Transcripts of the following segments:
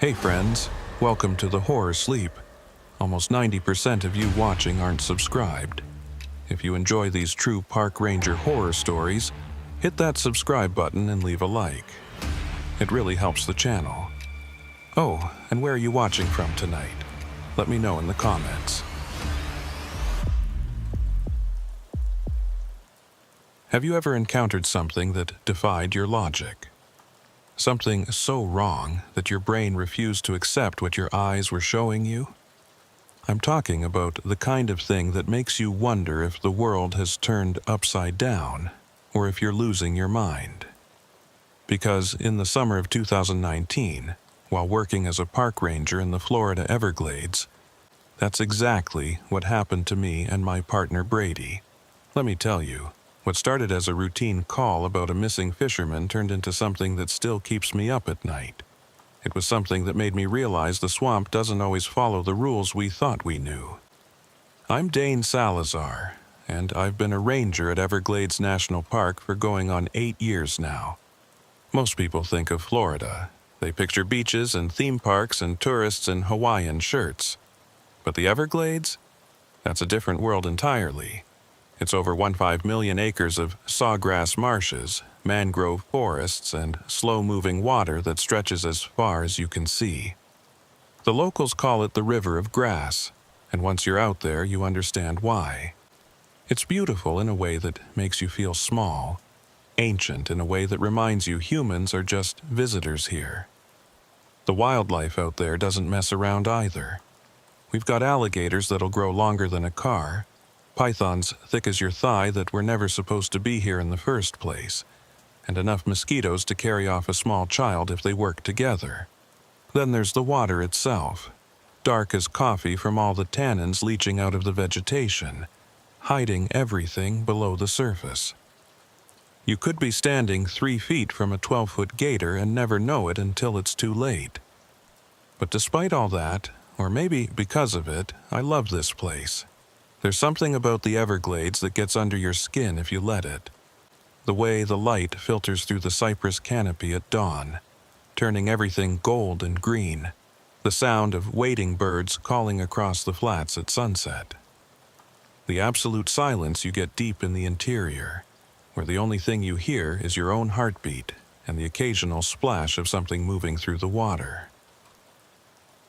Hey friends, welcome to the Horror Sleep. Almost 90% of you watching aren't subscribed. If you enjoy these true park ranger horror stories, hit that subscribe button and leave a like. It really helps the channel. Oh, and where are you watching from tonight? Let me know in the comments. Have you ever encountered something that defied your logic? Something so wrong that your brain refused to accept what your eyes were showing you? I'm talking about the kind of thing that makes you wonder if the world has turned upside down, or if you're losing your mind. Because in the summer of 2019, while working as a park ranger in the Florida Everglades, that's exactly what happened to me and my partner Brady. Let me tell you, what started as a routine call about a missing fisherman turned into something that still keeps me up at night. It was something that made me realize the swamp doesn't always follow the rules we thought we knew. I'm Dane Salazar, and I've been a ranger at Everglades National Park for going on 8 years now. Most people think of Florida. They picture beaches and theme parks and tourists in Hawaiian shirts. But the Everglades? That's a different world entirely. It's over 1.5 million acres of sawgrass marshes, mangrove forests, and slow-moving water that stretches as far as you can see. The locals call it the River of Grass, and once you're out there, you understand why. It's beautiful in a way that makes you feel small, ancient in a way that reminds you humans are just visitors here. The wildlife out there doesn't mess around either. We've got alligators that'll grow longer than a car, pythons thick as your thigh that were never supposed to be here in the first place, and enough mosquitoes to carry off a small child if they work together. Then there's the water itself, dark as coffee from all the tannins leaching out of the vegetation, hiding everything below the surface. You could be standing 3 feet from a 12-foot gator and never know it until it's too late. But despite all that, or maybe because of it, I love this place. There's something about the Everglades that gets under your skin if you let it. The way the light filters through the cypress canopy at dawn, turning everything gold and green. The sound of wading birds calling across the flats at sunset. The absolute silence you get deep in the interior, where the only thing you hear is your own heartbeat and the occasional splash of something moving through the water.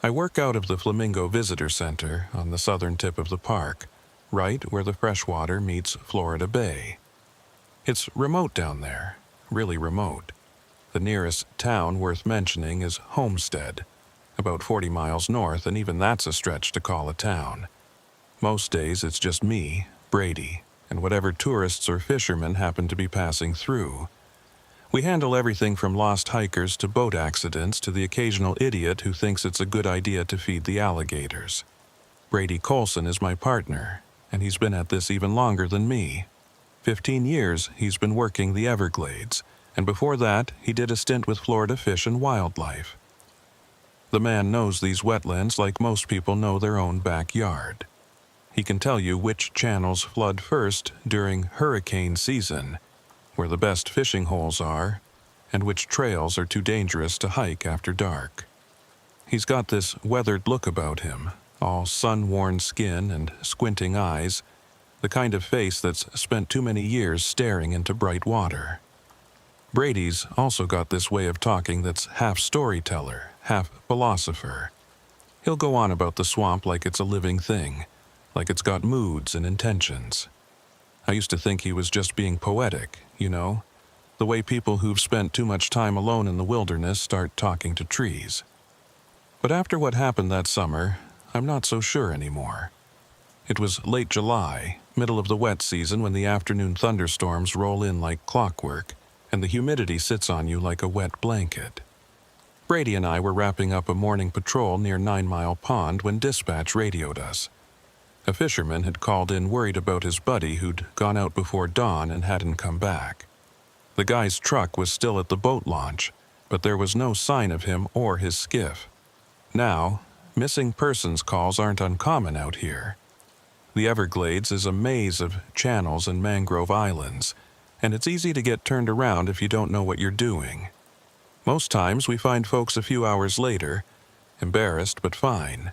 I work out of the Flamingo Visitor Center on the southern tip of the park, right where the freshwater meets Florida Bay. It's remote down there, really remote. The nearest town worth mentioning is Homestead, about 40 miles north, and even that's a stretch to call a town. Most days it's just me, Brady, and whatever tourists or fishermen happen to be passing through. We handle everything from lost hikers to boat accidents to the occasional idiot who thinks it's a good idea to feed the alligators. Brady Colson is my partner, and he's been at this even longer than me. 15 years he's been working the Everglades, and before that he did a stint with Florida Fish and Wildlife. The man knows these wetlands like most people know their own backyard. He can tell you which channels flood first during hurricane season, where the best fishing holes are, and which trails are too dangerous to hike after dark. He's got this weathered look about him, all sun-worn skin and squinting eyes, the kind of face that's spent too many years staring into bright water. Brady's also got this way of talking that's half storyteller, half philosopher. He'll go on about the swamp like it's a living thing, like it's got moods and intentions. I used to think he was just being poetic, you know, the way people who've spent too much time alone in the wilderness start talking to trees. But after what happened that summer, I'm not so sure anymore. It was late July, middle of the wet season, when the afternoon thunderstorms roll in like clockwork, and the humidity sits on you like a wet blanket. Brady and I were wrapping up a morning patrol near 9 Mile Pond when dispatch radioed us. A fisherman had called in worried about his buddy who'd gone out before dawn and hadn't come back. The guy's truck was still at the boat launch, but there was no sign of him or his skiff. Now, missing persons calls aren't uncommon out here. The Everglades is a maze of channels and mangrove islands, and it's easy to get turned around if you don't know what you're doing. Most times we find folks a few hours later, embarrassed but fine,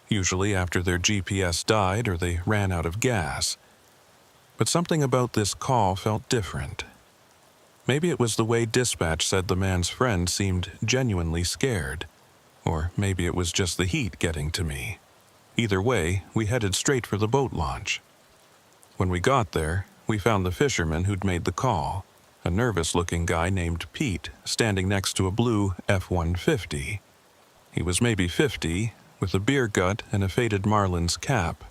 usually after their GPS died or they ran out of gas. But something about this call felt different. Maybe it was the way dispatch said the man's friend seemed genuinely scared, or maybe it was just the heat getting to me. Either way, we headed straight for the boat launch. When we got there, we found the fisherman who'd made the call, a nervous-looking guy named Pete, standing next to a blue F-150. He was maybe 50, with a beer gut and a faded Marlin's cap,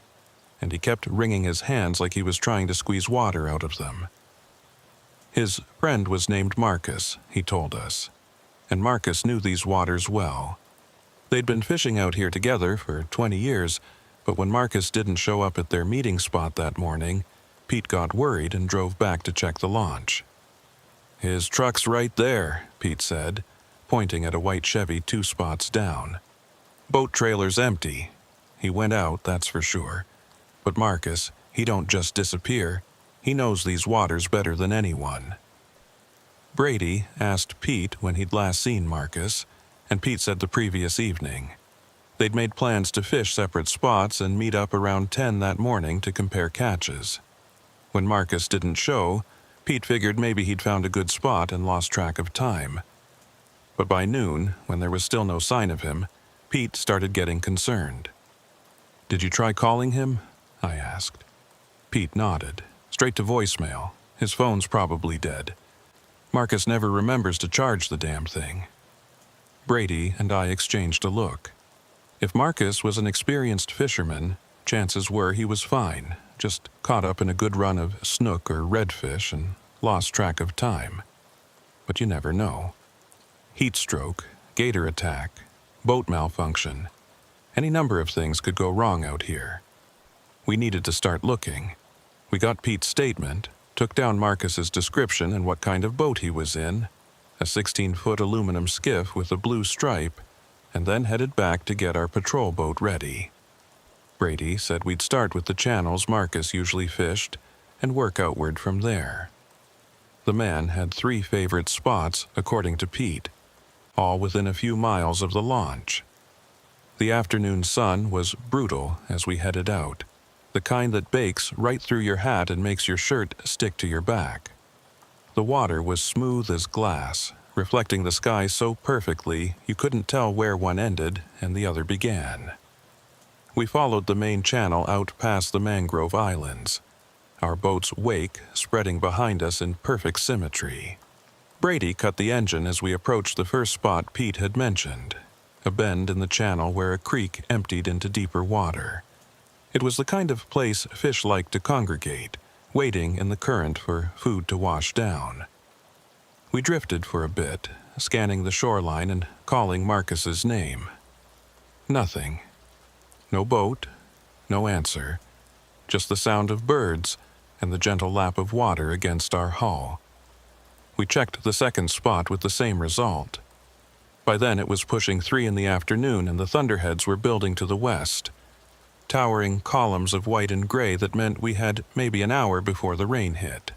and he kept wringing his hands like he was trying to squeeze water out of them. His friend was named Marcus, he told us, and Marcus knew these waters well. They'd been fishing out here together for 20 years, but when Marcus didn't show up at their meeting spot that morning, Pete got worried and drove back to check the launch. "His truck's right there," Pete said, pointing at a white Chevy 2 spots down. "Boat trailer's empty. He went out, that's for sure. But Marcus, he don't just disappear. He knows these waters better than anyone." Brady asked Pete when he'd last seen Marcus, and Pete said the previous evening. They'd made plans to fish separate spots and meet up around 10 that morning to compare catches. When Marcus didn't show, Pete figured maybe he'd found a good spot and lost track of time. But by noon, when there was still no sign of him, Pete started getting concerned. "Did you try calling him?" I asked. Pete nodded. "Straight to voicemail. His phone's probably dead. Marcus never remembers to charge the damn thing." Brady and I exchanged a look. If Marcus was an experienced fisherman, chances were he was fine, just caught up in a good run of snook or redfish and lost track of time. But you never know. Heat stroke, gator attack, boat malfunction. Any number of things could go wrong out here. We needed to start looking. We got Pete's statement, took down Marcus's description and what kind of boat he was in, a 16-foot aluminum skiff with a blue stripe, and then headed back to get our patrol boat ready. Brady said we'd start with the channels Marcus usually fished and work outward from there. The man had 3 favorite spots, according to Pete, all within a few miles of the launch. The afternoon sun was brutal as we headed out, the kind that bakes right through your hat and makes your shirt stick to your back. The water was smooth as glass, reflecting the sky so perfectly you couldn't tell where one ended and the other began. We followed the main channel out past the mangrove islands, our boat's wake spreading behind us in perfect symmetry. Brady cut the engine as we approached the first spot Pete had mentioned, a bend in the channel where a creek emptied into deeper water. It was the kind of place fish liked to congregate, waiting in the current for food to wash down. We drifted for a bit, scanning the shoreline and calling Marcus's name. Nothing. No boat, no answer, just the sound of birds and the gentle lap of water against our hull. We checked the second spot with the same result. By then it was pushing 3 in the afternoon and the thunderheads were building to the west, towering columns of white and gray that meant we had maybe an hour before the rain hit.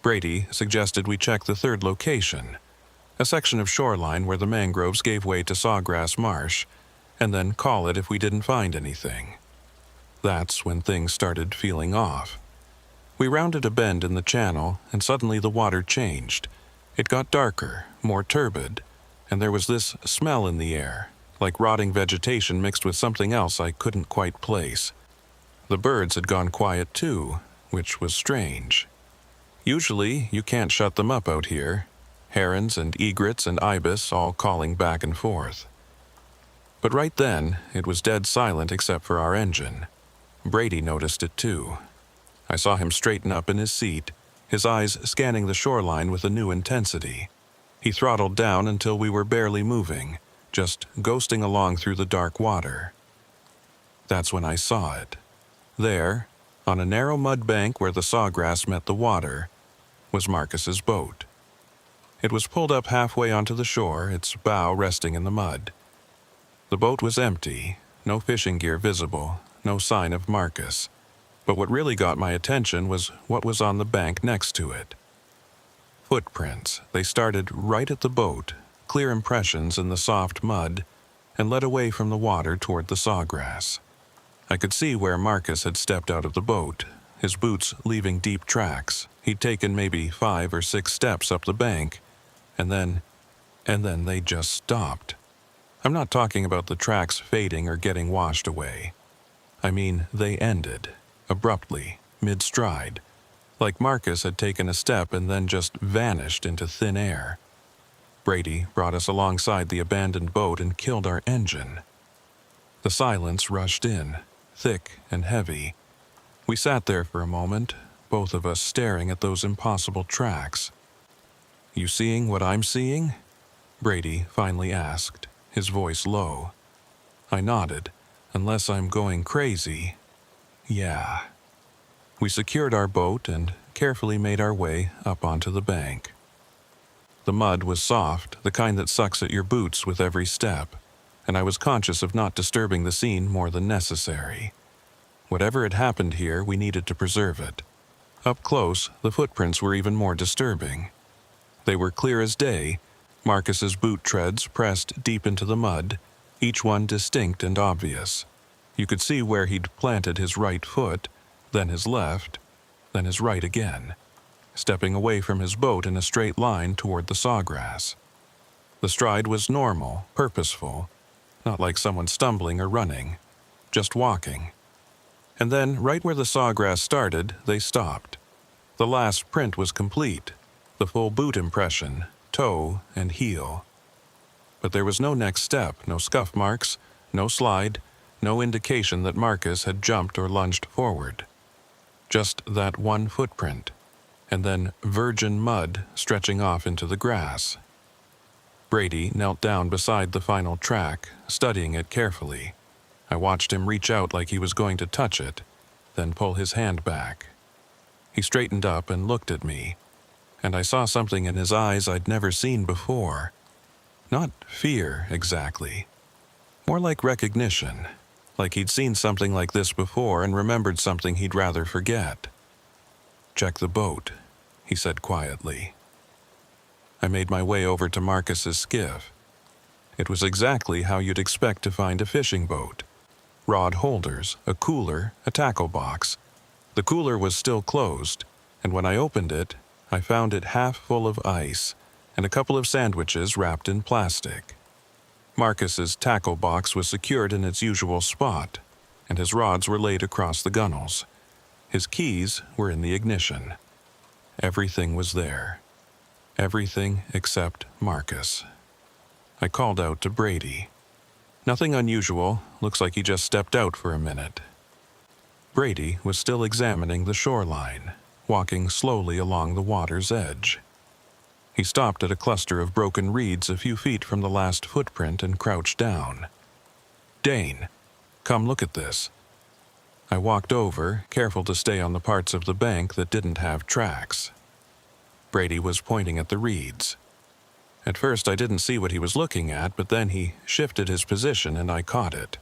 Brady suggested we check the third location, a section of shoreline where the mangroves gave way to sawgrass marsh, and then call it if we didn't find anything. That's when things started feeling off. We rounded a bend in the channel, and suddenly the water changed. It got darker, more turbid, and there was this smell in the air, like rotting vegetation mixed with something else I couldn't quite place. The birds had gone quiet too, which was strange. Usually, you can't shut them up out here, herons and egrets and ibis all calling back and forth. But right then, it was dead silent except for our engine. Brady noticed it too. I saw him straighten up in his seat, his eyes scanning the shoreline with a new intensity. He throttled down until we were barely moving, just ghosting along through the dark water. That's when I saw it. There, on a narrow mud bank where the sawgrass met the water, was Marcus's boat. It was pulled up halfway onto the shore, its bow resting in the mud. The boat was empty, no fishing gear visible, no sign of Marcus. But what really got my attention was what was on the bank next to it. Footprints. They started right at the boat, clear impressions in the soft mud, and led away from the water toward the sawgrass. I could see where Marcus had stepped out of the boat, his boots leaving deep tracks. He'd taken maybe 5 or 6 steps up the bank, and then they just stopped. I'm not talking about the tracks fading or getting washed away. I mean, they ended, abruptly, mid-stride, like Marcus had taken a step and then just vanished into thin air. Brady brought us alongside the abandoned boat and killed our engine. The silence rushed in, thick and heavy. We sat there for a moment, both of us staring at those impossible tracks. "You seeing what I'm seeing?" Brady finally asked, his voice low. I nodded. "Unless I'm going crazy, yeah." We secured our boat and carefully made our way up onto the bank. The mud was soft, the kind that sucks at your boots with every step, and I was conscious of not disturbing the scene more than necessary. Whatever had happened here, we needed to preserve it. Up close, the footprints were even more disturbing. They were clear as day, Marcus's boot treads pressed deep into the mud, each one distinct and obvious. You could see where he'd planted his right foot, then his left, then his right again, stepping away from his boat in a straight line toward the sawgrass. The stride was normal, purposeful, not like someone stumbling or running, just walking. And then, right where the sawgrass started, they stopped. The last print was complete, the full boot impression, toe and heel. But there was no next step, no scuff marks, no slide, no indication that Marcus had jumped or lunged forward. Just that one footprint, and then virgin mud stretching off into the grass. Brady knelt down beside the final track, studying it carefully. I watched him reach out like he was going to touch it, then pull his hand back. He straightened up and looked at me, and I saw something in his eyes I'd never seen before. Not fear, exactly. More like recognition, like he'd seen something like this before and remembered something he'd rather forget. "Check the boat," he said quietly. I made my way over to Marcus's skiff. It was exactly how you'd expect to find a fishing boat. Rod holders, a cooler, a tackle box. The cooler was still closed, and when I opened it, I found it half full of ice and a couple of sandwiches wrapped in plastic. Marcus's tackle box was secured in its usual spot, and his rods were laid across the gunnels. His keys were in the ignition. Everything was there. Everything except Marcus. I called out to Brady. "Nothing unusual, looks like he just stepped out for a minute." Brady was still examining the shoreline, walking slowly along the water's edge. He stopped at a cluster of broken reeds a few feet from the last footprint and crouched down. "Dane, come look at this." I walked over, careful to stay on the parts of the bank that didn't have tracks. Brady was pointing at the reeds. At first I didn't see what he was looking at, but then he shifted his position and I caught it.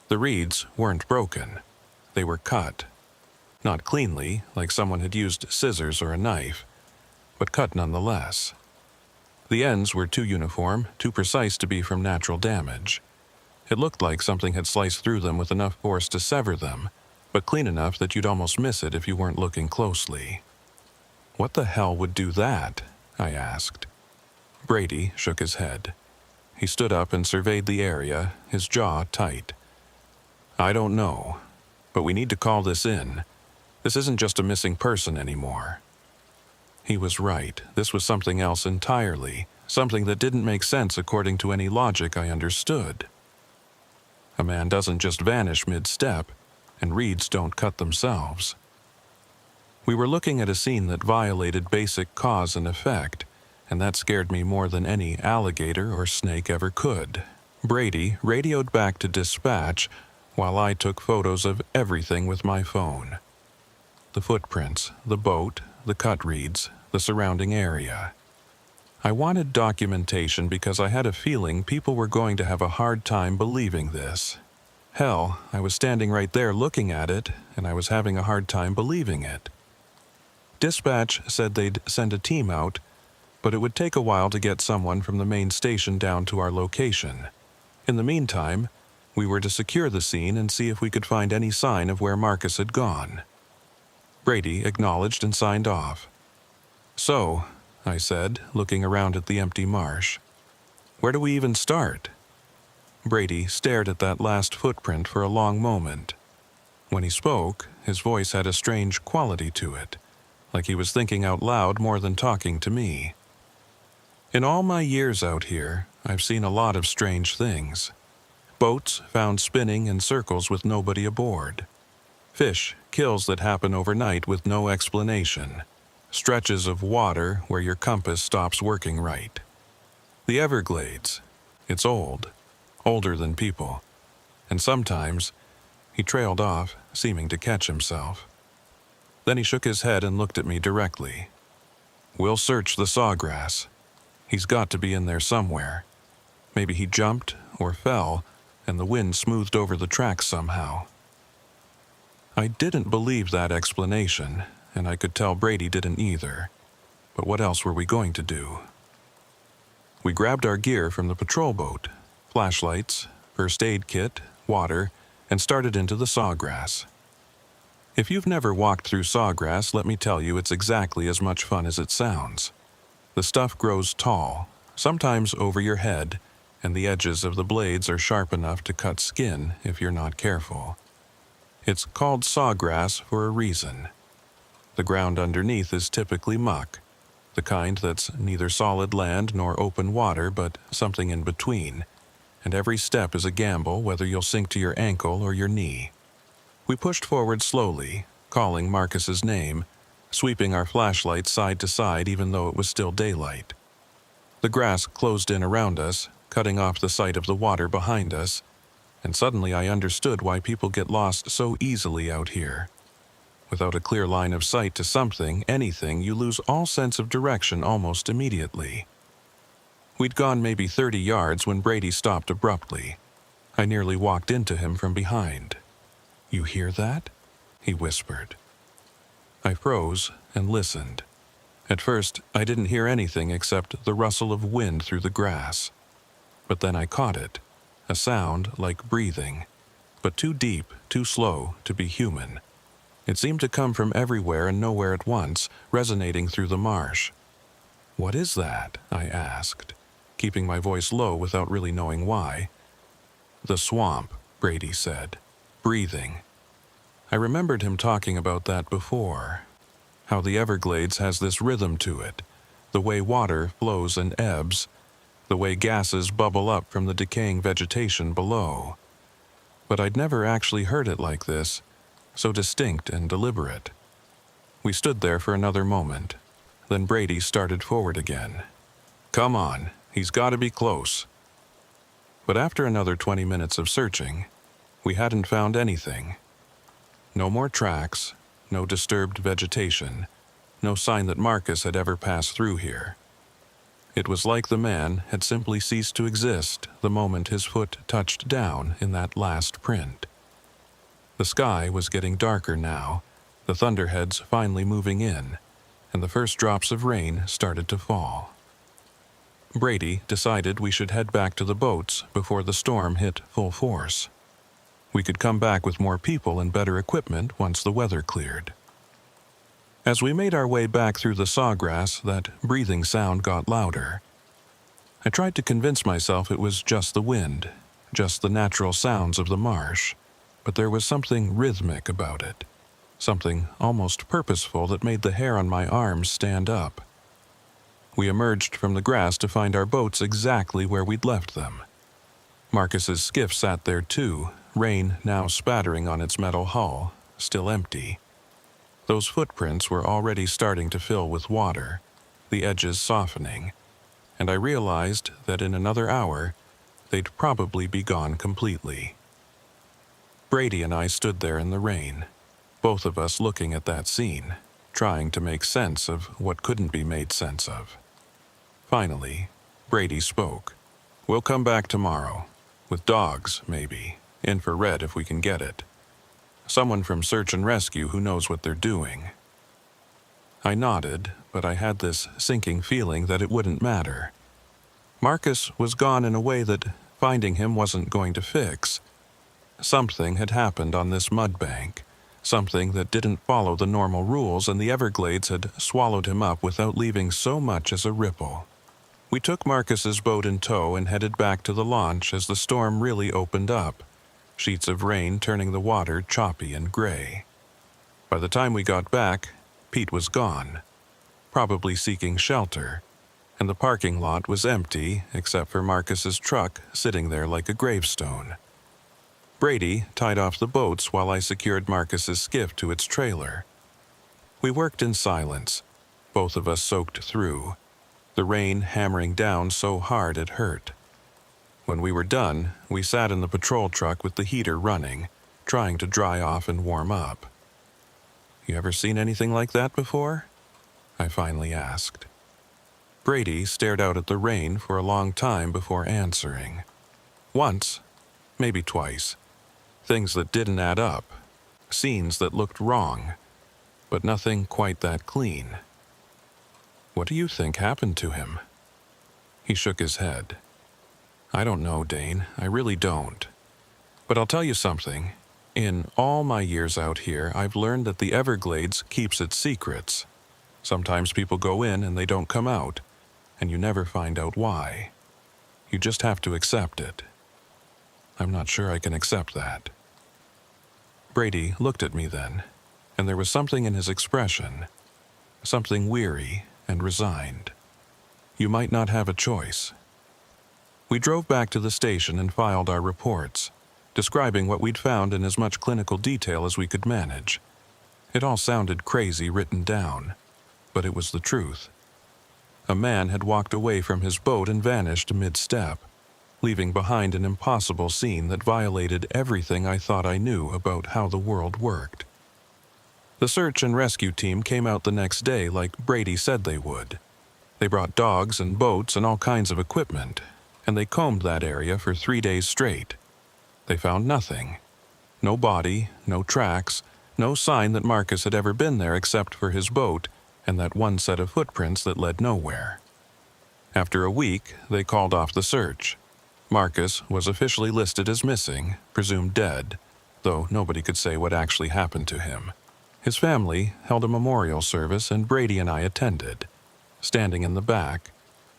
The reeds weren't broken. They were cut. Not cleanly, like someone had used scissors or a knife, but cut nonetheless. The ends were too uniform, too precise to be from natural damage. It looked like something had sliced through them with enough force to sever them, but clean enough that you'd almost miss it if you weren't looking closely. "What the hell would do that?" I asked. Brady shook his head. He stood up and surveyed the area, his jaw tight. "I don't know, but we need to call this in. This isn't just a missing person anymore." He was right. This was something else entirely, something that didn't make sense according to any logic I understood. A man doesn't just vanish mid-step, and reeds don't cut themselves. We were looking at a scene that violated basic cause and effect, and that scared me more than any alligator or snake ever could. Brady radioed back to dispatch while I took photos of everything with my phone. The footprints, the boat, the cut reeds, the surrounding area. I wanted documentation because I had a feeling people were going to have a hard time believing this. Hell, I was standing right there looking at it, and I was having a hard time believing it. Dispatch said they'd send a team out, but it would take a while to get someone from the main station down to our location. In the meantime, we were to secure the scene and see if we could find any sign of where Marcus had gone. Brady acknowledged and signed off. "So," I said, looking around at the empty marsh, "where do we even start?" Brady stared at that last footprint for a long moment. When he spoke, his voice had a strange quality to it, like he was thinking out loud more than talking to me. In all my years out here, I've seen a lot of strange things. Boats found spinning in circles with nobody aboard. Fish kills that happen overnight with no explanation. Stretches of water where your compass stops working right. The Everglades. It's old. Older than people. And sometimes, he trailed off, seeming to catch himself. Then he shook his head and looked at me directly. "We'll search the sawgrass. He's got to be in there somewhere. Maybe he jumped or fell, and the wind smoothed over the tracks somehow." I didn't believe that explanation, and I could tell Brady didn't either. But what else were we going to do? We grabbed our gear from the patrol boat, flashlights, first aid kit, water, and started into the sawgrass. If you've never walked through sawgrass, let me tell you it's exactly as much fun as it sounds. The stuff grows tall, sometimes over your head, and the edges of the blades are sharp enough to cut skin if you're not careful. It's called sawgrass for a reason. The ground underneath is typically muck, the kind that's neither solid land nor open water, but something in between, and every step is a gamble whether you'll sink to your ankle or your knee. We pushed forward slowly, calling Marcus's name, sweeping our flashlights side to side even though it was still daylight. The grass closed in around us, cutting off the sight of the water behind us, and suddenly I understood why people get lost so easily out here. Without a clear line of sight to something, anything, you lose all sense of direction almost immediately. We'd gone maybe 30 yards when Brady stopped abruptly. I nearly walked into him from behind. "You hear that?" he whispered. I froze and listened. At first, I didn't hear anything except the rustle of wind through the grass. But then I caught it. A sound like breathing, but too deep, too slow to be human. It seemed to come from everywhere and nowhere at once, resonating through the marsh. "What is that?" I asked, keeping my voice low without really knowing why. "The swamp," Brady said. "Breathing." I remembered him talking about that before. How the Everglades has this rhythm to it, the way water flows and ebbs, the way gases bubble up from the decaying vegetation below. But I'd never actually heard it like this, so distinct and deliberate. We stood there for another moment. Then Brady started forward again. "Come on, he's got to be close." But after another 20 minutes of searching, we hadn't found anything. No more tracks, no disturbed vegetation, no sign that Marcus had ever passed through here. It was like the man had simply ceased to exist the moment his foot touched down in that last print. The sky was getting darker now, the thunderheads finally moving in, and the first drops of rain started to fall. Brady decided we should head back to the boats before the storm hit full force. We could come back with more people and better equipment once the weather cleared. As we made our way back through the sawgrass, that breathing sound got louder. I tried to convince myself it was just the wind, just the natural sounds of the marsh, but there was something rhythmic about it, something almost purposeful that made the hair on my arms stand up. We emerged from the grass to find our boats exactly where we'd left them. Marcus's skiff sat there too, rain now spattering on its metal hull, still empty. Those footprints were already starting to fill with water, the edges softening, and I realized that in another hour, they'd probably be gone completely. Brady and I stood there in the rain, both of us looking at that scene, trying to make sense of what couldn't be made sense of. Finally, Brady spoke. "We'll come back tomorrow, with dogs, maybe, infrared if we can get it. Someone from search and rescue who knows what they're doing." I nodded, but I had this sinking feeling that it wouldn't matter. Marcus was gone in a way that finding him wasn't going to fix. Something had happened on this mud bank, something that didn't follow the normal rules, and the Everglades had swallowed him up without leaving so much as a ripple. We took Marcus's boat in tow and headed back to the launch as the storm really opened up, sheets of rain turning the water choppy and gray. By the time we got back, Pete was gone, probably seeking shelter, and the parking lot was empty except for Marcus's truck sitting there like a gravestone. Brady tied off the boats while I secured Marcus's skiff to its trailer. We worked in silence, both of us soaked through, the rain hammering down so hard it hurt. When we were done, we sat in the patrol truck with the heater running, trying to dry off and warm up. "You ever seen anything like that before?" I finally asked. Brady stared out at the rain for a long time before answering. "Once, maybe twice. Things that didn't add up, scenes that looked wrong, but nothing quite that clean." "What do you think happened to him?" He shook his head. "I don't know, Dane, I really don't. But I'll tell you something. In all my years out here, I've learned that the Everglades keeps its secrets. Sometimes people go in and they don't come out, and you never find out why. You just have to accept it. I'm not sure I can accept that." Brady looked at me then, and there was something in his expression, something weary and resigned. "You might not have a choice." We drove back to the station and filed our reports, describing what we'd found in as much clinical detail as we could manage. It all sounded crazy written down, but it was the truth. A man had walked away from his boat and vanished mid-step, leaving behind an impossible scene that violated everything I thought I knew about how the world worked. The search and rescue team came out the next day like Brady said they would. They brought dogs and boats and all kinds of equipment, and they combed that area for 3 days straight. They found nothing. No body, no tracks, no sign that Marcus had ever been there except for his boat and that one set of footprints that led nowhere. After a week, they called off the search. Marcus was officially listed as missing, presumed dead, though nobody could say what actually happened to him. His family held a memorial service and Brady and I attended, standing in the back,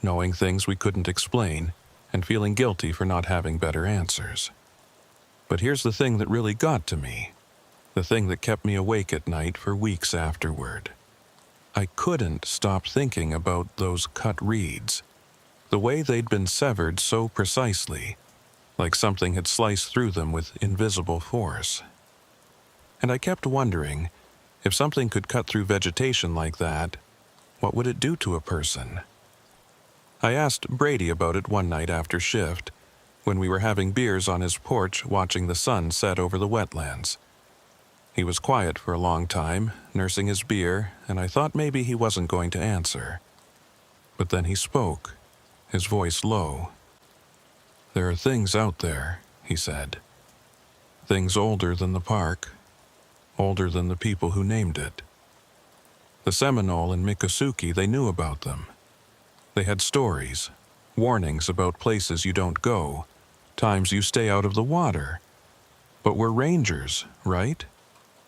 knowing things we couldn't explain and feeling guilty for not having better answers. But here's the thing that really got to me, the thing that kept me awake at night for weeks afterward. I couldn't stop thinking about those cut reeds, the way they'd been severed so precisely, like something had sliced through them with invisible force. And I kept wondering, if something could cut through vegetation like that, what would it do to a person? I asked Brady about it one night after shift, when we were having beers on his porch watching the sun set over the wetlands. He was quiet for a long time, nursing his beer, and I thought maybe he wasn't going to answer. But then he spoke, his voice low. "There are things out there," he said. "Things older than the park, older than the people who named it. The Seminole and Miccosukee, they knew about them. They had stories, warnings about places you don't go, times you stay out of the water. But we're rangers, right?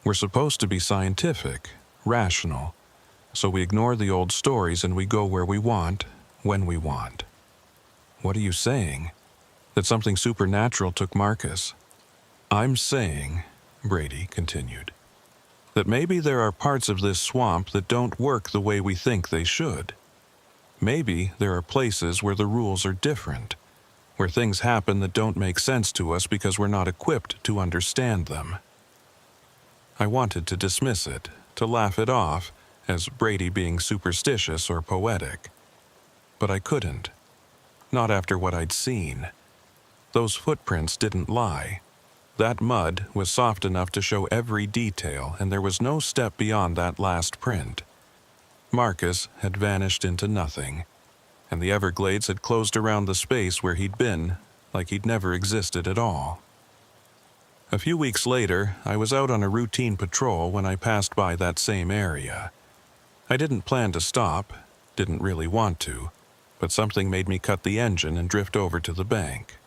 We're supposed to be scientific, rational, so we ignore the old stories and we go where we want, when we want." "What are you saying? That something supernatural took Marcus?" "I'm saying," Brady continued, "that maybe there are parts of this swamp that don't work the way we think they should. Maybe there are places where the rules are different, where things happen that don't make sense to us because we're not equipped to understand them." I wanted to dismiss it, to laugh it off, as Brady being superstitious or poetic. But I couldn't. Not after what I'd seen. Those footprints didn't lie. That mud was soft enough to show every detail, and there was no step beyond that last print. Marcus had vanished into nothing, and the Everglades had closed around the space where he'd been, like he'd never existed at all. A few weeks later, I was out on a routine patrol when I passed by that same area. I didn't plan to stop, didn't really want to, but something made me cut the engine and drift over to the bank.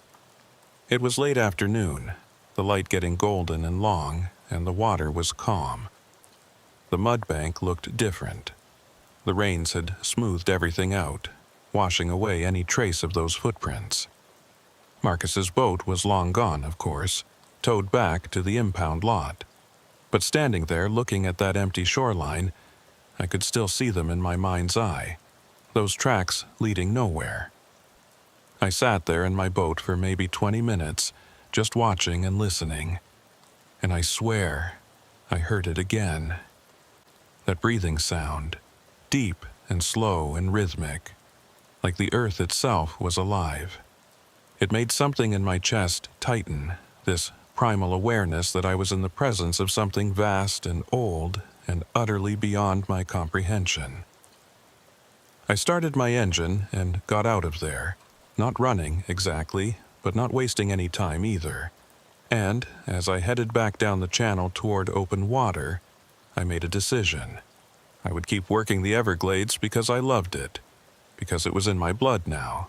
It was late afternoon, the light getting golden and long, and the water was calm. The mud bank looked different. The rains had smoothed everything out, washing away any trace of those footprints. Marcus's boat was long gone, of course, towed back to the impound lot. But standing there looking at that empty shoreline, I could still see them in my mind's eye, those tracks leading nowhere. I sat there in my boat for maybe 20 minutes, just watching and listening. And I swear, I heard it again. That breathing sound, deep and slow and rhythmic, like the earth itself was alive. It made something in my chest tighten, this primal awareness that I was in the presence of something vast and old and utterly beyond my comprehension. I started my engine and got out of there, not running exactly, but not wasting any time either. And as I headed back down the channel toward open water, I made a decision. I would keep working the Everglades because I loved it, because it was in my blood now,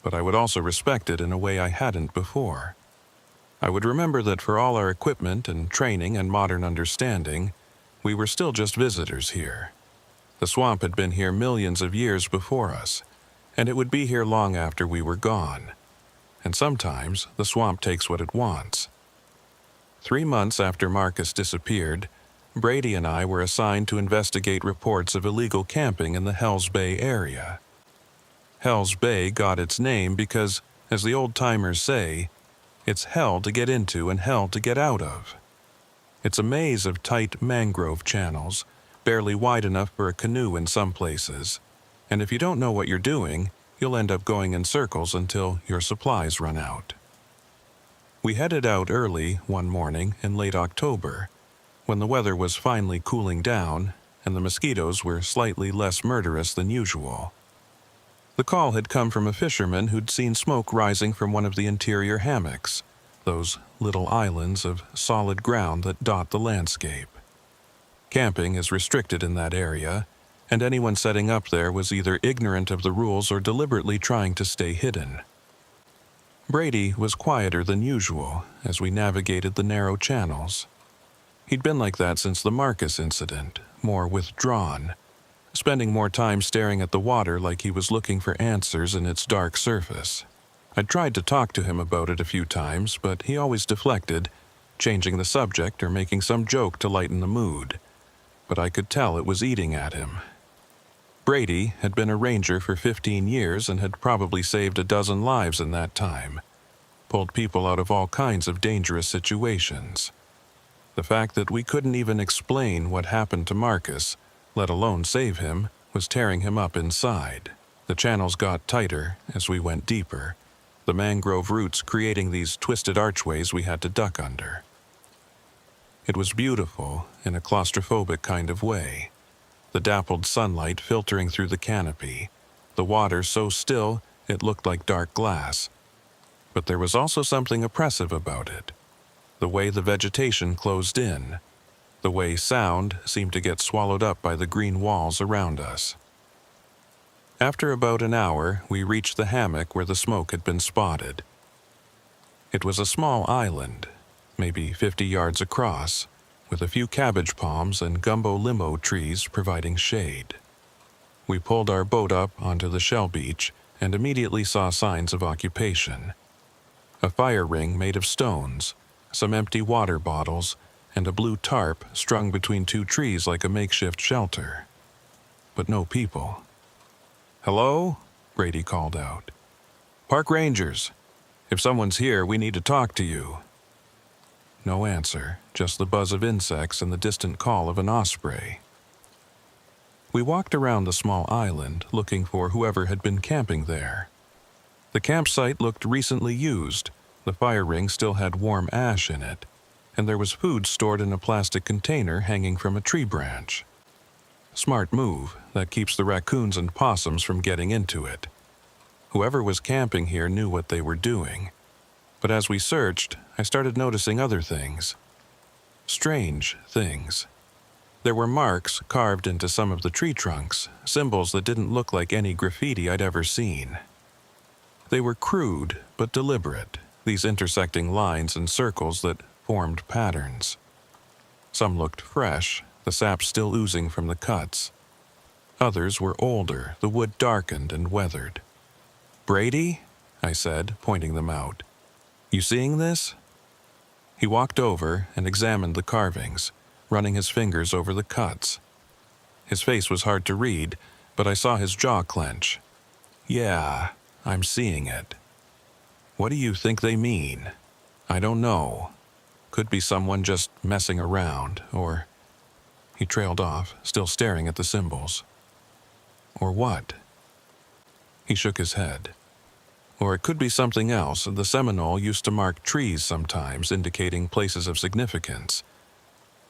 but I would also respect it in a way I hadn't before. I would remember that for all our equipment and training and modern understanding, we were still just visitors here. The swamp had been here millions of years before us, and it would be here long after we were gone. And sometimes the swamp takes what it wants. 3 months after Marcus disappeared, Brady and I were assigned to investigate reports of illegal camping in the Hells Bay area. Hells Bay got its name because, as the old-timers say, it's hell to get into and hell to get out of. It's a maze of tight mangrove channels, barely wide enough for a canoe in some places, and if you don't know what you're doing, you'll end up going in circles until your supplies run out. We headed out early one morning in late October, when the weather was finally cooling down and the mosquitoes were slightly less murderous than usual. The call had come from a fisherman who'd seen smoke rising from one of the interior hammocks, those little islands of solid ground that dot the landscape. Camping is restricted in that area, and anyone setting up there was either ignorant of the rules or deliberately trying to stay hidden. Brady was quieter than usual as we navigated the narrow channels. He'd been like that since the Marcus incident, more withdrawn, spending more time staring at the water like he was looking for answers in its dark surface. I'd tried to talk to him about it a few times, but he always deflected, changing the subject or making some joke to lighten the mood. But I could tell it was eating at him. Brady had been a ranger for 15 years and had probably saved a dozen lives in that time, pulled people out of all kinds of dangerous situations. The fact that we couldn't even explain what happened to Marcus, let alone save him, was tearing him up inside. The channels got tighter as we went deeper, the mangrove roots creating these twisted archways we had to duck under. It was beautiful in a claustrophobic kind of way, the dappled sunlight filtering through the canopy, the water so still it looked like dark glass. But there was also something oppressive about it, the way the vegetation closed in, the way sound seemed to get swallowed up by the green walls around us. After about an hour, we reached the hammock where the smoke had been spotted. It was a small island, maybe 50 yards across, with a few cabbage palms and gumbo limo trees providing shade. We pulled our boat up onto the shell beach and immediately saw signs of occupation. A fire ring made of stones, some empty water bottles, and a blue tarp strung between 2 trees like a makeshift shelter. But no people. "Hello?" Brady called out. "Park rangers. If someone's here, we need to talk to you." No answer, just the buzz of insects and the distant call of an osprey. We walked around the small island, looking for whoever had been camping there. The campsite looked recently used, the fire ring still had warm ash in it, and there was food stored in a plastic container hanging from a tree branch. Smart move that keeps the raccoons and possums from getting into it. Whoever was camping here knew what they were doing. But as we searched, I started noticing other things. Strange things. There were marks carved into some of the tree trunks, symbols that didn't look like any graffiti I'd ever seen. They were crude but deliberate, these intersecting lines and circles that formed patterns. Some looked fresh, the sap still oozing from the cuts. Others were older, the wood darkened and weathered. "Brady?" I said, pointing them out. "You seeing this?" He walked over and examined the carvings, running his fingers over the cuts. His face was hard to read, but I saw his jaw clench. "Yeah, I'm seeing it." "What do you think they mean?" "I don't know. Could be someone just messing around, or..." He trailed off, still staring at the symbols. "Or what?" He shook his head. "Or it could be something else. The Seminole used to mark trees sometimes, indicating places of significance.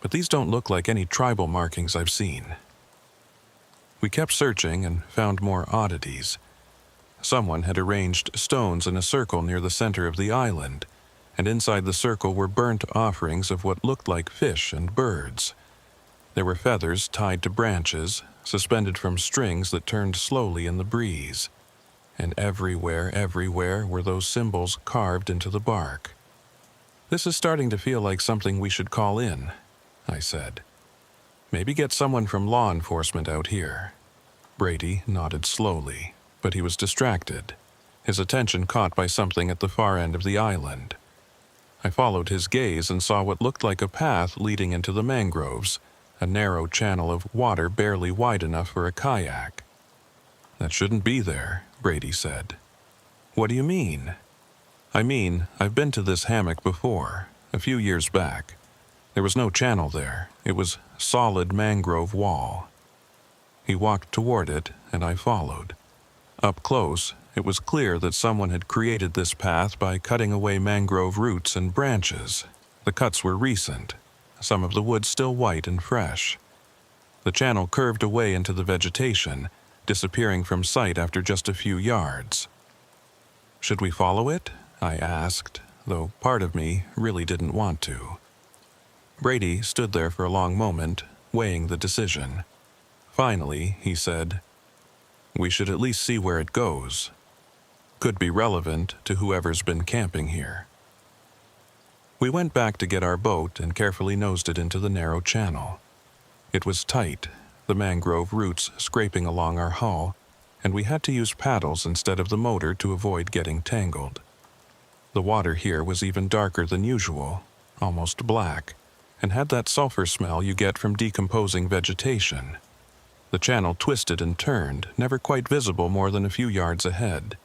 But these don't look like any tribal markings I've seen." We kept searching and found more oddities. Someone had arranged stones in a circle near the center of the island, and inside the circle were burnt offerings of what looked like fish and birds. There were feathers tied to branches, suspended from strings that turned slowly in the breeze. And everywhere were those symbols carved into the bark. "This is starting to feel like something we should call in," I said. "Maybe get someone from law enforcement out here." Brady nodded slowly, but he was distracted, his attention caught by something at the far end of the island. I followed his gaze and saw what looked like a path leading into the mangroves, a narrow channel of water barely wide enough for a kayak. "That shouldn't be there," Brady said. "What do you mean?" "I mean, I've been to this hammock before, a few years back. There was no channel there. It was solid mangrove wall." He walked toward it, and I followed. Up close, it was clear that someone had created this path by cutting away mangrove roots and branches. The cuts were recent, some of the wood still white and fresh. The channel curved away into the vegetation, disappearing from sight after just a few yards. "Should we follow it?" I asked, though part of me really didn't want to. Brady stood there for a long moment, weighing the decision. Finally, he said, "We should at least see where it goes. Could be relevant to whoever's been camping here." We went back to get our boat and carefully nosed it into the narrow channel. It was tight, the mangrove roots scraping along our hull, and we had to use paddles instead of the motor to avoid getting tangled. The water here was even darker than usual, almost black, and had that sulfur smell you get from decomposing vegetation. The channel twisted and turned, never quite visible more than a few yards ahead.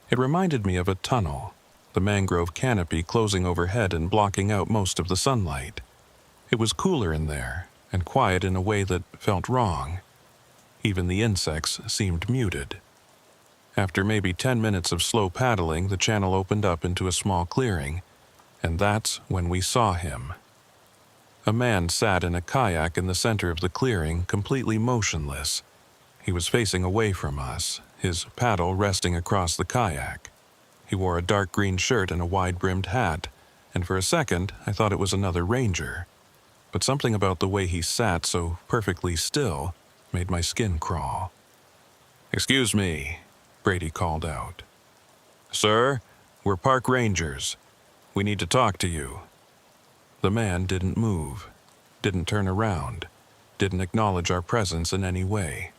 It reminded me of a tunnel, the mangrove canopy closing overhead and blocking out most of the sunlight. It was cooler in there, and quiet in a way that felt wrong. Even the insects seemed muted. After maybe 10 minutes of slow paddling, the channel opened up into a small clearing, and that's when we saw him. A man sat in a kayak in the center of the clearing, completely motionless. He was facing away from us, his paddle resting across the kayak. He wore a dark green shirt and a wide-brimmed hat, and for a second I thought it was another ranger. But something about the way he sat so perfectly still made my skin crawl. "Excuse me," Brady called out. "Sir, we're park rangers. We need to talk to you." The man didn't move, didn't turn around, didn't acknowledge our presence in any way.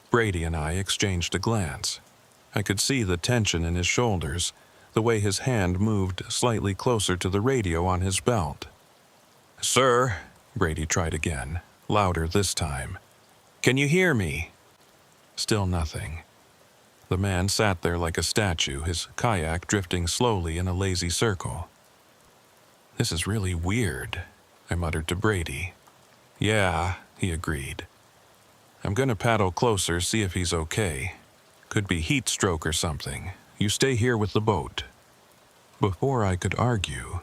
Brady and I exchanged a glance. I could see the tension in his shoulders, the way his hand moved slightly closer to the radio on his belt. "Sir," Brady tried again, louder this time. "Can you hear me?" Still nothing. The man sat there like a statue, his kayak drifting slowly in a lazy circle. "This is really weird," I muttered to Brady. "Yeah," he agreed. "I'm gonna paddle closer, see if he's okay. Could be heat stroke or something. You stay here with the boat." Before I could argue,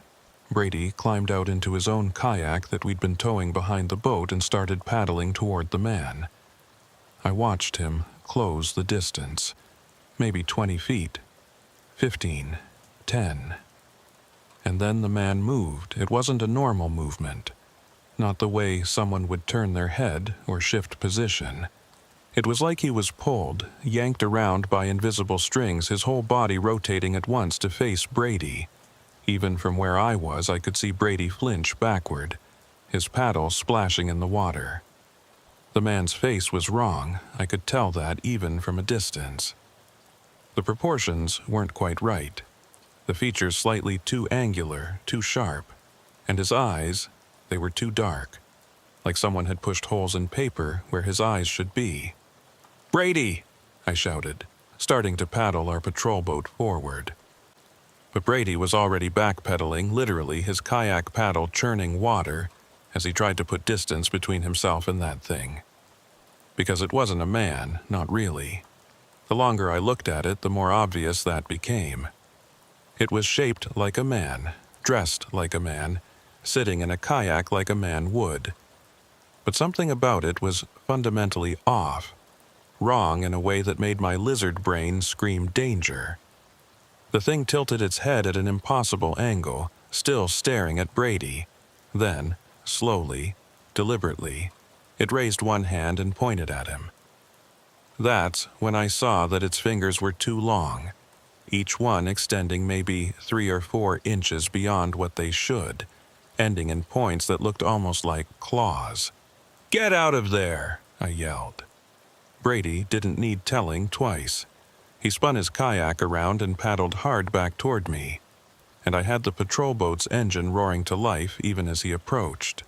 Brady climbed out into his own kayak that we'd been towing behind the boat and started paddling toward the man. I watched him close the distance. Maybe 20 feet. 15. 10. And then the man moved. It wasn't a normal movement. Not the way someone would turn their head or shift position. It was like he was pulled, yanked around by invisible strings, his whole body rotating at once to face Brady. Even from where I was, I could see Brady flinch backward, his paddle splashing in the water. The man's face was wrong, I could tell that even from a distance. The proportions weren't quite right. The features slightly too angular, too sharp, and his eyes, they were too dark, like someone had pushed holes in paper where his eyes should be. "Brady!" I shouted, starting to paddle our patrol boat forward. But Brady was already backpedaling, literally his kayak paddle churning water as he tried to put distance between himself and that thing. Because it wasn't a man, not really. The longer I looked at it, the more obvious that became. It was shaped like a man, dressed like a man, sitting in a kayak like a man would. But something about it was fundamentally off, wrong in a way that made my lizard brain scream danger. The thing tilted its head at an impossible angle, still staring at Brady. Then, slowly, deliberately, it raised one hand and pointed at him. That's when I saw that its fingers were too long, each one extending maybe 3 or 4 inches beyond what they should, ending in points that looked almost like claws. "Get out of there!" I yelled. Brady didn't need telling twice. He spun his kayak around and paddled hard back toward me, and I had the patrol boat's engine roaring to life even as he approached.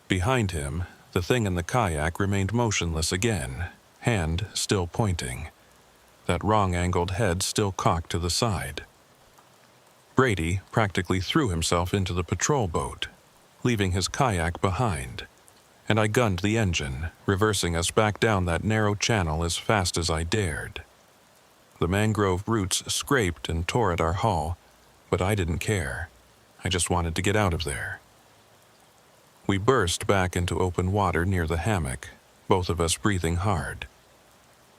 Behind him, the thing in the kayak remained motionless again, hand still pointing, that wrong-angled head still cocked to the side. Brady practically threw himself into the patrol boat, leaving his kayak behind, and I gunned the engine, reversing us back down that narrow channel as fast as I dared. The mangrove roots scraped and tore at our hull, but I didn't care. I just wanted to get out of there. We burst back into open water near the hammock, both of us breathing hard.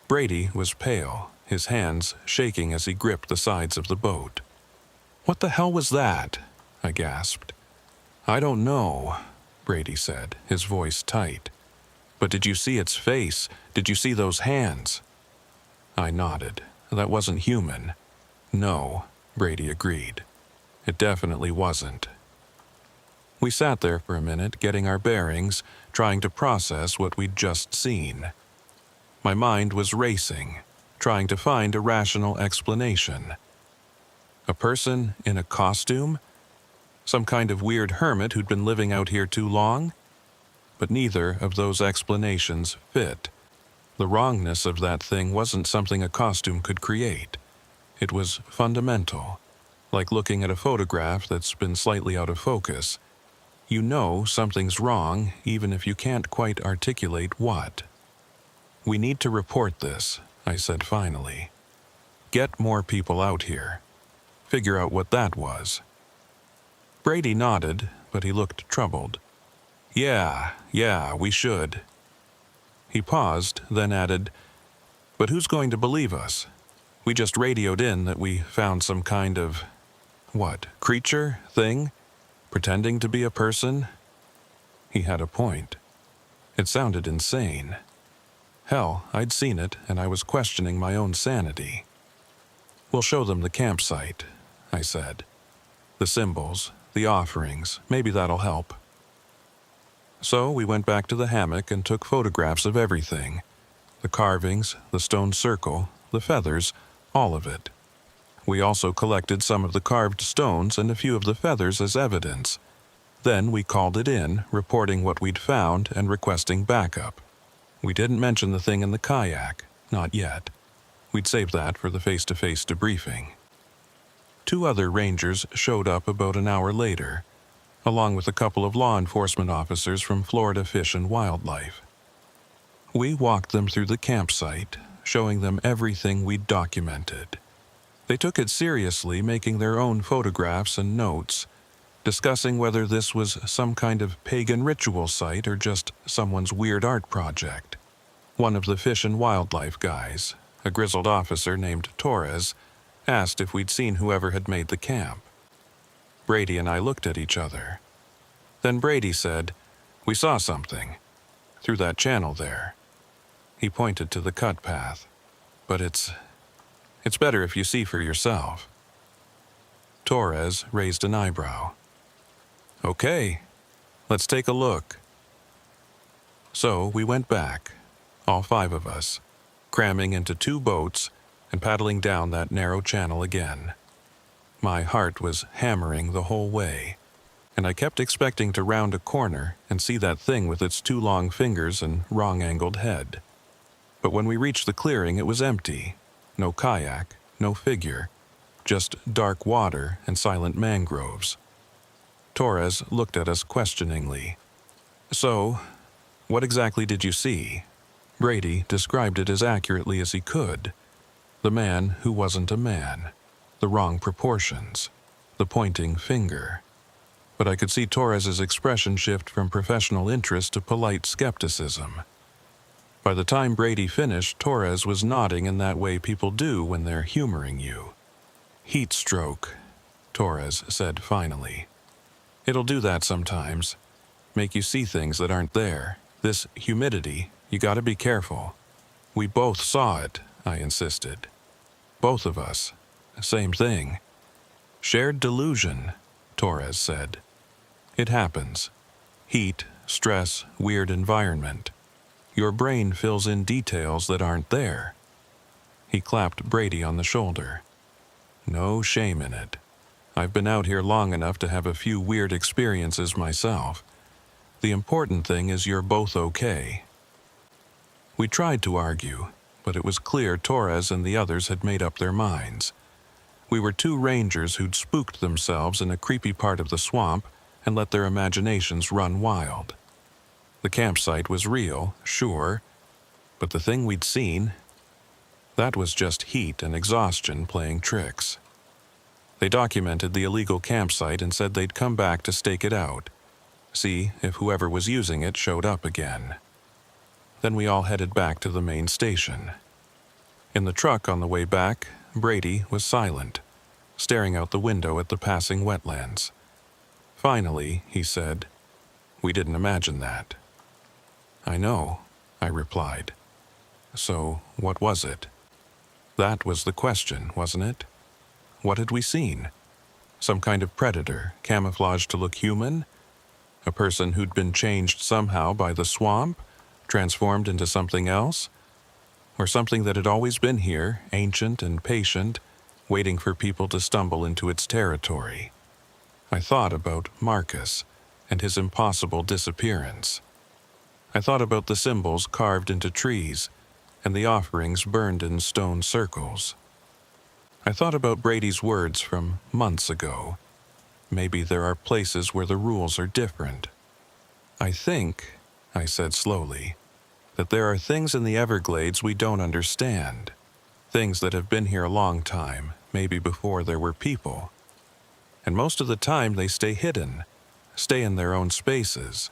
Brady was pale, his hands shaking as he gripped the sides of the boat. "What the hell was that?" I gasped. "I don't know," Brady said, his voice tight. "But did you see its face? Did you see those hands?" I nodded. That wasn't human. "No," Brady agreed. "It definitely wasn't." We sat there for a minute, getting our bearings, trying to process what we'd just seen. My mind was racing, trying to find a rational explanation. A person in a costume? Some kind of weird hermit who'd been living out here too long? But neither of those explanations fit. The wrongness of that thing wasn't something a costume could create. It was fundamental, like looking at a photograph that's been slightly out of focus. You know something's wrong, even if you can't quite articulate what. "We need to report this," I said finally. "Get more people out here. Figure out what that was." Brady nodded, but he looked troubled. Yeah, we should." He paused, then added, "But who's going to believe us? We just radioed in that we found some kind of, creature, thing? Pretending to be a person?" He had a point. It sounded insane. Hell, I'd seen it, and I was questioning my own sanity. "We'll show them the campsite," I said. "The symbols, the offerings, maybe that'll help." So we went back to the hammock and took photographs of everything. The carvings, the stone circle, the feathers, all of it. We also collected some of the carved stones and a few of the feathers as evidence. Then we called it in, reporting what we'd found and requesting backup. We didn't mention the thing in the kayak, not yet. We'd save that for the face-to-face debriefing. 2 other rangers showed up about an hour later, along with a couple of law enforcement officers from Florida Fish and Wildlife. We walked them through the campsite, showing them everything we'd documented. They took it seriously, making their own photographs and notes, discussing whether this was some kind of pagan ritual site or just someone's weird art project. One of the Fish and Wildlife guys, a grizzled officer named Torres, asked if we'd seen whoever had made the camp. Brady and I looked at each other. Then Brady said, "We saw something. Through that channel there." He pointed to the cut path. But it's better if you see for yourself. Torres raised an eyebrow. Okay, let's take a look. So we went back, all 5 of us, cramming into 2 boats and paddling down that narrow channel again. My heart was hammering the whole way, and I kept expecting to round a corner and see that thing with its 2 long fingers and wrong-angled head. But when we reached the clearing, it was empty. No kayak, no figure, just dark water and silent mangroves. Torres looked at us questioningly. So, what exactly did you see? Brady described it as accurately as he could. The man who wasn't a man, the wrong proportions, the pointing finger. But I could see Torres's expression shift from professional interest to polite skepticism. By the time Brady finished, Torres was nodding in that way people do when they're humoring you. Heat stroke, Torres said finally. It'll do that sometimes. Make you see things that aren't there. This humidity, you gotta be careful. We both saw it, I insisted. Both of us. Same thing. Shared delusion, Torres said. It happens. Heat, stress, weird environment. Your brain fills in details that aren't there. He clapped Brady on the shoulder. No shame in it. I've been out here long enough to have a few weird experiences myself. The important thing is you're both okay. We tried to argue, but it was clear Torres and the others had made up their minds. We were 2 rangers who'd spooked themselves in a creepy part of the swamp and let their imaginations run wild. The campsite was real, sure, but the thing we'd seen, that was just heat and exhaustion playing tricks. They documented the illegal campsite and said they'd come back to stake it out, see if whoever was using it showed up again. Then we all headed back to the main station. In the truck on the way back, Brady was silent, staring out the window at the passing wetlands. Finally, he said, "We didn't imagine that." "I know," I replied. "So, what was it?" That was the question, wasn't it? What had we seen? Some kind of predator, camouflaged to look human? A person who'd been changed somehow by the swamp, transformed into something else? Or something that had always been here, ancient and patient, waiting for people to stumble into its territory? I thought about Marcus and his impossible disappearance. I thought about the symbols carved into trees and the offerings burned in stone circles. I thought about Brady's words from months ago. Maybe there are places where the rules are different. I think, I said slowly, that there are things in the Everglades we don't understand. Things that have been here a long time, maybe before there were people. And most of the time they stay hidden, stay in their own spaces.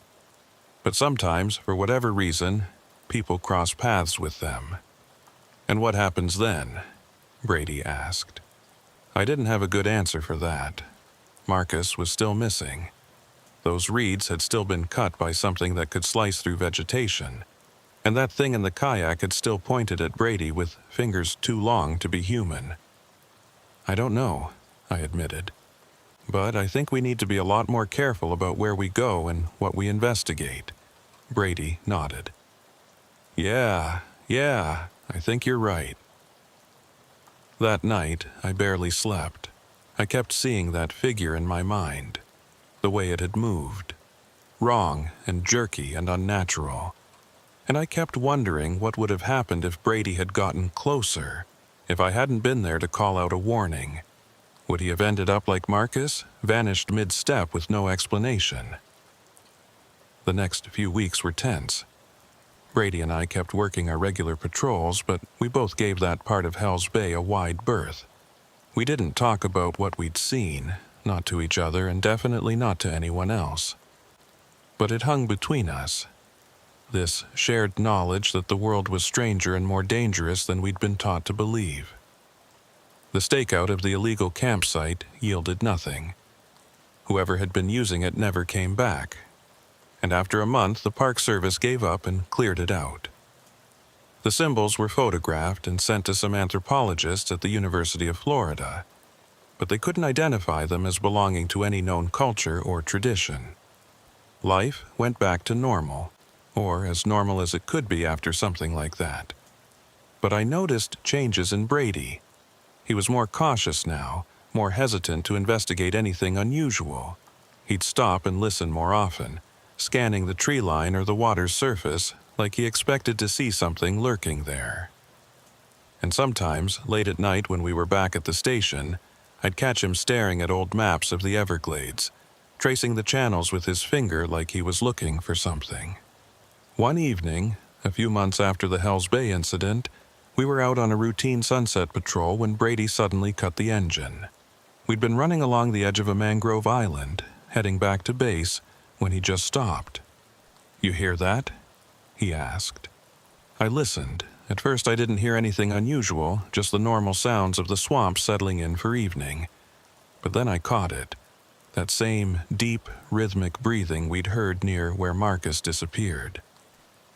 But sometimes, for whatever reason, people cross paths with them. And what happens then? Brady asked. I didn't have a good answer for that. Marcus was still missing. Those reeds had still been cut by something that could slice through vegetation, and that thing in the kayak had still pointed at Brady with fingers too long to be human. I don't know, I admitted. But I think we need to be a lot more careful about where we go and what we investigate. Brady nodded. Yeah, I think you're right. That night, I barely slept. I kept seeing that figure in my mind, the way it had moved. Wrong and jerky and unnatural. And I kept wondering what would have happened if Brady had gotten closer, if I hadn't been there to call out a warning. Would he have ended up like Marcus, vanished mid-step with no explanation? The next few weeks were tense. Brady and I kept working our regular patrols, but we both gave that part of Hell's Bay a wide berth. We didn't talk about what we'd seen, not to each other and definitely not to anyone else. But it hung between us. This shared knowledge that the world was stranger and more dangerous than we'd been taught to believe. The stakeout of the illegal campsite yielded nothing. Whoever had been using it never came back. And after a month, the Park Service gave up and cleared it out. The symbols were photographed and sent to some anthropologists at the University of Florida, but they couldn't identify them as belonging to any known culture or tradition. Life went back to normal, or as normal as it could be after something like that. But I noticed changes in Brady. He was more cautious now, more hesitant to investigate anything unusual. He'd stop and listen more often, scanning the tree line or the water's surface like he expected to see something lurking there. And sometimes, late at night when we were back at the station, I'd catch him staring at old maps of the Everglades, tracing the channels with his finger like he was looking for something. One evening, a few months after the Hells Bay incident, we were out on a routine sunset patrol when Brady suddenly cut the engine. We'd been running along the edge of a mangrove island, heading back to base, when he just stopped. "You hear that?" he asked. I listened. At first I didn't hear anything unusual, just the normal sounds of the swamp settling in for evening. But then I caught it. That same deep, rhythmic breathing we'd heard near where Marcus disappeared.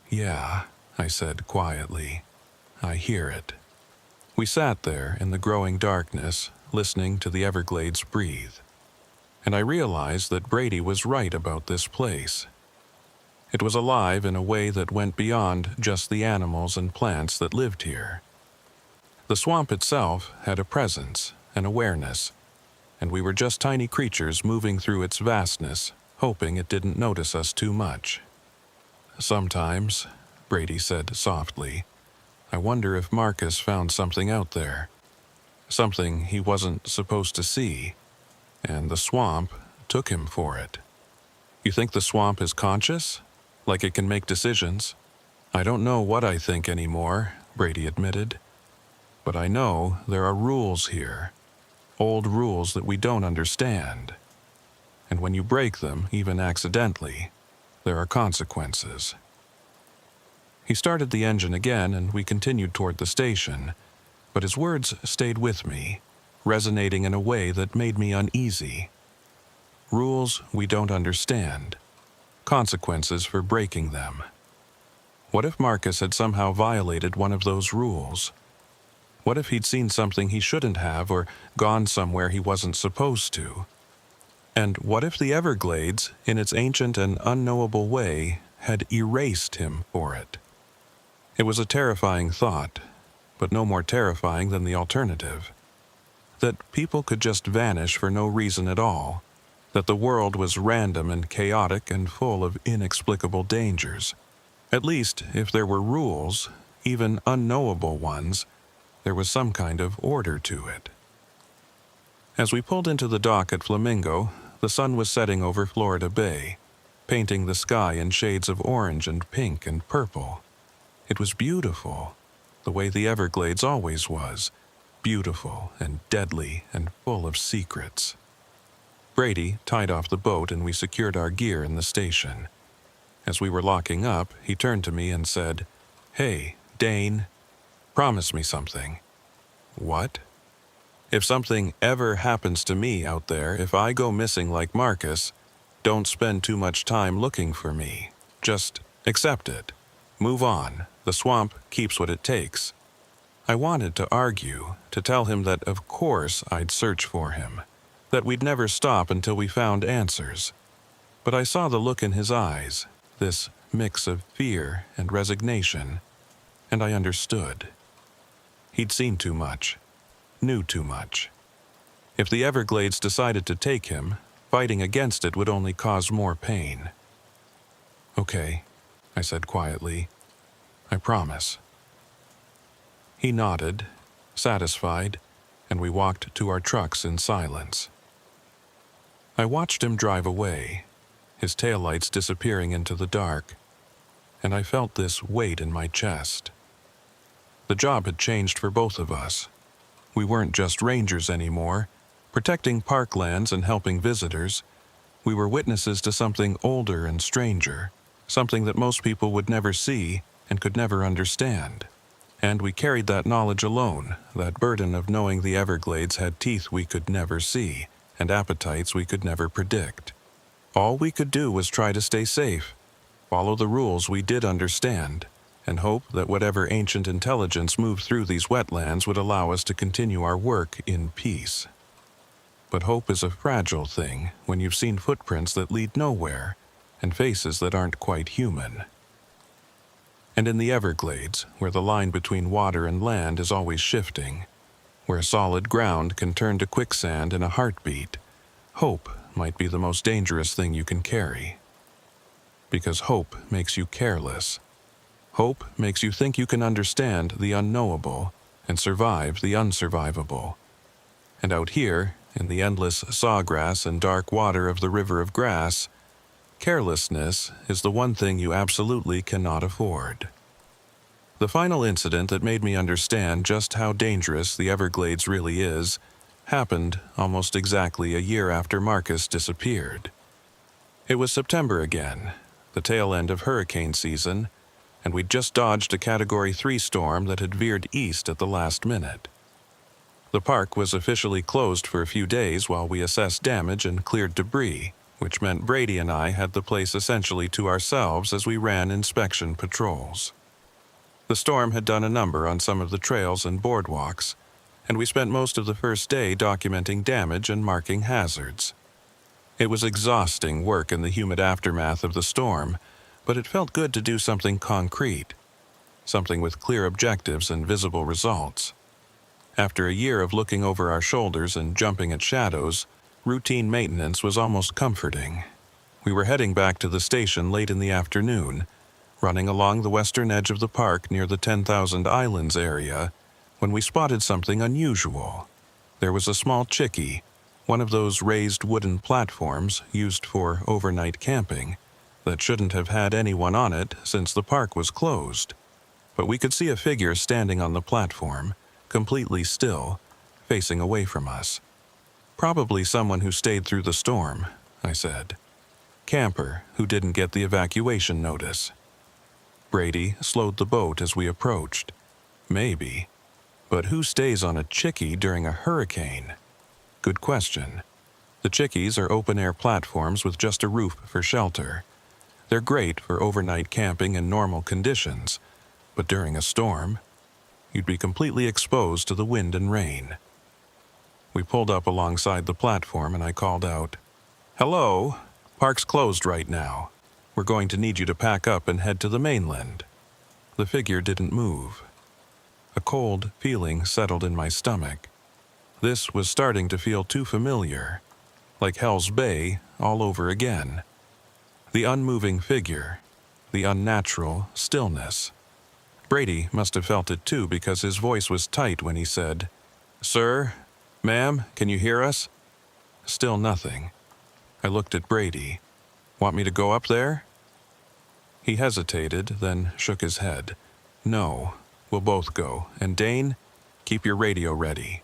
"Yeah," I said quietly. "I hear it." We sat there in the growing darkness, listening to the Everglades breathe. And I realized that Brady was right about this place. It was alive in a way that went beyond just the animals and plants that lived here. The swamp itself had a presence, an awareness, and we were just tiny creatures moving through its vastness, hoping it didn't notice us too much. "Sometimes," Brady said softly, "I wonder if Marcus found something out there. Something he wasn't supposed to see, and the swamp took him for it." "You think the swamp is conscious? Like it can make decisions?" "I don't know what I think anymore," Brady admitted. "But I know there are rules here. Old rules that we don't understand. And when you break them, even accidentally, there are consequences." He started the engine again and we continued toward the station, but his words stayed with me, resonating in a way that made me uneasy. Rules we don't understand. Consequences for breaking them. What if Marcus had somehow violated one of those rules? What if he'd seen something he shouldn't have or gone somewhere he wasn't supposed to? And what if the Everglades, in its ancient and unknowable way, had erased him for it? It was a terrifying thought, but no more terrifying than the alternative. That people could just vanish for no reason at all. That the world was random and chaotic and full of inexplicable dangers. At least, if there were rules, even unknowable ones, there was some kind of order to it. As we pulled into the dock at Flamingo, the sun was setting over Florida Bay, painting the sky in shades of orange and pink and purple. It was beautiful, the way the Everglades always was, beautiful and deadly and full of secrets. Brady tied off the boat and we secured our gear in the station. As we were locking up, he turned to me and said, "Hey, Dane, promise me something." "What?" "If something ever happens to me out there, if I go missing like Marcus, don't spend too much time looking for me. Just accept it. Move on. The swamp keeps what it takes." I wanted to argue, to tell him that of course I'd search for him, that we'd never stop until we found answers. But I saw the look in his eyes, this mix of fear and resignation, and I understood. He'd seen too much, knew too much. If the Everglades decided to take him, fighting against it would only cause more pain. "Okay," I said quietly. "I promise." He nodded, satisfied, and we walked to our trucks in silence. I watched him drive away, his taillights disappearing into the dark, and I felt this weight in my chest. The job had changed for both of us. We weren't just rangers anymore, protecting parklands and helping visitors. We were witnesses to something older and stranger, something that most people would never see and could never understand. And we carried that knowledge alone, that burden of knowing the Everglades had teeth we could never see, and appetites we could never predict. All we could do was try to stay safe, follow the rules we did understand, and hope that whatever ancient intelligence moved through these wetlands would allow us to continue our work in peace. But hope is a fragile thing when you've seen footprints that lead nowhere and faces that aren't quite human. And in the Everglades, where the line between water and land is always shifting, where solid ground can turn to quicksand in a heartbeat, hope might be the most dangerous thing you can carry. Because hope makes you careless. Hope makes you think you can understand the unknowable and survive the unsurvivable. And out here, in the endless sawgrass and dark water of the river of grass, carelessness is the one thing you absolutely cannot afford. The final incident that made me understand just how dangerous the Everglades really is happened almost exactly a year after Marcus disappeared. It was September again, the tail end of hurricane season, and we'd just dodged a Category 3 storm that had veered east at the last minute. The park was officially closed for a few days while we assessed damage and cleared debris, which meant Brady and I had the place essentially to ourselves as we ran inspection patrols. The storm had done a number on some of the trails and boardwalks, and we spent most of the first day documenting damage and marking hazards. It was exhausting work in the humid aftermath of the storm, but it felt good to do something concrete, something with clear objectives and visible results. After a year of looking over our shoulders and jumping at shadows, routine maintenance was almost comforting. We were heading back to the station late in the afternoon, running along the western edge of the park near the 10,000 Islands area, when we spotted something unusual. There was a small chickie, one of those raised wooden platforms used for overnight camping, that shouldn't have had anyone on it since the park was closed. But we could see a figure standing on the platform, completely still, facing away from us. "Probably someone who stayed through the storm," I said. "Camper who didn't get the evacuation notice." Brady slowed the boat as we approached. "Maybe. But who stays on a chickie during a hurricane?" Good question. The chickies are open-air platforms with just a roof for shelter. They're great for overnight camping in normal conditions, but during a storm, you'd be completely exposed to the wind and rain. We pulled up alongside the platform and I called out, "Hello, park's closed right now. We're going to need you to pack up and head to the mainland." The figure didn't move. A cold feeling settled in my stomach. This was starting to feel too familiar, like Hell's Bay all over again. The unmoving figure, the unnatural stillness. Brady must have felt it too because his voice was tight when he said, "Sir, ma'am, can you hear us?" Still nothing. I looked at Brady. "Want me to go up there?" He hesitated, then shook his head. "No, we'll both go. And Dane, keep your radio ready."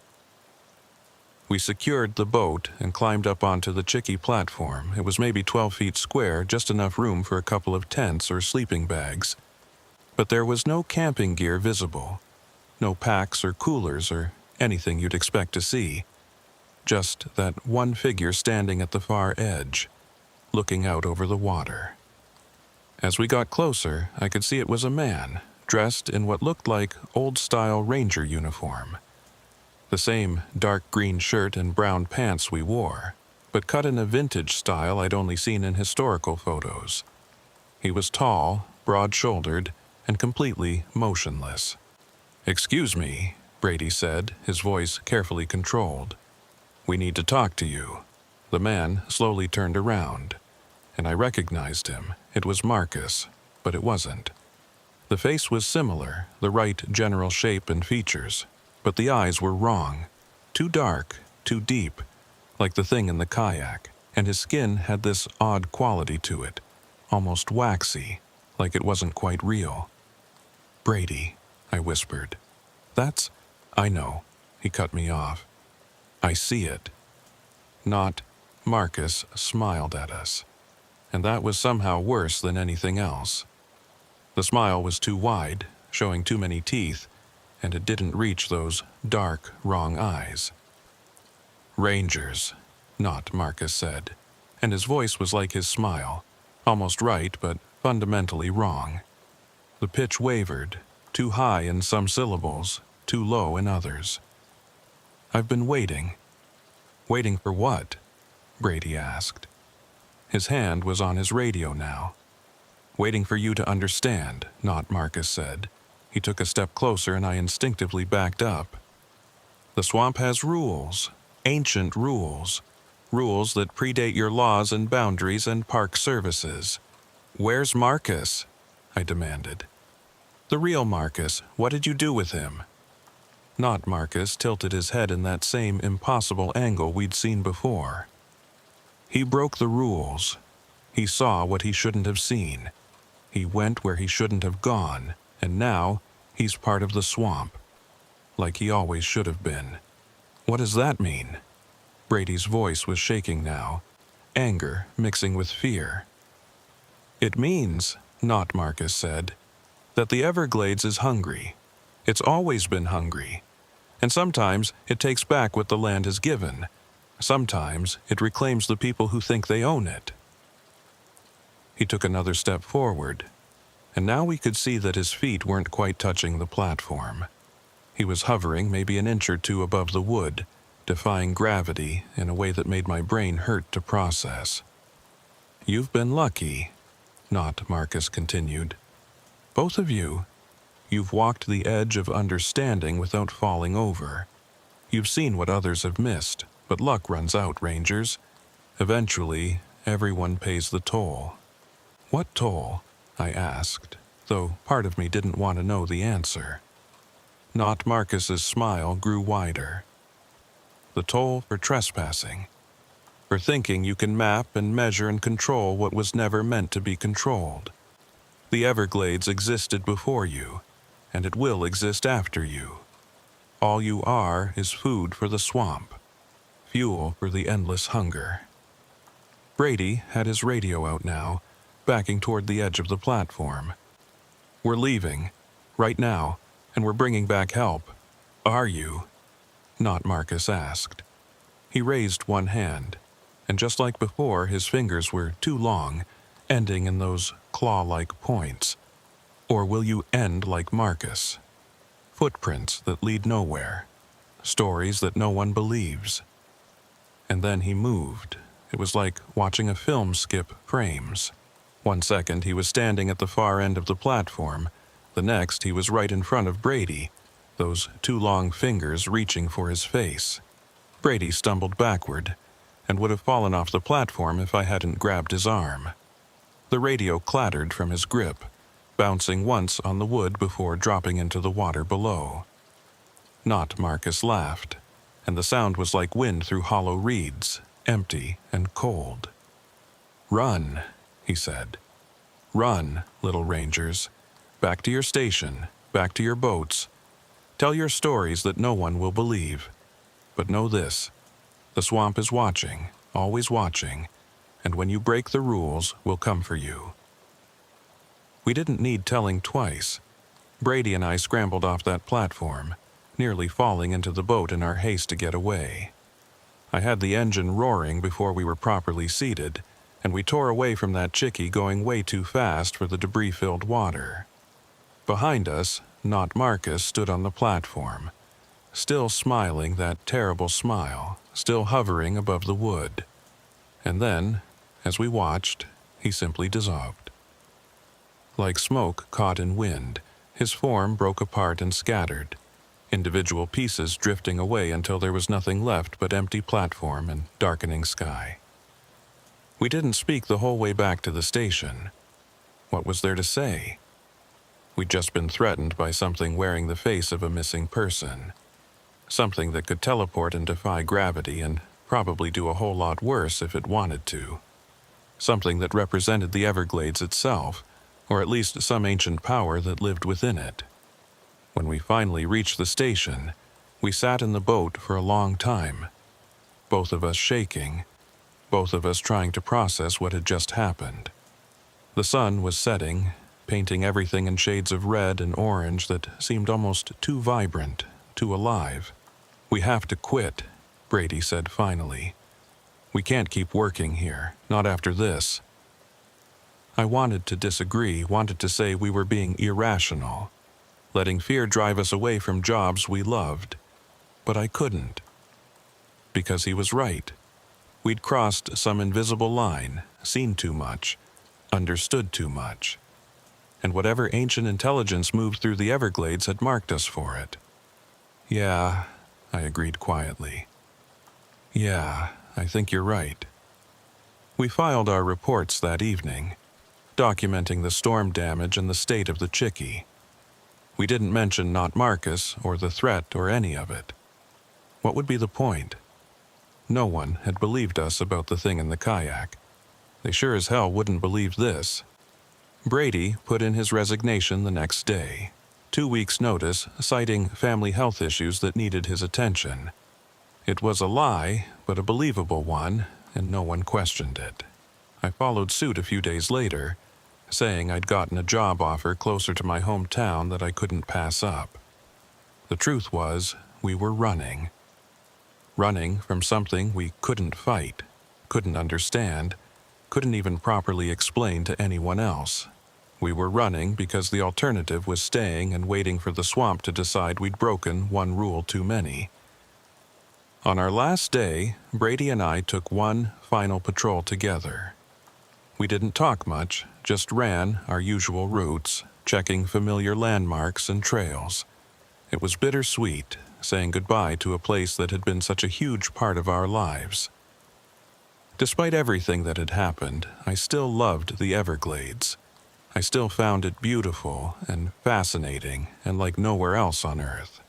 We secured the boat and climbed up onto the chickie platform. It was maybe 12 feet square, just enough room for a couple of tents or sleeping bags. But there was no camping gear visible. No packs or coolers or anything you'd expect to see. Just that one figure standing at the far edge, looking out over the water. As we got closer, I could see it was a man, dressed in what looked like old-style ranger uniform. The same dark green shirt and brown pants we wore, but cut in a vintage style I'd only seen in historical photos. He was tall, broad-shouldered, and completely motionless. "Excuse me," Brady said, his voice carefully controlled. "We need to talk to you." The man slowly turned around, and I recognized him. It was Marcus, but it wasn't. The face was similar, the right general shape and features, but the eyes were wrong. Too dark, too deep, like the thing in the kayak, and his skin had this odd quality to it, almost waxy, like it wasn't quite real. "Brady," I whispered. "That's—" "I know," he cut me off. "I see it." Not Marcus smiled at us, and that was somehow worse than anything else. The smile was too wide, showing too many teeth, and it didn't reach those dark, wrong eyes. "Rangers," not Marcus said, and his voice was like his smile, almost right but fundamentally wrong. The pitch wavered, too high in some syllables, too low in others. "I've been waiting." "Waiting for what?" Brady asked. His hand was on his radio now. "Waiting for you to understand," not Marcus said. He took a step closer and I instinctively backed up. "The swamp has rules, ancient rules, rules that predate your laws and boundaries and park services." "Where's Marcus?" I demanded. "The real Marcus. What did you do with him?" Not Marcus tilted his head in that same impossible angle we'd seen before. "He broke the rules. He saw what he shouldn't have seen. He went where he shouldn't have gone, and now he's part of the swamp. Like he always should have been." "What does that mean?" Brady's voice was shaking now, anger mixing with fear. "It means," not Marcus said, "that the Everglades is hungry. It's always been hungry. And sometimes it takes back what the land has given. Sometimes it reclaims the people who think they own it." He took another step forward, and now we could see that his feet weren't quite touching the platform. He was hovering maybe an inch or two above the wood, defying gravity in a way that made my brain hurt to process. "You've been lucky," not Marcus continued. "Both of you. You've walked the edge of understanding without falling over. You've seen what others have missed, but luck runs out, Rangers. Eventually, everyone pays the toll." "What toll?" I asked, though part of me didn't want to know the answer. Not Marcus's smile grew wider. "The toll for trespassing. For thinking you can map and measure and control what was never meant to be controlled. The Everglades existed before you, and it will exist after you. All you are is food for the swamp, fuel for the endless hunger." Brady had his radio out now, backing toward the edge of the platform. "We're leaving, right now, and we're bringing back help. Are you?" not Marcus asked. He raised one hand, and just like before, his fingers were too long, ending in those claw-like points. "Or will you end like Marcus? Footprints that lead nowhere, stories that no one believes." And then he moved. It was like watching a film skip frames. One second he was standing at the far end of the platform, the next he was right in front of Brady, those two long fingers reaching for his face. Brady stumbled backward, and would have fallen off the platform if I hadn't grabbed his arm. The radio clattered from his grip, bouncing once on the wood before dropping into the water below. Not Marcus laughed, and the sound was like wind through hollow reeds, empty and cold. "Run," he said. "Run, little Rangers. Back to your station, back to your boats. Tell your stories that no one will believe. But know this, the swamp is watching, always watching, and when you break the rules, we'll come for you." We didn't need telling twice. Brady and I scrambled off that platform, nearly falling into the boat in our haste to get away. I had the engine roaring before we were properly seated, and we tore away from that chickie going way too fast for the debris-filled water. Behind us, not Marcus stood on the platform, still smiling that terrible smile, still hovering above the wood. And then, as we watched, he simply dissolved. Like smoke caught in wind, his form broke apart and scattered, individual pieces drifting away until there was nothing left but empty platform and darkening sky. We didn't speak the whole way back to the station. What was there to say? We'd just been threatened by something wearing the face of a missing person. Something that could teleport and defy gravity and probably do a whole lot worse if it wanted to. Something that represented the Everglades itself, or at least some ancient power that lived within it. When we finally reached the station, we sat in the boat for a long time, both of us shaking, both of us trying to process what had just happened. The sun was setting, painting everything in shades of red and orange that seemed almost too vibrant, too alive. "We have to quit," Brady said finally. "We can't keep working here, not after this." I wanted to disagree, wanted to say we were being irrational, letting fear drive us away from jobs we loved. But I couldn't. Because he was right. We'd crossed some invisible line, seen too much, understood too much. And whatever ancient intelligence moved through the Everglades had marked us for it. Yeah, I agreed quietly. Yeah, I think you're right. We filed our reports that evening, documenting the storm damage and the state of the Chickie. We didn't mention not Marcus or the threat or any of it. What would be the point? No one had believed us about the thing in the kayak. They sure as hell wouldn't believe this. Brady put in his resignation the next day, 2 weeks' notice, citing family health issues that needed his attention. It was a lie, but a believable one, and no one questioned it. I followed suit a few days later, saying I'd gotten a job offer closer to my hometown that I couldn't pass up. The truth was, we were running. Running from something we couldn't fight, couldn't understand, couldn't even properly explain to anyone else. We were running because the alternative was staying and waiting for the swamp to decide we'd broken one rule too many. On our last day, Brady and I took one final patrol together. We didn't talk much, just ran our usual routes, checking familiar landmarks and trails. It was bittersweet, saying goodbye to a place that had been such a huge part of our lives. Despite everything that had happened, I still loved the Everglades. I still found it beautiful and fascinating and like nowhere else on Earth.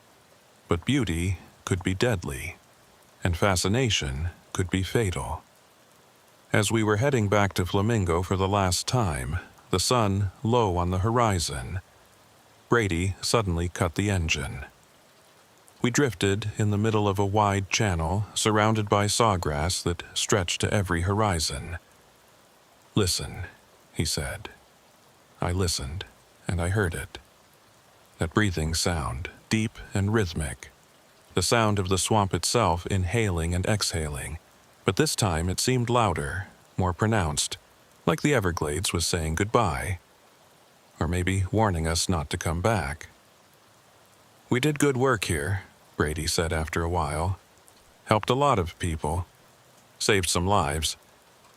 But beauty could be deadly, and fascination could be fatal. As we were heading back to Flamingo for the last time, the sun low on the horizon, Brady suddenly cut the engine. We drifted in the middle of a wide channel surrounded by sawgrass that stretched to every horizon. "Listen," he said. I listened, and I heard it. That breathing sound, deep and rhythmic. The sound of the swamp itself inhaling and exhaling, but this time it seemed louder, more pronounced, like the Everglades was saying goodbye. Or maybe warning us not to come back. "We did good work here," Brady said after a while. "Helped a lot of people. Saved some lives.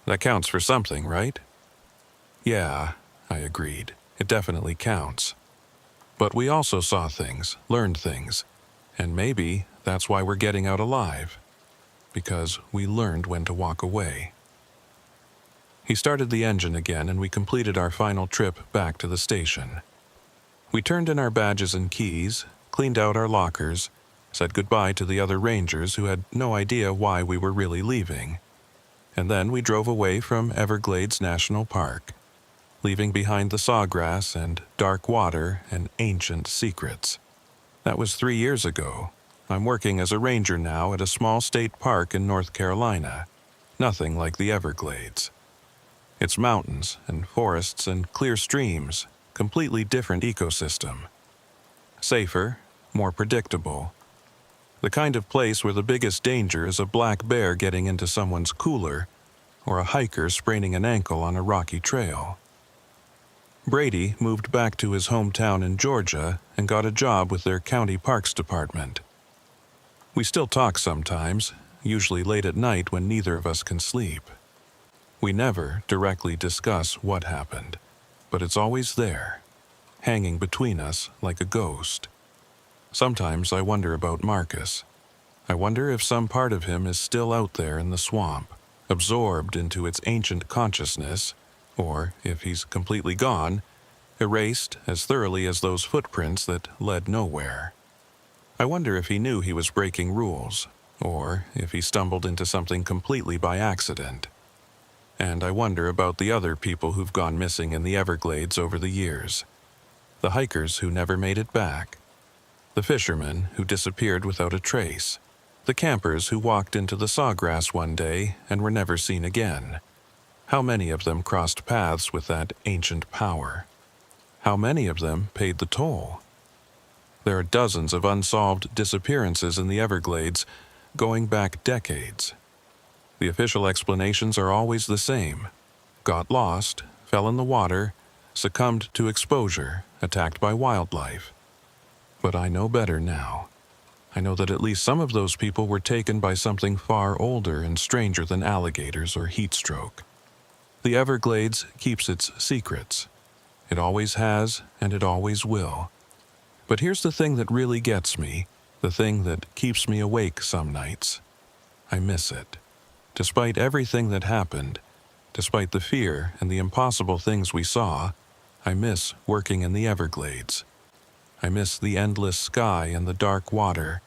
That counts for something, right?" "Yeah," I agreed. "It definitely counts. But we also saw things, learned things, and maybe that's why we're getting out alive. Because we learned when to walk away." He started the engine again, and we completed our final trip back to the station. We turned in our badges and keys, cleaned out our lockers, said goodbye to the other rangers who had no idea why we were really leaving. And then we drove away from Everglades National Park, leaving behind the sawgrass and dark water and ancient secrets. That was 3 years ago. I'm working as a ranger now at a small state park in North Carolina. Nothing like the Everglades. It's mountains and forests and clear streams, completely different ecosystem. Safer, more predictable. The kind of place where the biggest danger is a black bear getting into someone's cooler or a hiker spraining an ankle on a rocky trail. Brady moved back to his hometown in Georgia and got a job with their county parks department. We still talk sometimes, usually late at night when neither of us can sleep. We never directly discuss what happened, but it's always there, hanging between us like a ghost. Sometimes I wonder about Marcus. I wonder if some part of him is still out there in the swamp, absorbed into its ancient consciousness, or if he's completely gone, erased as thoroughly as those footprints that led nowhere. I wonder if he knew he was breaking rules, or if he stumbled into something completely by accident. And I wonder about the other people who've gone missing in the Everglades over the years. The hikers who never made it back. The fishermen who disappeared without a trace. The campers who walked into the sawgrass one day and were never seen again. How many of them crossed paths with that ancient power? How many of them paid the toll? There are dozens of unsolved disappearances in the Everglades, going back decades. The official explanations are always the same. Got lost, fell in the water, succumbed to exposure, attacked by wildlife. But I know better now. I know that at least some of those people were taken by something far older and stranger than alligators or heat stroke. The Everglades keeps its secrets. It always has, and it always will. But here's the thing that really gets me, the thing that keeps me awake some nights. I miss it. Despite everything that happened, despite the fear and the impossible things we saw, I miss working in the Everglades. I miss the endless sky and the dark water,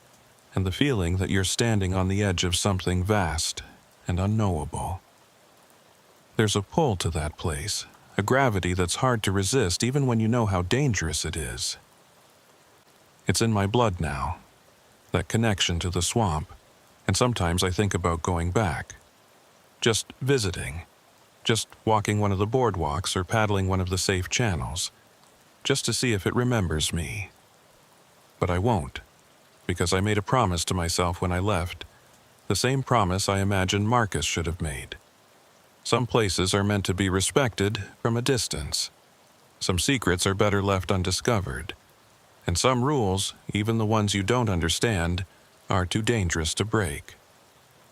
and the feeling that you're standing on the edge of something vast and unknowable. There's a pull to that place, a gravity that's hard to resist even when you know how dangerous it is. It's in my blood now, that connection to the swamp, and sometimes I think about going back. Just visiting, just walking one of the boardwalks or paddling one of the safe channels, just to see if it remembers me. But I won't, because I made a promise to myself when I left, the same promise I imagine Marcus should have made. Some places are meant to be respected from a distance. Some secrets are better left undiscovered. And some rules, even the ones you don't understand, are too dangerous to break.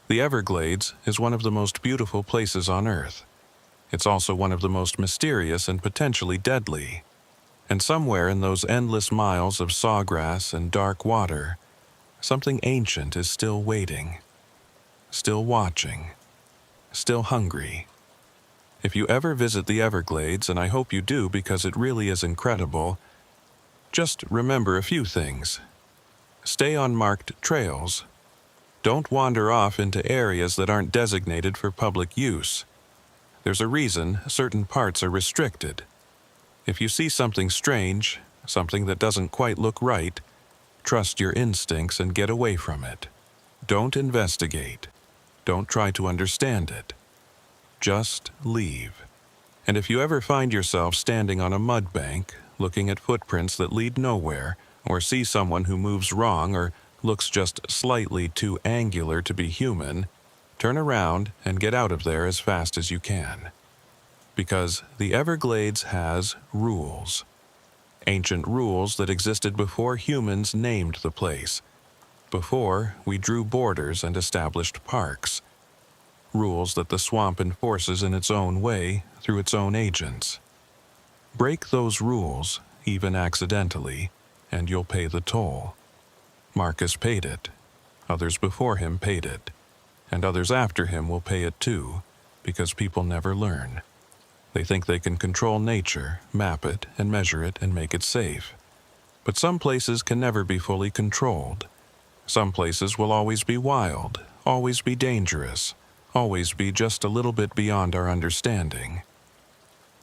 The Everglades is one of the most beautiful places on Earth. It's also one of the most mysterious and potentially deadly. And somewhere in those endless miles of sawgrass and dark water, something ancient is still waiting, still watching, still hungry. If you ever visit the Everglades, and I hope you do because it really is incredible, just remember a few things. Stay on marked trails. Don't wander off into areas that aren't designated for public use. There's a reason certain parts are restricted. If you see something strange, something that doesn't quite look right, trust your instincts and get away from it. Don't investigate. Don't try to understand it. Just leave. And if you ever find yourself standing on a mud bank, looking at footprints that lead nowhere, or see someone who moves wrong or looks just slightly too angular to be human, turn around and get out of there as fast as you can. Because the Everglades has rules. Ancient rules that existed before humans named the place, before we drew borders and established parks. Rules that the swamp enforces in its own way through its own agents. Break those rules, even accidentally, and you'll pay the toll. Marcus paid it. Others before him paid it. And others after him will pay it too, because people never learn. They think they can control nature, map it, and measure it, and make it safe. But some places can never be fully controlled. Some places will always be wild, always be dangerous, always be just a little bit beyond our understanding.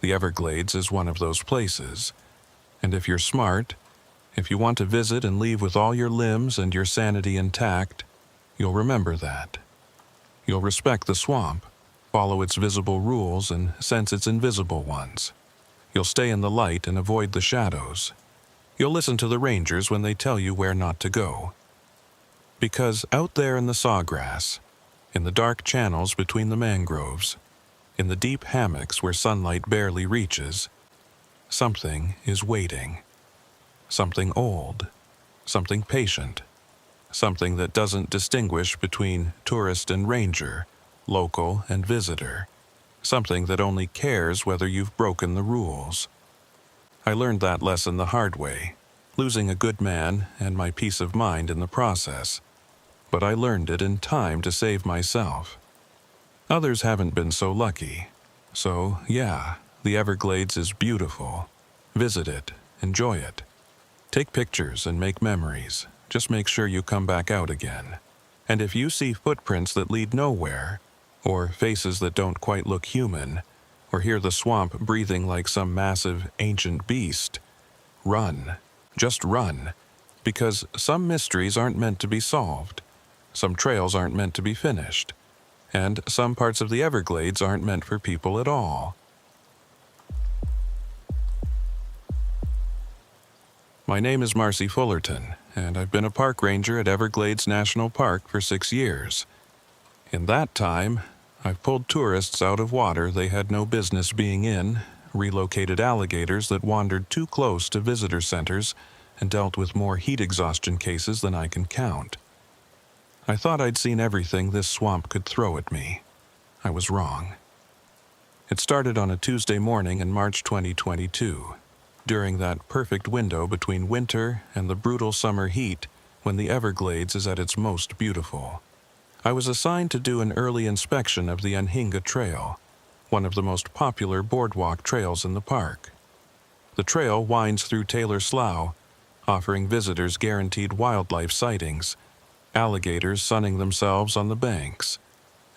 The Everglades is one of those places. And if you're smart, if you want to visit and leave with all your limbs and your sanity intact, you'll remember that. You'll respect the swamp, follow its visible rules and sense its invisible ones. You'll stay in the light and avoid the shadows. You'll listen to the rangers when they tell you where not to go. Because out there in the sawgrass, in the dark channels between the mangroves, in the deep hammocks where sunlight barely reaches, something is waiting. Something old, something patient, something that doesn't distinguish between tourist and ranger, local and visitor, something that only cares whether you've broken the rules. I learned that lesson the hard way, losing a good man and my peace of mind in the process, but I learned it in time to save myself. Others haven't been so lucky, so yeah, the Everglades is beautiful. Visit it, enjoy it. Take pictures and make memories. Just make sure you come back out again. And if you see footprints that lead nowhere, or faces that don't quite look human, or hear the swamp breathing like some massive, ancient beast, run. Just run. Because some mysteries aren't meant to be solved. Some trails aren't meant to be finished. And some parts of the Everglades aren't meant for people at all. My name is Marcy Fullerton, and I've been a park ranger at Everglades National Park for 6 years. In that time, I've pulled tourists out of water they had no business being in, relocated alligators that wandered too close to visitor centers and dealt with more heat exhaustion cases than I can count. I thought I'd seen everything this swamp could throw at me. I was wrong. It started on a Tuesday morning in March 2022, during that perfect window between winter and the brutal summer heat when the Everglades is at its most beautiful. I was assigned to do an early inspection of the Anhinga Trail, one of the most popular boardwalk trails in the park. The trail winds through Taylor Slough, offering visitors guaranteed wildlife sightings, alligators sunning themselves on the banks,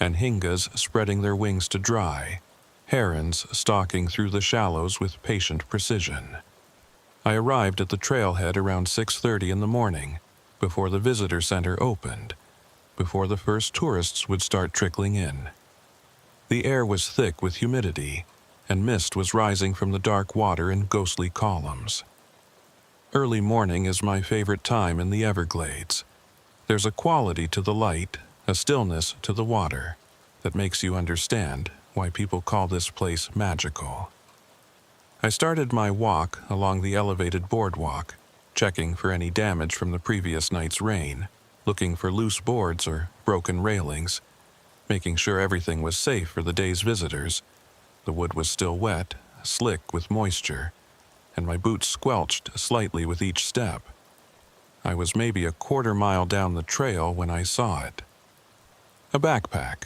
anhingas spreading their wings to dry, herons stalking through the shallows with patient precision. I arrived at the trailhead around 6:30 in the morning, before the visitor center opened, before the first tourists would start trickling in. The air was thick with humidity, and mist was rising from the dark water in ghostly columns. Early morning is my favorite time in the Everglades. There's a quality to the light, a stillness to the water, that makes you understand why people call this place magical. I started my walk along the elevated boardwalk, checking for any damage from the previous night's rain, looking for loose boards or broken railings, making sure everything was safe for the day's visitors. The wood was still wet, slick with moisture, and my boots squelched slightly with each step. I was maybe a quarter mile down the trail when I saw it. A backpack,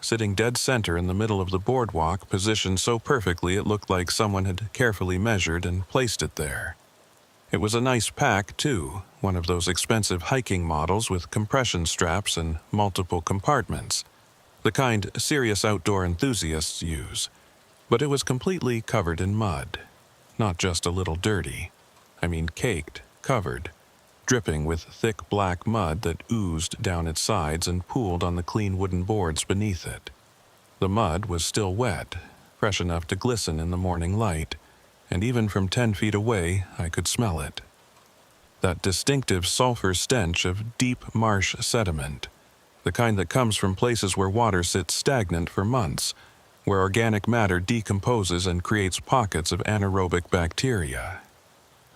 sitting dead center in the middle of the boardwalk, positioned so perfectly it looked like someone had carefully measured and placed it there. It was a nice pack, too, one of those expensive hiking models with compression straps and multiple compartments, the kind serious outdoor enthusiasts use. But it was completely covered in mud. Not just a little dirty. I mean caked, covered, dripping with thick black mud that oozed down its sides and pooled on the clean wooden boards beneath it. The mud was still wet, fresh enough to glisten in the morning light, and even from 10 feet away I could smell it. That distinctive sulfur stench of deep marsh sediment, the kind that comes from places where water sits stagnant for months, where organic matter decomposes and creates pockets of anaerobic bacteria.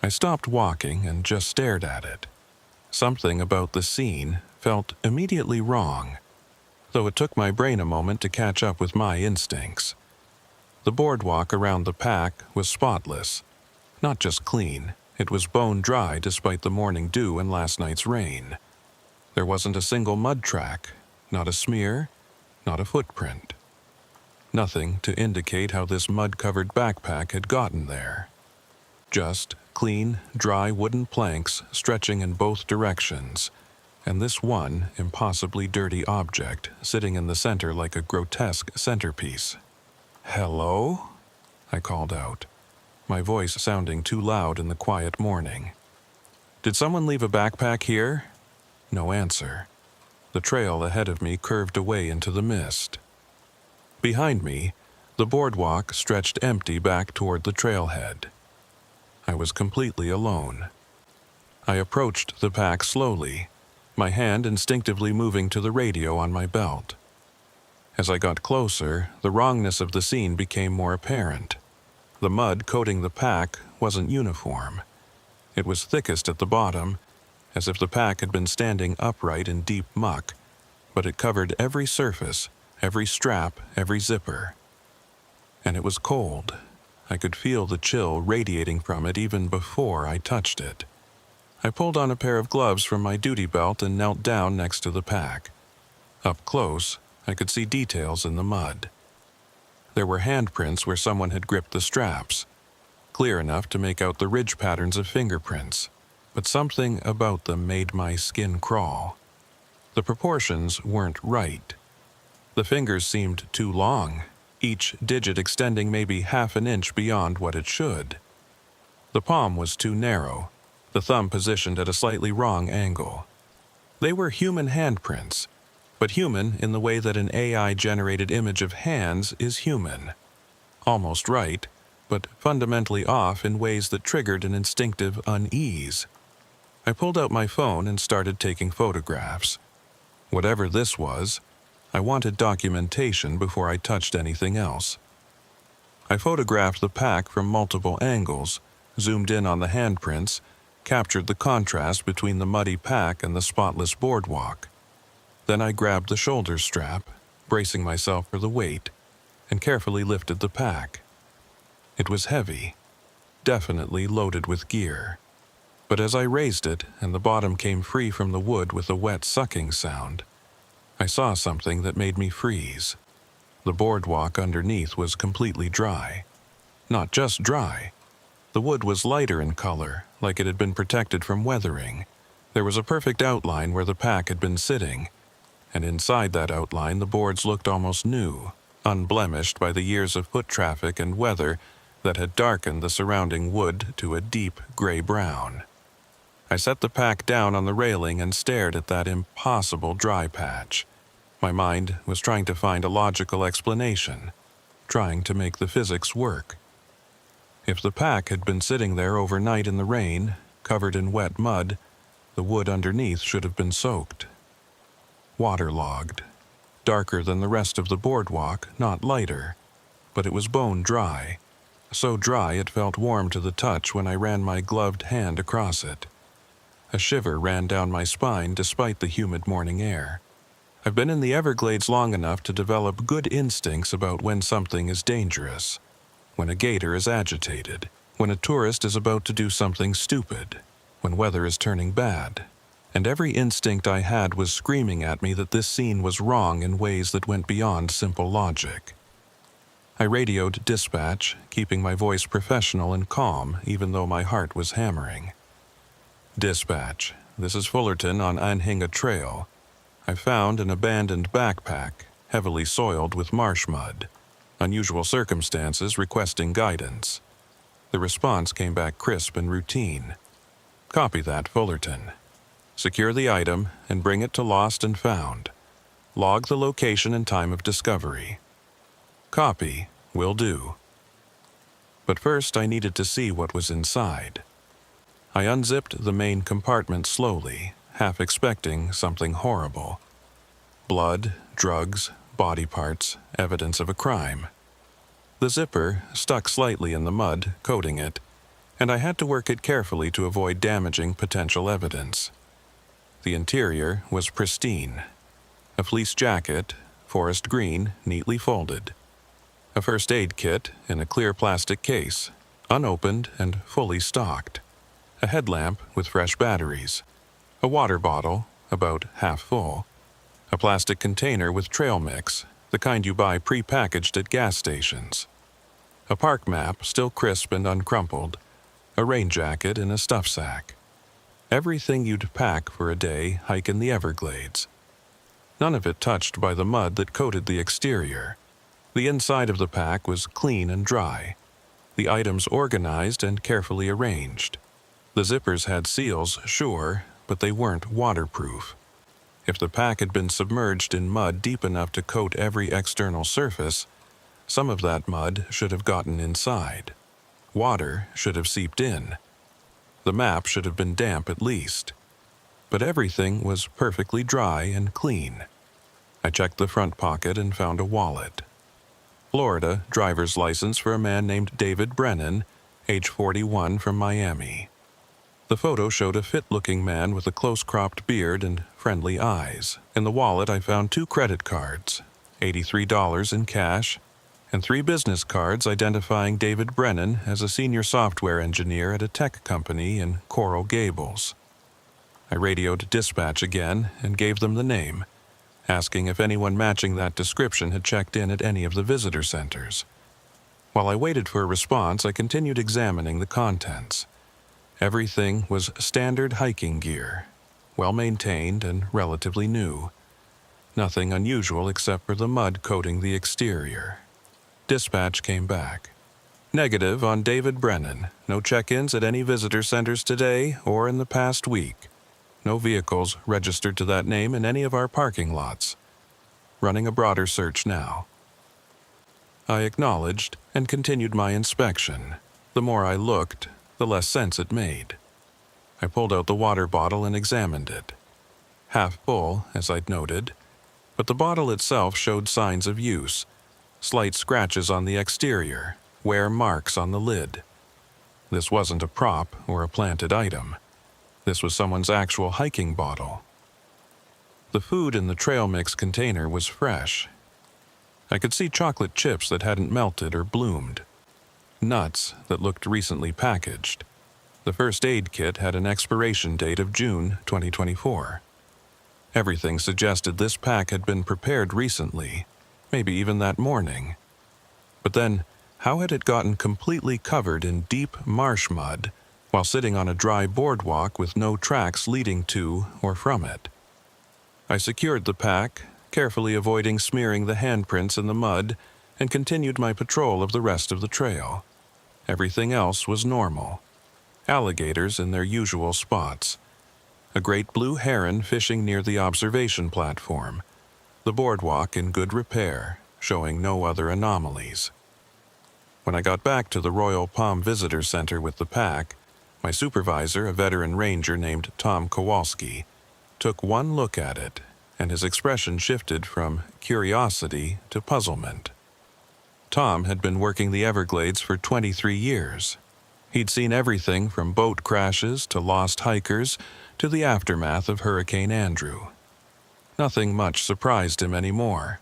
I stopped walking and just stared at it. Something about the scene felt immediately wrong, though it took my brain a moment to catch up with my instincts. The boardwalk around the pack was spotless. Not just clean, it was bone dry despite the morning dew and last night's rain. There wasn't a single mud track, not a smear, not a footprint. Nothing to indicate how this mud-covered backpack had gotten there. Just clean, dry wooden planks stretching in both directions, and this one impossibly dirty object sitting in the center like a grotesque centerpiece. "Hello?" I called out, my voice sounding too loud in the quiet morning. "Did someone leave a backpack here?" No answer. The trail ahead of me curved away into the mist. Behind me, the boardwalk stretched empty back toward the trailhead. I was completely alone. I approached the pack slowly, my hand instinctively moving to the radio on my belt. As I got closer, the wrongness of the scene became more apparent. The mud coating the pack wasn't uniform. It was thickest at the bottom, as if the pack had been standing upright in deep muck, but it covered every surface, every strap, every zipper. And it was cold. I could feel the chill radiating from it even before I touched it. I pulled on a pair of gloves from my duty belt and knelt down next to the pack. Up close, I could see details in the mud. There were handprints where someone had gripped the straps, clear enough to make out the ridge patterns of fingerprints, but something about them made my skin crawl. The proportions weren't right. The fingers seemed too long, each digit extending maybe half an inch beyond what it should. The palm was too narrow, the thumb positioned at a slightly wrong angle. They were human handprints, but human in the way that an AI-generated image of hands is human. Almost right, but fundamentally off in ways that triggered an instinctive unease. I pulled out my phone and started taking photographs. Whatever this was, I wanted documentation before I touched anything else. I photographed the pack from multiple angles, zoomed in on the handprints, captured the contrast between the muddy pack and the spotless boardwalk. Then I grabbed the shoulder strap, bracing myself for the weight, and carefully lifted the pack. It was heavy, definitely loaded with gear. But as I raised it and the bottom came free from the wood with a wet sucking sound, I saw something that made me freeze. The boardwalk underneath was completely dry. Not just dry. The wood was lighter in color, like it had been protected from weathering. There was a perfect outline where the pack had been sitting, and inside that outline the boards looked almost new, unblemished by the years of foot traffic and weather that had darkened the surrounding wood to a deep gray-brown. I set the pack down on the railing and stared at that impossible dry patch. My mind was trying to find a logical explanation, trying to make the physics work. If the pack had been sitting there overnight in the rain, covered in wet mud, the wood underneath should have been soaked. Waterlogged. Darker than the rest of the boardwalk, not lighter, but it was bone dry. So dry it felt warm to the touch when I ran my gloved hand across it. A shiver ran down my spine despite the humid morning air. I've been in the Everglades long enough to develop good instincts about when something is dangerous, when a gator is agitated, when a tourist is about to do something stupid, when weather is turning bad. And every instinct I had was screaming at me that this scene was wrong in ways that went beyond simple logic. I radioed dispatch, keeping my voice professional and calm even though my heart was hammering. Dispatch, this is Fullerton on Anhinga Trail. I found an abandoned backpack, heavily soiled with marsh mud. Unusual circumstances requesting guidance. The response came back crisp and routine. Copy that, Fullerton. Secure the item and bring it to Lost and Found. Log the location and time of discovery. Copy, will do. But first I needed to see what was inside. I unzipped the main compartment slowly, half expecting something horrible. Blood, drugs, body parts, evidence of a crime. The zipper stuck slightly in the mud, coating it, and I had to work it carefully to avoid damaging potential evidence. The interior was pristine. A fleece jacket, forest green, neatly folded. A first aid kit in a clear plastic case, unopened and fully stocked. A headlamp with fresh batteries. A water bottle, about half full. A plastic container with trail mix, the kind you buy pre-packaged at gas stations. A park map, still crisp and uncrumpled. A rain jacket in a stuff sack. Everything you'd pack for a day hike in the Everglades. None of it touched by the mud that coated the exterior. The inside of the pack was clean and dry. The items organized and carefully arranged. The zippers had seals, sure, but they weren't waterproof. If the pack had been submerged in mud deep enough to coat every external surface, some of that mud should have gotten inside. Water should have seeped in. The map should have been damp at least. But everything was perfectly dry and clean. I checked the front pocket and found a wallet. Florida driver's license for a man named David Brennan, age 41, from Miami. The photo showed a fit-looking man with a close-cropped beard and friendly eyes. In the wallet I found 2 credit cards, $83 in cash, and 3 business cards identifying David Brennan as a senior software engineer at a tech company in Coral Gables. I radioed dispatch again and gave them the name, asking if anyone matching that description had checked in at any of the visitor centers. While I waited for a response, I continued examining the contents. Everything was standard hiking gear, well-maintained and relatively new. Nothing unusual except for the mud coating the exterior. Dispatch came back. Negative on David Brennan. No check-ins at any visitor centers today or in the past week. No vehicles registered to that name in any of our parking lots. Running a broader search now. I acknowledged and continued my inspection. The more I looked, the less sense it made. I pulled out the water bottle and examined it. Half full, as I'd noted, but the bottle itself showed signs of use. Slight scratches on the exterior, wear marks on the lid. This wasn't a prop or a planted item. This was someone's actual hiking bottle. The food in the trail mix container was fresh. I could see chocolate chips that hadn't melted or bloomed, nuts that looked recently packaged. The first aid kit had an expiration date of June 2024. Everything suggested this pack had been prepared recently, maybe even that morning. But then, how had it gotten completely covered in deep marsh mud while sitting on a dry boardwalk with no tracks leading to or from it? I secured the pack, carefully avoiding smearing the handprints in the mud, and continued my patrol of the rest of the trail. Everything else was normal. Alligators in their usual spots. A great blue heron fishing near the observation platform. The boardwalk in good repair, showing no other anomalies. When I got back to the Royal Palm Visitor Center with the pack, my supervisor, a veteran ranger named Tom Kowalski, took one look at it, and his expression shifted from curiosity to puzzlement. Tom had been working the Everglades for 23 years. He'd seen everything from boat crashes to lost hikers to the aftermath of Hurricane Andrew. Nothing much surprised him anymore,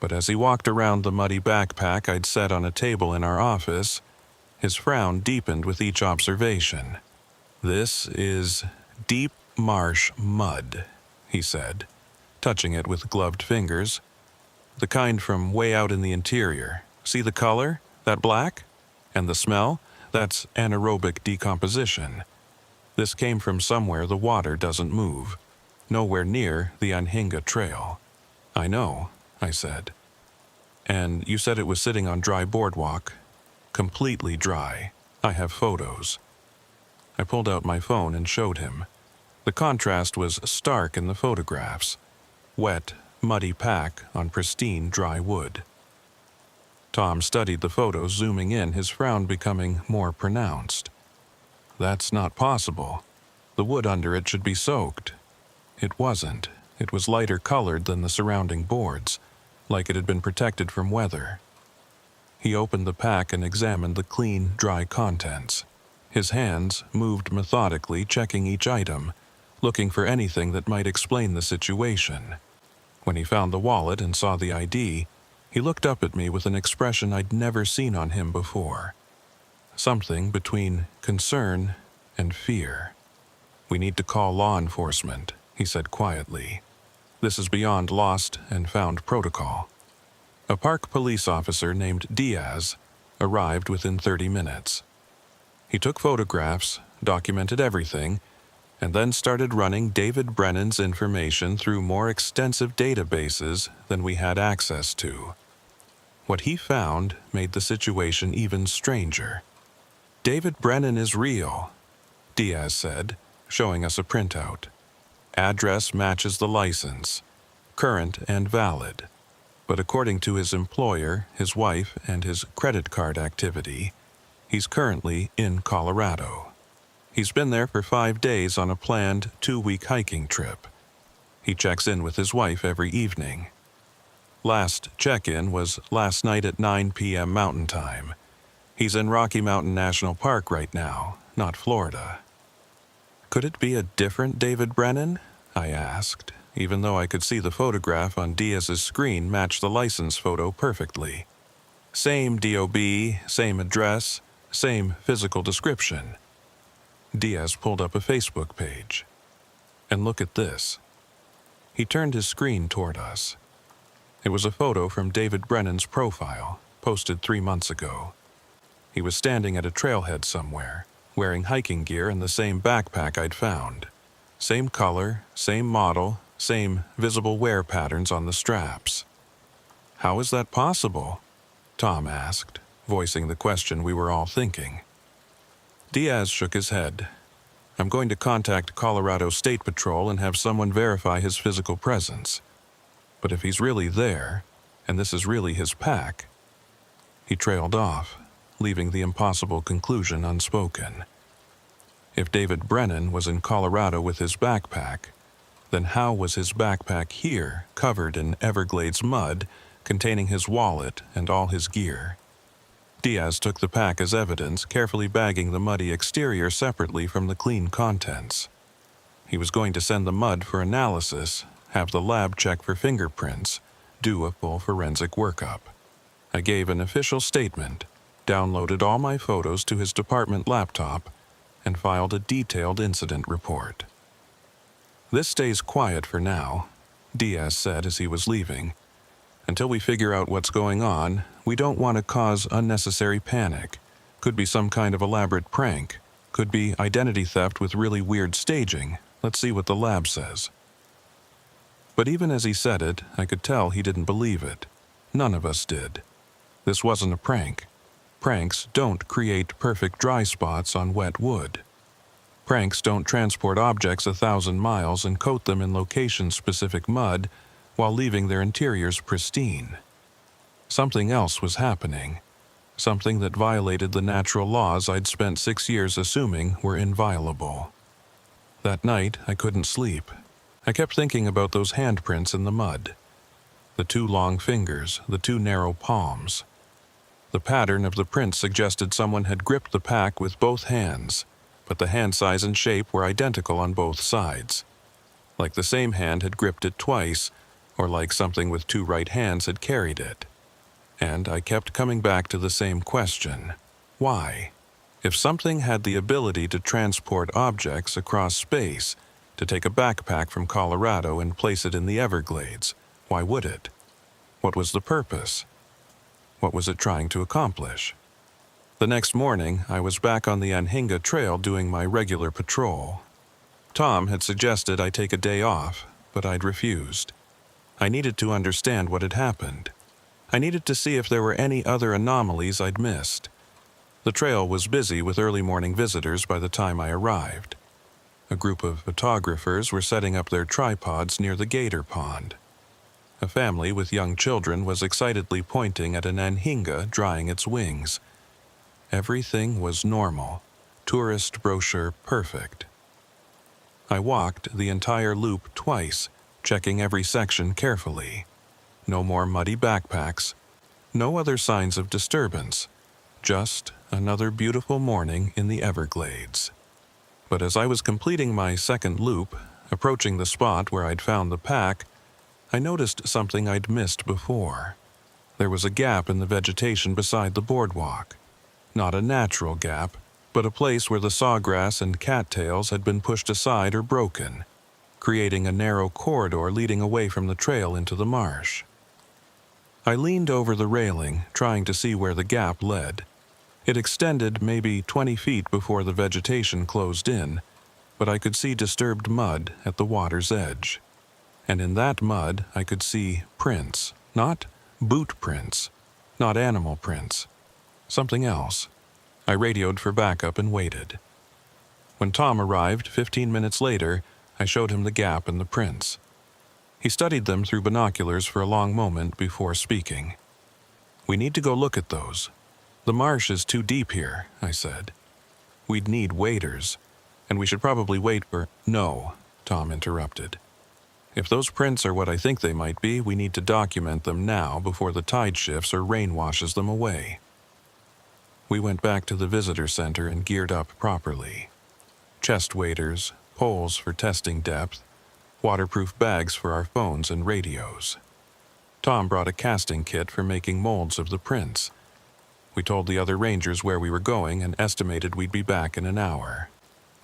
but as he walked around the muddy backpack I'd set on a table in our office, his frown deepened with each observation. "This is deep marsh mud," he said, touching it with gloved fingers. "The kind from way out in the interior. See the color? That black? And the smell? That's anaerobic decomposition. This came from somewhere the water doesn't move. Nowhere near the Anhinga Trail." "I know," I said. "And you said it was sitting on dry boardwalk?" "Completely dry. I have photos." I pulled out my phone and showed him. The contrast was stark in the photographs. Wet, muddy pack on pristine dry wood. Tom studied the photos, zooming in, his frown becoming more pronounced. "That's not possible. The wood under it should be soaked." It wasn't. It was lighter colored than the surrounding boards, like it had been protected from weather. He opened the pack and examined the clean, dry contents. His hands moved methodically, checking each item, looking for anything that might explain the situation. When he found the wallet and saw the ID, he looked up at me with an expression I'd never seen on him before. Something between concern and fear. "We need to call law enforcement," he said quietly. "This is beyond lost and found protocol." A park police officer named Diaz arrived within 30 minutes. He took photographs, documented everything, and then started running David Brennan's information through more extensive databases than we had access to. What he found made the situation even stranger. "David Brennan is real," Diaz said, showing us a printout. "Address matches the license, current and valid. But according to his employer, his wife, and his credit card activity, he's currently in Colorado. He's been there for 5 days on a planned 2-week hiking trip. He checks in with his wife every evening. Last check-in was last night at 9 p.m. Mountain Time. He's in Rocky Mountain National Park right now, not Florida." "Could it be a different David Brennan?" I asked, even though I could see the photograph on Diaz's screen match the license photo perfectly. Same DOB, same address, same physical description. Diaz pulled up a Facebook page. "And look at this." He turned his screen toward us. It was a photo from David Brennan's profile, posted 3 months ago. He was standing at a trailhead somewhere, wearing hiking gear and the same backpack I'd found. Same color, same model, same visible wear patterns on the straps. "How is that possible?" Tom asked, voicing the question we were all thinking. Diaz shook his head. "I'm going to contact Colorado State Patrol and have someone verify his physical presence. But if he's really there, and this is really his pack..." He trailed off, leaving the impossible conclusion unspoken. If David Brennan was in Colorado with his backpack, then how was his backpack here, covered in Everglades mud, containing his wallet and all his gear? Diaz took the pack as evidence, carefully bagging the muddy exterior separately from the clean contents. He was going to send the mud for analysis, have the lab check for fingerprints, do a full forensic workup. I gave an official statement, downloaded all my photos to his department laptop, and filed a detailed incident report. "This stays quiet for now," Diaz said as he was leaving. "Until we figure out what's going on, we don't want to cause unnecessary panic. Could be some kind of elaborate prank. Could be identity theft with really weird staging. Let's see what the lab says." But even as he said it, I could tell he didn't believe it. None of us did. This wasn't a prank. Pranks don't create perfect dry spots on wet wood. Pranks don't transport objects 1,000 miles and coat them in location-specific mud while leaving their interiors pristine. Something else was happening. Something that violated the natural laws I'd spent 6 years assuming were inviolable. That night, I couldn't sleep. I kept thinking about those handprints in the mud. The 2 long fingers, the 2 narrow palms. The pattern of the prints suggested someone had gripped the pack with both hands, but the hand size and shape were identical on both sides. Like the same hand had gripped it twice, or like something with 2 right hands had carried it. And I kept coming back to the same question. Why? If something had the ability to transport objects across space, to take a backpack from Colorado and place it in the Everglades, why would it? What was the purpose? What was it trying to accomplish? The next morning, I was back on the Anhinga Trail doing my regular patrol. Tom had suggested I take a day off, but I'd refused. I needed to understand what had happened. I needed to see if there were any other anomalies I'd missed. The trail was busy with early morning visitors by the time I arrived. A group of photographers were setting up their tripods near the gator pond. A family with young children was excitedly pointing at an anhinga drying its wings. Everything was normal. Tourist brochure perfect. I walked the entire loop twice, checking every section carefully. No more muddy backpacks. No other signs of disturbance. Just another beautiful morning in the Everglades. But as I was completing my second loop, approaching the spot where I'd found the pack, I noticed something I'd missed before. There was a gap in the vegetation beside the boardwalk. Not a natural gap, but a place where the sawgrass and cattails had been pushed aside or broken, creating a narrow corridor leading away from the trail into the marsh. I leaned over the railing, trying to see where the gap led. It extended maybe 20 feet before the vegetation closed in, but I could see disturbed mud at the water's edge. And in that mud, I could see prints, not boot prints, not animal prints, something else. I radioed for backup and waited. When Tom arrived 15 minutes later, I showed him the gap and the prints. He studied them through binoculars for a long moment before speaking. "We need to go look at those. The marsh is too deep here," I said. "We'd need waders, and we should probably wait for—" "No," Tom interrupted. "If those prints are what I think they might be, we need to document them now before the tide shifts or rain washes them away." We went back to the visitor center and geared up properly. Chest waders, poles for testing depth, waterproof bags for our phones and radios. Tom brought a casting kit for making molds of the prints. We told the other rangers where we were going and estimated we'd be back in an hour.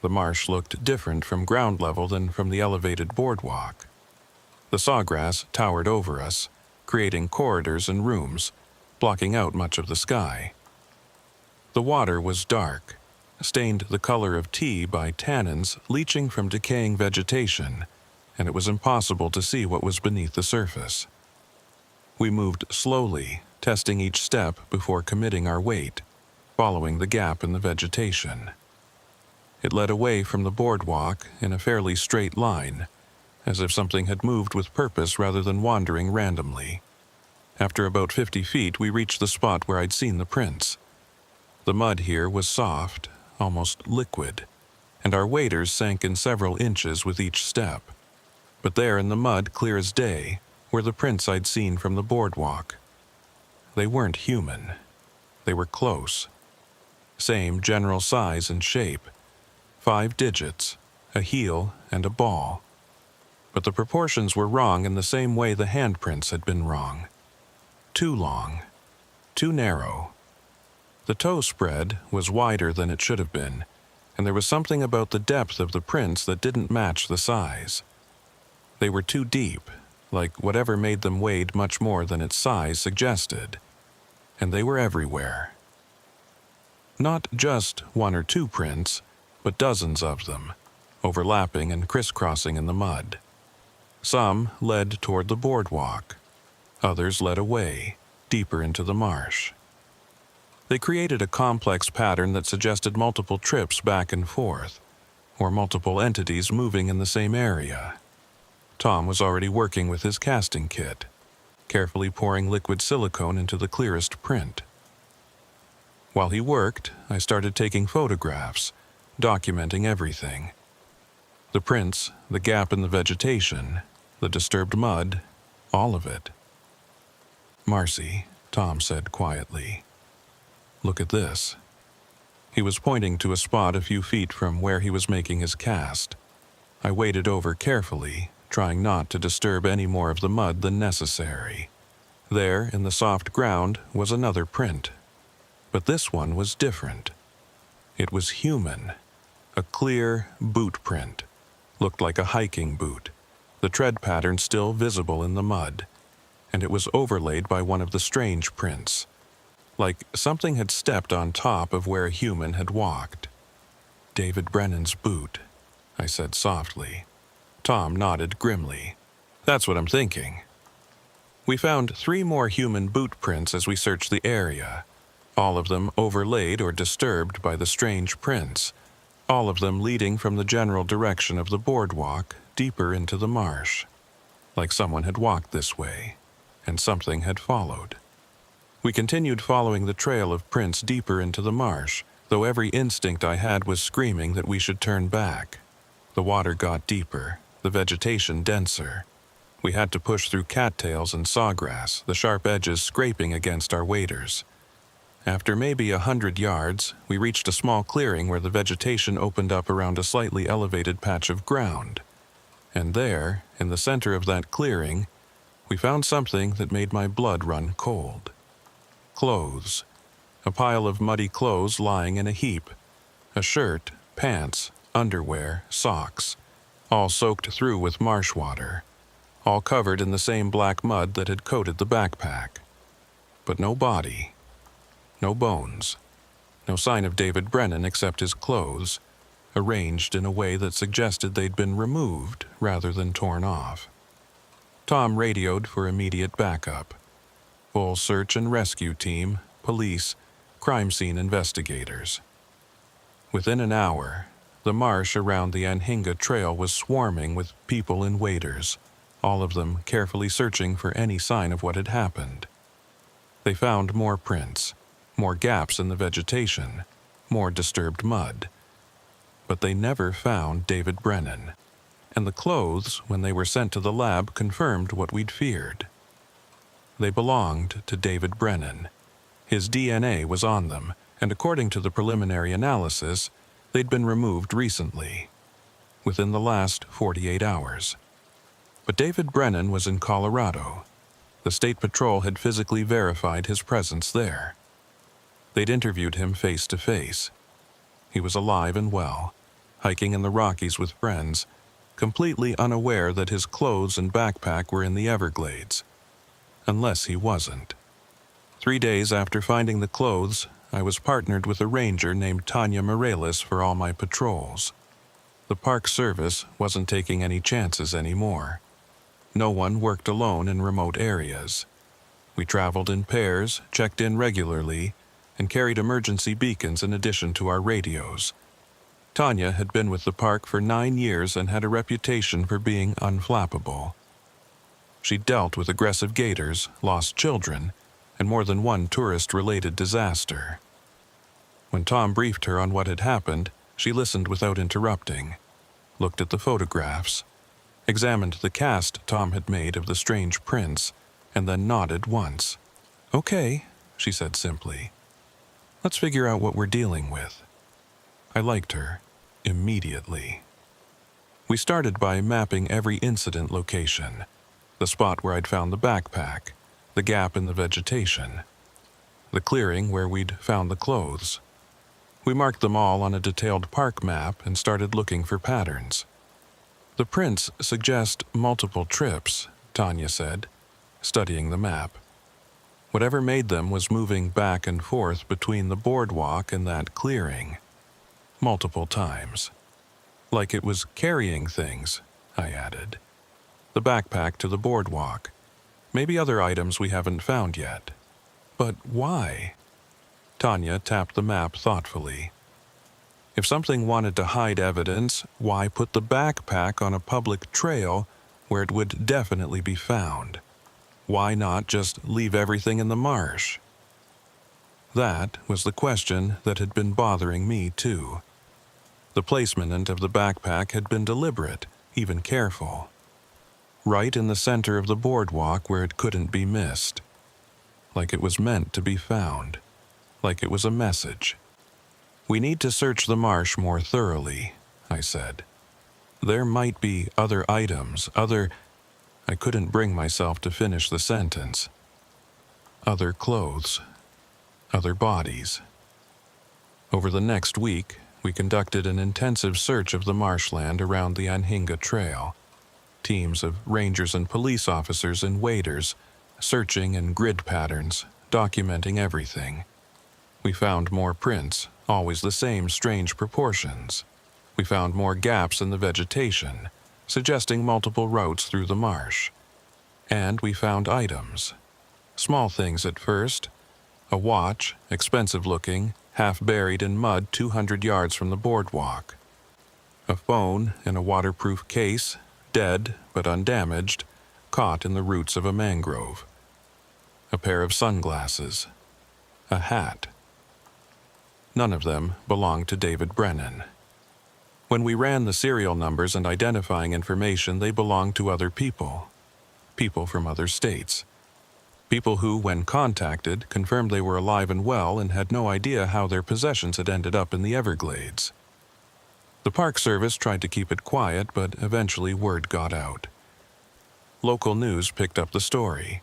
The marsh looked different from ground level than from the elevated boardwalk. The sawgrass towered over us, creating corridors and rooms, blocking out much of the sky. The water was dark, stained the color of tea by tannins leaching from decaying vegetation, and it was impossible to see what was beneath the surface. We moved slowly, testing each step before committing our weight, following the gap in the vegetation. It led away from the boardwalk in a fairly straight line, as if something had moved with purpose rather than wandering randomly. After about 50 feet, we reached the spot where I'd seen the prints. The mud here was soft, almost liquid, and our waders sank in several inches with each step. But there in the mud, clear as day, were the prints I'd seen from the boardwalk. They weren't human. They were close. Same general size and shape. 5 digits, a heel and a ball. But the proportions were wrong in the same way the handprints had been wrong. Too long. Too narrow. The toe spread was wider than it should have been, and there was something about the depth of the prints that didn't match the size. They were too deep, like whatever made them weighed much more than its size suggested. And they were everywhere. Not just 1 or 2 prints, but dozens of them, overlapping and crisscrossing in the mud. Some led toward the boardwalk. Others led away, deeper into the marsh. They created a complex pattern that suggested multiple trips back and forth, or multiple entities moving in the same area. Tom was already working with his casting kit, carefully pouring liquid silicone into the clearest print. While he worked, I started taking photographs, documenting everything. The prints, the gap in the vegetation, the disturbed mud, all of it. "Marcy," Tom said quietly, "look at this." He was pointing to a spot a few feet from where he was making his cast. I waded over carefully, trying not to disturb any more of the mud than necessary. There, in the soft ground, was another print. But this one was different. It was human. A clear boot print. Looked like a hiking boot. The tread pattern still visible in the mud. And it was overlaid by one of the strange prints. Like something had stepped on top of where a human had walked. "David Brennan's boot," I said softly. Tom nodded grimly. "That's what I'm thinking." We found 3 more human boot prints as we searched the area, all of them overlaid or disturbed by the strange prints, all of them leading from the general direction of the boardwalk deeper into the marsh. Like someone had walked this way, and something had followed. We continued following the trail of prints deeper into the marsh, though every instinct I had was screaming that we should turn back. The water got deeper, the vegetation denser. We had to push through cattails and sawgrass, the sharp edges scraping against our waders. After maybe 100 yards, we reached a small clearing where the vegetation opened up around a slightly elevated patch of ground. And there, in the center of that clearing, we found something that made my blood run cold. Clothes. A pile of muddy clothes lying in a heap. A shirt, pants, underwear, socks, all soaked through with marsh water, all covered in the same black mud that had coated the backpack. But no body. No bones. No sign of David Brennan except his clothes, arranged in a way that suggested they'd been removed rather than torn off. Tom radioed for immediate backup. Full search and rescue team, police, crime scene investigators. Within an hour, the marsh around the Anhinga Trail was swarming with people and waders, all of them carefully searching for any sign of what had happened. They found more prints, more gaps in the vegetation, more disturbed mud. But they never found David Brennan, and the clothes, when they were sent to the lab, confirmed what we'd feared. They belonged to David Brennan. His DNA was on them, and according to the preliminary analysis, they'd been removed recently, within the last 48 hours. But David Brennan was in Colorado. The State Patrol had physically verified his presence there. They'd interviewed him face to face. He was alive and well, hiking in the Rockies with friends, completely unaware that his clothes and backpack were in the Everglades. Unless he wasn't. 3 days after finding the clothes, I was partnered with a ranger named Tanya Morales for all my patrols. The Park Service wasn't taking any chances anymore. No one worked alone in remote areas. We traveled in pairs, checked in regularly, and carried emergency beacons in addition to our radios. Tanya had been with the park for 9 years and had a reputation for being unflappable. She dealt with aggressive gators, lost children, and more than one tourist-related disaster. When Tom briefed her on what had happened, she listened without interrupting, looked at the photographs, examined the cast Tom had made of the strange prints, and then nodded once. "Okay," she said simply. Let's figure out what we're dealing with. I liked her immediately. We started by mapping every incident location, the spot where I'd found the backpack, the gap in the vegetation, the clearing where we'd found the clothes. We marked them all on a detailed park map and started looking for patterns. The prints suggest multiple trips, Tanya said, studying the map. Whatever made them was moving back and forth between the boardwalk and that clearing, multiple times. Like it was carrying things, I added. The backpack to the boardwalk. Maybe other items we haven't found yet. But why? Tanya tapped the map thoughtfully. If something wanted to hide evidence, why put the backpack on a public trail where it would definitely be found? Why not just leave everything in the marsh? That was the question that had been bothering me too. The placement of the backpack had been deliberate, even careful. Right in the center of the boardwalk where it couldn't be missed. Like it was meant to be found. Like it was a message. We need to search the marsh more thoroughly, I said. There might be other items, I couldn't bring myself to finish the sentence. Other clothes. Other bodies. Over the next week, we conducted an intensive search of the marshland around the Anhinga Trail. Teams of rangers and police officers and waders, searching in grid patterns, documenting everything. We found more prints, always the same strange proportions. We found more gaps in the vegetation, suggesting multiple routes through the marsh. And we found items. Small things at first. A watch, expensive looking, half buried in mud 200 yards from the boardwalk. A phone in a waterproof case, dead but undamaged, caught in the roots of a mangrove. A pair of sunglasses. A hat. None of them belonged to David Brennan. When we ran the serial numbers and identifying information, they belonged to other people. People from other states. People who, when contacted, confirmed they were alive and well and had no idea how their possessions had ended up in the Everglades. The Park Service tried to keep it quiet, but eventually word got out. Local news picked up the story.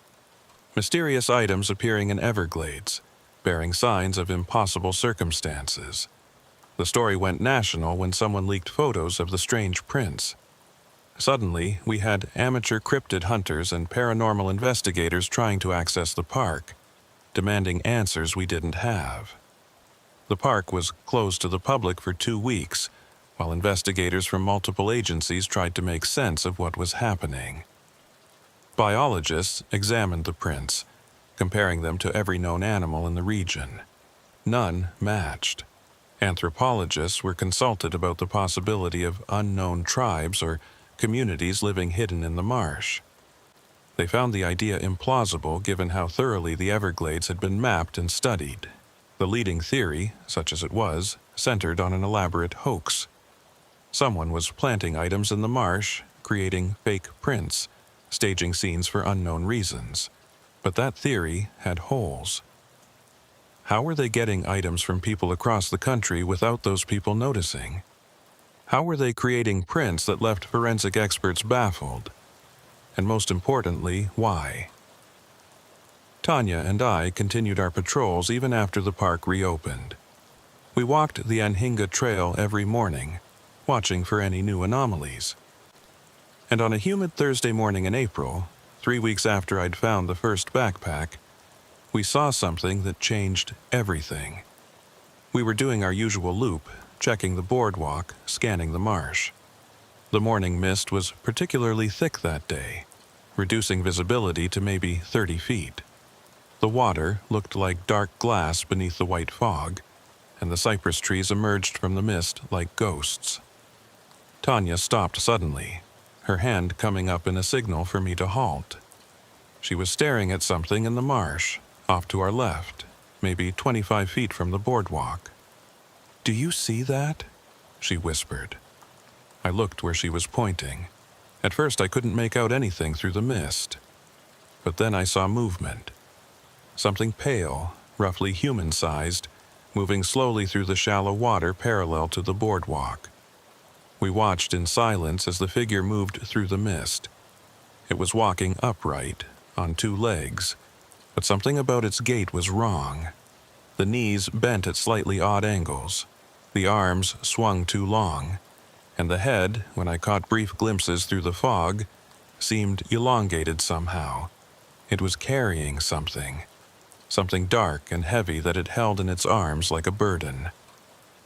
Mysterious items appearing in Everglades, bearing signs of impossible circumstances. The story went national when someone leaked photos of the strange prints. Suddenly, we had amateur cryptid hunters and paranormal investigators trying to access the park, demanding answers we didn't have. The park was closed to the public for 2 weeks, while investigators from multiple agencies tried to make sense of what was happening. Biologists examined the prints, comparing them to every known animal in the region. None matched. Anthropologists were consulted about the possibility of unknown tribes or communities living hidden in the marsh. They found the idea implausible given how thoroughly the Everglades had been mapped and studied. The leading theory, such as it was, centered on an elaborate hoax. Someone was planting items in the marsh, creating fake prints, staging scenes for unknown reasons. But that theory had holes. How were they getting items from people across the country without those people noticing? How were they creating prints that left forensic experts baffled? And most importantly, why? Tanya and I continued our patrols even after the park reopened. We walked the Anhinga Trail every morning, watching for any new anomalies. And on a humid Thursday morning in April, 3 weeks after I'd found the first backpack, we saw something that changed everything. We were doing our usual loop, checking the boardwalk, scanning the marsh. The morning mist was particularly thick that day, reducing visibility to maybe 30 feet. The water looked like dark glass beneath the white fog, and the cypress trees emerged from the mist like ghosts. Tanya stopped suddenly, her hand coming up in a signal for me to halt. She was staring at something in the marsh, off to our left, maybe 25 feet from the boardwalk. "Do you see that?" she whispered. I looked where she was pointing. At first I couldn't make out anything through the mist. But then I saw movement. Something pale, roughly human-sized, moving slowly through the shallow water parallel to the boardwalk. We watched in silence as the figure moved through the mist. It was walking upright, on two legs, but something about its gait was wrong. The knees bent at slightly odd angles, the arms swung too long, and the head, when I caught brief glimpses through the fog, seemed elongated somehow. It was carrying something dark and heavy that it held in its arms like a burden.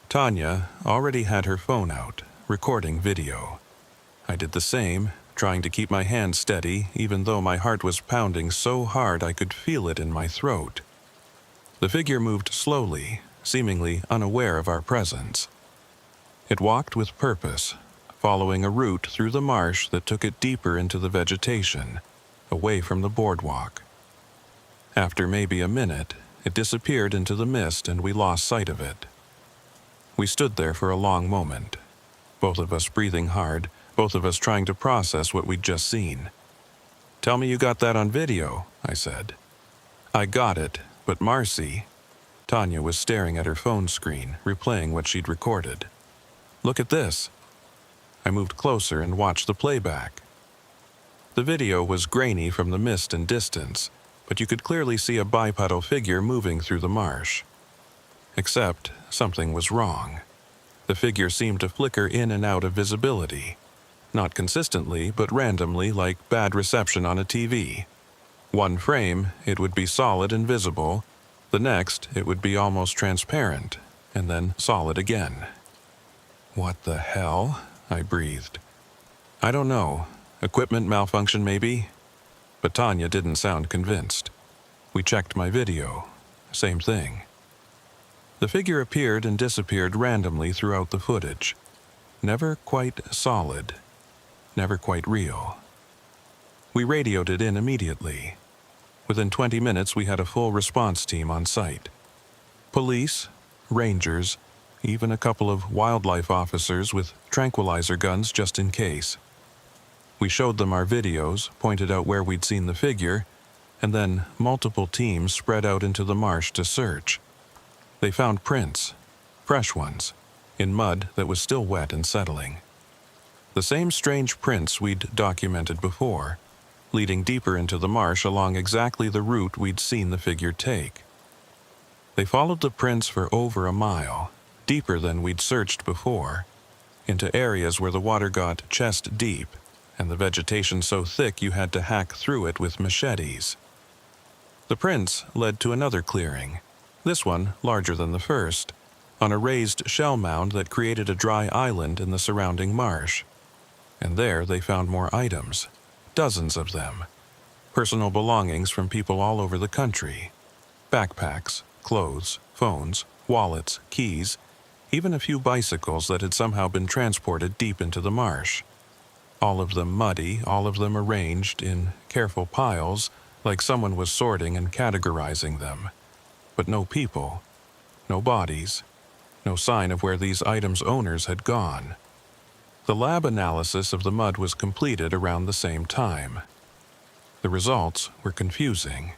Tanya already had her phone out, recording video. I did the same, trying to keep my hand steady even though my heart was pounding so hard I could feel it in my throat. The figure moved slowly, seemingly unaware of our presence. It walked with purpose, following a route through the marsh that took it deeper into the vegetation, away from the boardwalk. After maybe a minute, it disappeared into the mist and we lost sight of it. We stood there for a long moment, both of us breathing hard, both of us trying to process what we'd just seen. "Tell me you got that on video," I said. "I got it, but Marcy..." Tanya was staring at her phone screen, replaying what she'd recorded. "Look at this." I moved closer and watched the playback. The video was grainy from the mist and distance, but you could clearly see a bipedal figure moving through the marsh. Except something was wrong. The figure seemed to flicker in and out of visibility. Not consistently, but randomly, like bad reception on a TV. One frame, it would be solid and visible. The next, it would be almost transparent, and then solid again. "What the hell?" I breathed. "I don't know. Equipment malfunction, maybe?" But Tanya didn't sound convinced. We checked my video. Same thing. The figure appeared and disappeared randomly throughout the footage. Never quite solid. Never quite real. We radioed it in immediately. Within 20 minutes, we had a full response team on site. Police, rangers, even a couple of wildlife officers with tranquilizer guns just in case. We showed them our videos, pointed out where we'd seen the figure, and then multiple teams spread out into the marsh to search. They found prints, fresh ones, in mud that was still wet and settling. The same strange prints we'd documented before, leading deeper into the marsh along exactly the route we'd seen the figure take. They followed the prints for over a mile, deeper than we'd searched before, into areas where the water got chest deep and the vegetation so thick you had to hack through it with machetes. The prints led to another clearing, this one larger than the first, on a raised shell mound that created a dry island in the surrounding marsh. And there they found more items, dozens of them. Personal belongings from people all over the country. Backpacks, clothes, phones, wallets, keys, even a few bicycles that had somehow been transported deep into the marsh. All of them muddy, all of them arranged in careful piles, like someone was sorting and categorizing them. But no people, no bodies, no sign of where these items' owners had gone. The lab analysis of the mud was completed around the same time. The results were confusing.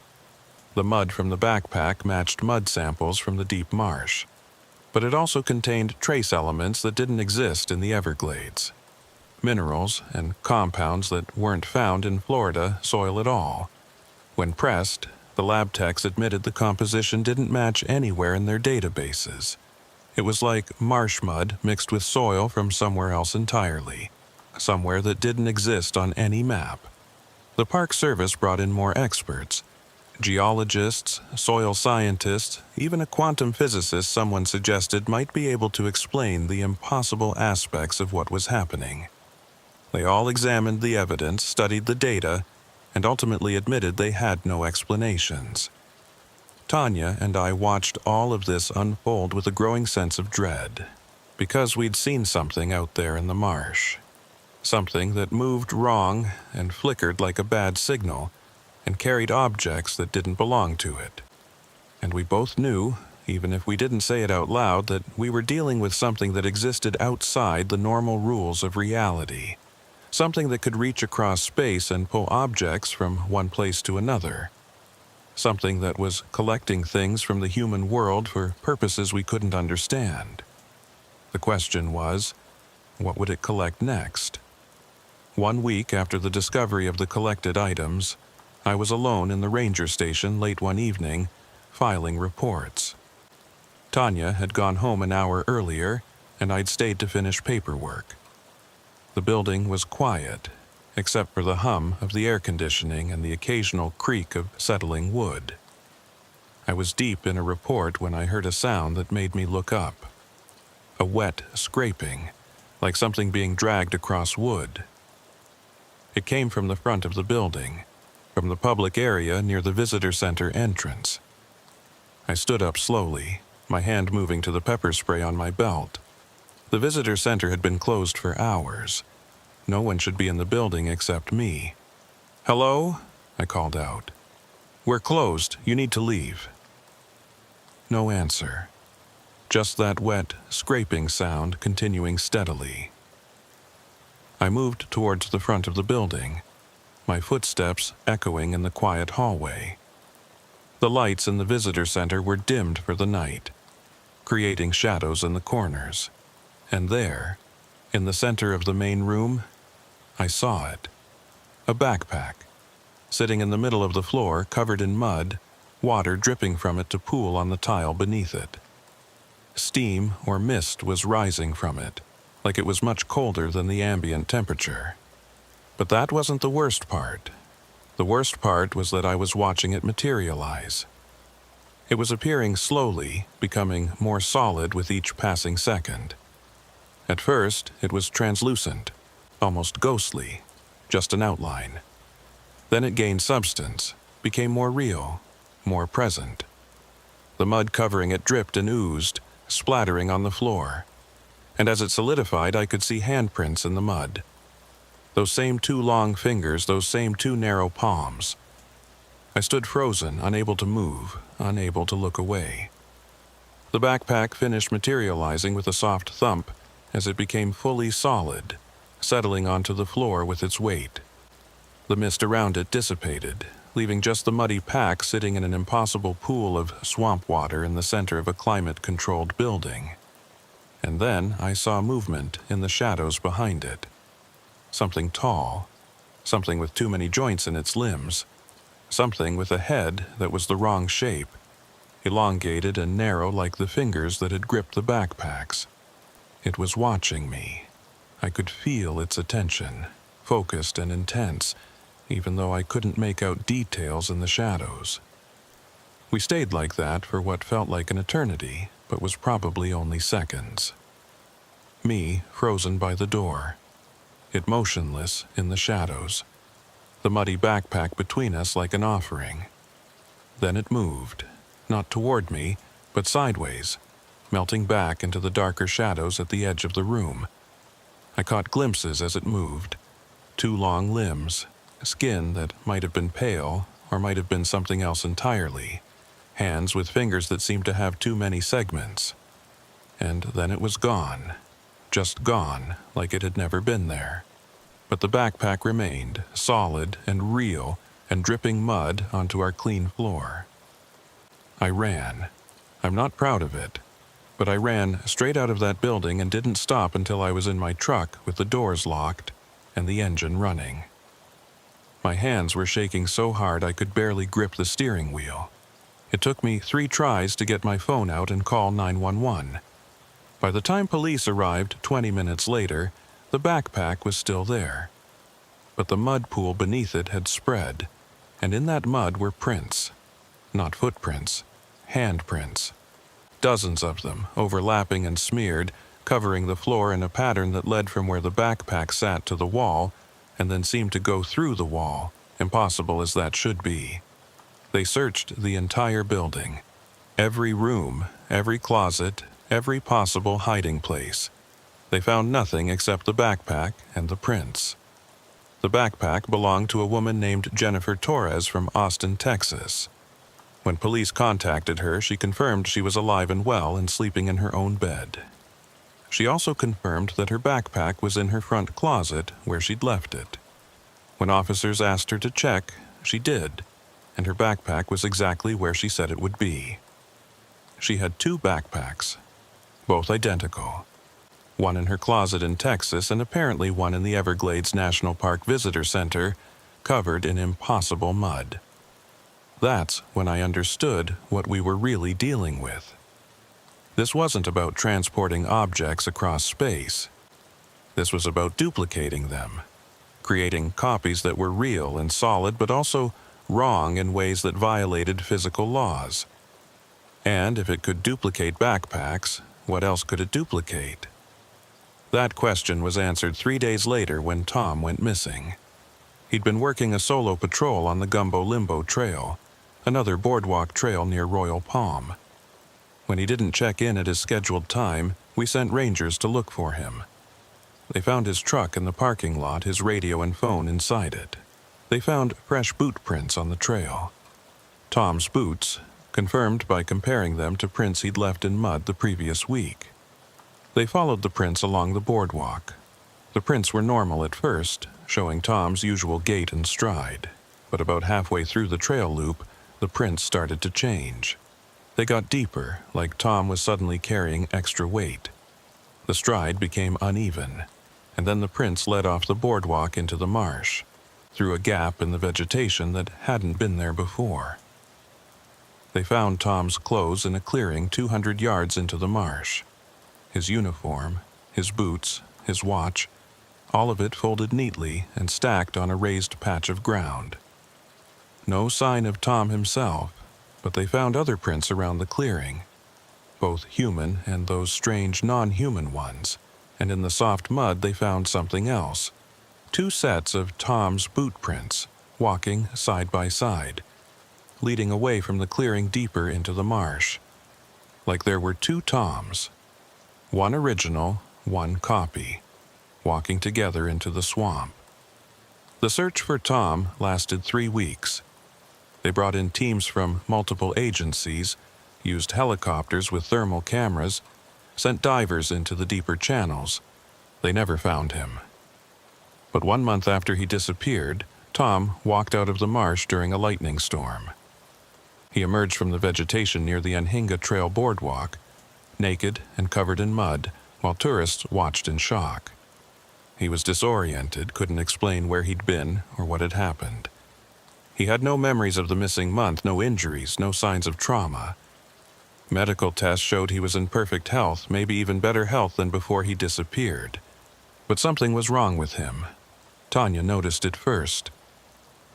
The mud from the backpack matched mud samples from the deep marsh, but it also contained trace elements that didn't exist in the Everglades. Minerals and compounds that weren't found in Florida soil at all. When pressed, the lab techs admitted the composition didn't match anywhere in their databases. It was like marsh mud mixed with soil from somewhere else entirely, somewhere that didn't exist on any map. The Park Service brought in more experts, geologists, soil scientists, even a quantum physicist someone suggested might be able to explain the impossible aspects of what was happening. They all examined the evidence, studied the data, and ultimately admitted they had no explanations. Tanya and I watched all of this unfold with a growing sense of dread, because we'd seen something out there in the marsh. Something that moved wrong and flickered like a bad signal, and carried objects that didn't belong to it. And we both knew, even if we didn't say it out loud, that we were dealing with something that existed outside the normal rules of reality. Something that could reach across space and pull objects from one place to another. something that was collecting things from the human world for purposes we couldn't understand. The question was, what would it collect next? 1 week after the discovery of the collected items, I was alone in the ranger station late one evening, filing reports. Tanya had gone home an hour earlier, and I'd stayed to finish paperwork. The building was quiet, except for the hum of the air conditioning and the occasional creak of settling wood. I was deep in a report when I heard a sound that made me look up. A wet scraping, like something being dragged across wood. It came from the front of the building, from the public area near the visitor center entrance. I stood up slowly, my hand moving to the pepper spray on my belt. The visitor center had been closed for hours. No one should be in the building except me. "Hello?" I called out. "We're closed. You need to leave." No answer. Just that wet, scraping sound continuing steadily. I moved towards the front of the building, my footsteps echoing in the quiet hallway. The lights in the visitor center were dimmed for the night, creating shadows in the corners. And there, in the center of the main room, I saw it. A backpack, sitting in the middle of the floor covered in mud, water dripping from it to pool on the tile beneath it. Steam or mist was rising from it, like it was much colder than the ambient temperature. But that wasn't the worst part. The worst part was that I was watching it materialize. It was appearing slowly, becoming more solid with each passing second. At first, it was translucent, almost ghostly, just an outline. Then it gained substance, became more real, more present. The mud covering it dripped and oozed, splattering on the floor. And as it solidified, I could see handprints in the mud. Those same 2 long fingers, those same 2 narrow palms. I stood frozen, unable to move, unable to look away. The backpack finished materializing with a soft thump as it became fully solid, settling onto the floor with its weight. The mist around it dissipated, leaving just the muddy pack sitting in an impossible pool of swamp water in the center of a climate-controlled building. And then I saw movement in the shadows behind it. Something tall, something with too many joints in its limbs, something with a head that was the wrong shape, elongated and narrow like the fingers that had gripped the backpacks. It was watching me. I could feel its attention, focused and intense, even though I couldn't make out details in the shadows. We stayed like that for what felt like an eternity, but was probably only seconds. Me frozen by the door, it motionless in the shadows, the muddy backpack between us like an offering. Then it moved, not toward me, but sideways, melting back into the darker shadows at the edge of the room. I caught glimpses as it moved, 2 long limbs, skin that might have been pale or might have been something else entirely, hands with fingers that seemed to have too many segments. And then it was gone, just gone, like it had never been there. But the backpack remained, solid and real, and dripping mud onto our clean floor. I ran. I'm not proud of it, but I ran straight out of that building and didn't stop until I was in my truck with the doors locked and the engine running. My hands were shaking so hard I could barely grip the steering wheel. It took me 3 tries to get my phone out and call 911. By the time police arrived 20 minutes later, the backpack was still there. But the mud pool beneath it had spread, and in that mud were prints. Not footprints, handprints. Dozens of them, overlapping and smeared, covering the floor in a pattern that led from where the backpack sat to the wall, and then seemed to go through the wall, impossible as that should be. They searched the entire building. Every room, every closet, every possible hiding place. They found nothing except the backpack and the prints. The backpack belonged to a woman named Jennifer Torres from Austin, Texas. When police contacted her, she confirmed she was alive and well and sleeping in her own bed. She also confirmed that her backpack was in her front closet where she'd left it. When officers asked her to check, she did. and her backpack was exactly where she said it would be. She had 2 backpacks, both identical. One in her closet in Texas and apparently one in the Everglades National Park Visitor Center, covered in impossible mud. That's when I understood what we were really dealing with. This wasn't about transporting objects across space. This was about duplicating them, creating copies that were real and solid but also wrong in ways that violated physical laws. And if it could duplicate backpacks, what else could it duplicate? That question was answered 3 days later when Tom went missing. He'd been working a solo patrol on the Gumbo Limbo Trail, another boardwalk trail near Royal Palm. When he didn't check in at his scheduled time, we sent rangers to look for him. They found his truck in the parking lot, his radio and phone inside it. They found fresh boot prints on the trail. Tom's boots, confirmed by comparing them to prints he'd left in mud the previous week. They followed the prints along the boardwalk. The prints were normal at first, showing Tom's usual gait and stride, but about halfway through the trail loop, the prints started to change. They got deeper, like Tom was suddenly carrying extra weight. The stride became uneven, and then the prints led off the boardwalk into the marsh, through a gap in the vegetation that hadn't been there before. They found Tom's clothes in a clearing 200 yards into the marsh. His uniform, his boots, his watch, all of it folded neatly and stacked on a raised patch of ground. No sign of Tom himself, but they found other prints around the clearing, both human and those strange non-human ones, and in the soft mud they found something else. 2 sets of Tom's boot prints, walking side by side, leading away from the clearing deeper into the marsh. Like there were 2 Toms, one original, one copy, walking together into the swamp. The search for Tom lasted 3 weeks. They brought in teams from multiple agencies, used helicopters with thermal cameras, sent divers into the deeper channels. They never found him. But 1 month after he disappeared, Tom walked out of the marsh during a lightning storm. He emerged from the vegetation near the Anhinga Trail boardwalk, naked and covered in mud, while tourists watched in shock. He was disoriented, couldn't explain where he'd been or what had happened. He had no memories of the missing month, no injuries, no signs of trauma. Medical tests showed he was in perfect health, maybe even better health than before he disappeared. But something was wrong with him. Tanya noticed it first.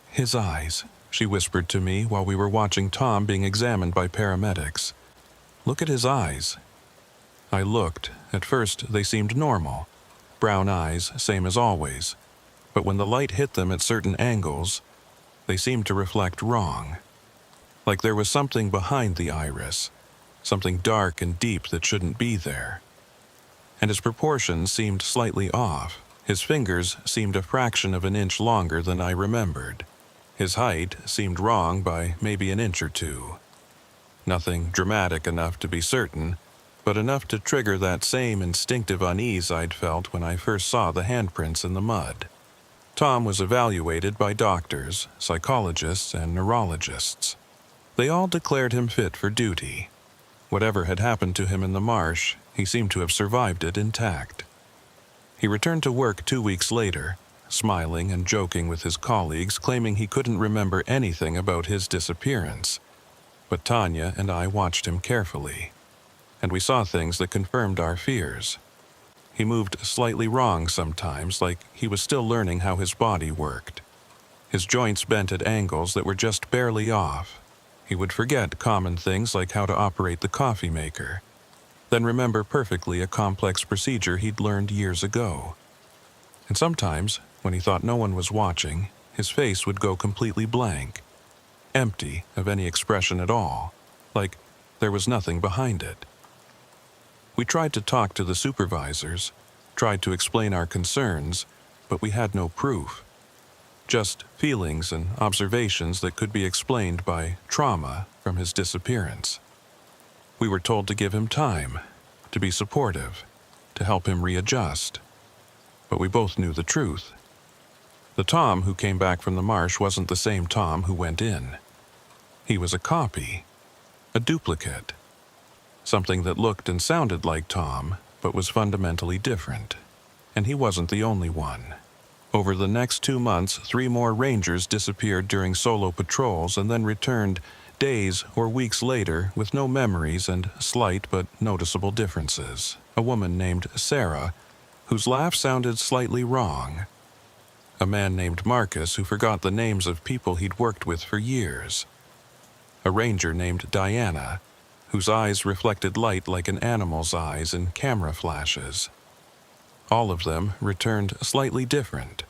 "His eyes," she whispered to me while we were watching Tom being examined by paramedics. "Look at his eyes." I looked. At first, they seemed normal. Brown eyes, same as always. But when the light hit them at certain angles, they seemed to reflect wrong. Like there was something behind the iris, something dark and deep that shouldn't be there. And his proportions seemed slightly off. His fingers seemed a fraction of an inch longer than I remembered. His height seemed wrong by maybe an inch or 2. Nothing dramatic enough to be certain, but enough to trigger that same instinctive unease I'd felt when I first saw the handprints in the mud. Tom was evaluated by doctors, psychologists, and neurologists. They all declared him fit for duty. Whatever had happened to him in the marsh, he seemed to have survived it intact. He returned to work 2 weeks later, smiling and joking with his colleagues, claiming he couldn't remember anything about his disappearance. But Tanya and I watched him carefully, and we saw things that confirmed our fears. He moved slightly wrong sometimes, like he was still learning how his body worked. His joints bent at angles that were just barely off. He would forget common things like how to operate the coffee maker, then remember perfectly a complex procedure he'd learned years ago. And sometimes, when he thought no one was watching, his face would go completely blank, empty of any expression at all, like there was nothing behind it. We tried to talk to the supervisors, tried to explain our concerns, but we had no proof. Just feelings and observations that could be explained by trauma from his disappearance. We were told to give him time, to be supportive, to help him readjust. But we both knew the truth. The Tom who came back from the marsh wasn't the same Tom who went in. He was a copy, a duplicate, something that looked and sounded like Tom, but was fundamentally different. And he wasn't the only one. Over the next 2 months, 3 more rangers disappeared during solo patrols and then returned days or weeks later with no memories and slight but noticeable differences. A woman named Sarah, whose laugh sounded slightly wrong. A man named Marcus who forgot the names of people he'd worked with for years. A ranger named Diana, whose eyes reflected light like an animal's eyes in camera flashes. All of them returned slightly different.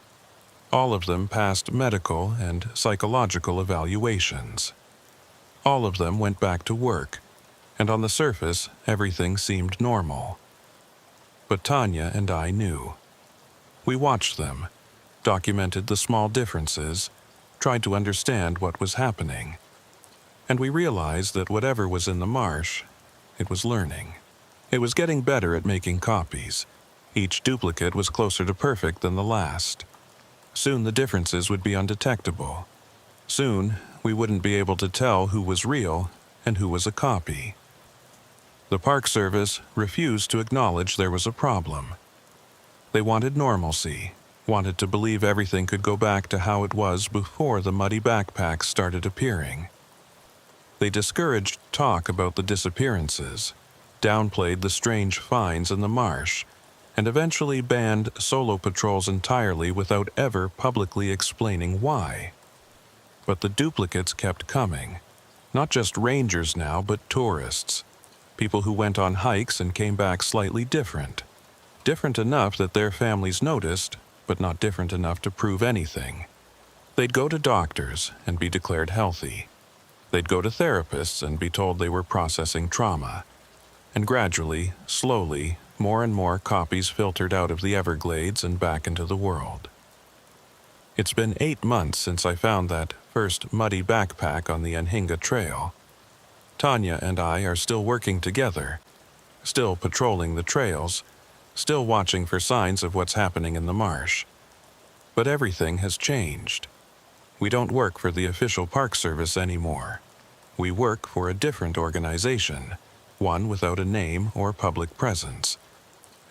All of them passed medical and psychological evaluations. All of them went back to work, and on the surface, everything seemed normal. But Tanya and I knew. We watched them, documented the small differences, tried to understand what was happening. And we realized that whatever was in the marsh, it was learning. It was getting better at making copies. Each duplicate was closer to perfect than the last. Soon the differences would be undetectable. Soon, we wouldn't be able to tell who was real and who was a copy. The Park Service refused to acknowledge there was a problem. They wanted normalcy, wanted to believe everything could go back to how it was before the muddy backpacks started appearing. They discouraged talk about the disappearances, downplayed the strange finds in the marsh, and eventually banned solo patrols entirely without ever publicly explaining why. But the duplicates kept coming. Not just rangers now, but tourists. People who went on hikes and came back slightly different. Different enough that their families noticed, but not different enough to prove anything. They'd go to doctors and be declared healthy. They'd go to therapists and be told they were processing trauma. And gradually, slowly, more and more copies filtered out of the Everglades and back into the world. It's been 8 months since I found that first muddy backpack on the Anhinga Trail. Tanya and I are still working together, still patrolling the trails, still watching for signs of what's happening in the marsh. But everything has changed. We don't work for the official Park Service anymore. We work for a different organization, one without a name or public presence.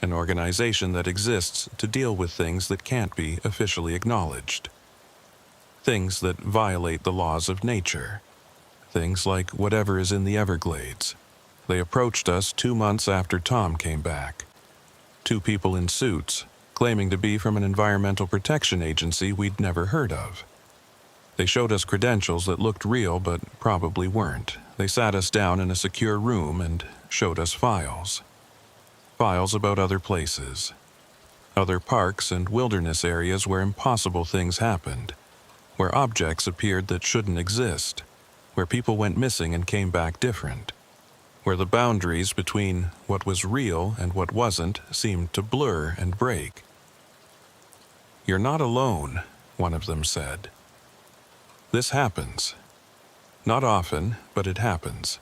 An organization that exists to deal with things that can't be officially acknowledged. Things that violate the laws of nature. Things like whatever is in the Everglades. They approached us 2 months after Tom came back. 2 people in suits, claiming to be from an environmental protection agency we'd never heard of. They showed us credentials that looked real but probably weren't. They sat us down in a secure room and showed us files. Files about other places. Other parks and wilderness areas where impossible things happened. Where objects appeared that shouldn't exist. Where people went missing and came back different. Where the boundaries between what was real and what wasn't seemed to blur and break. "You're not alone," one of them said. "This happens. Not often, but it happens.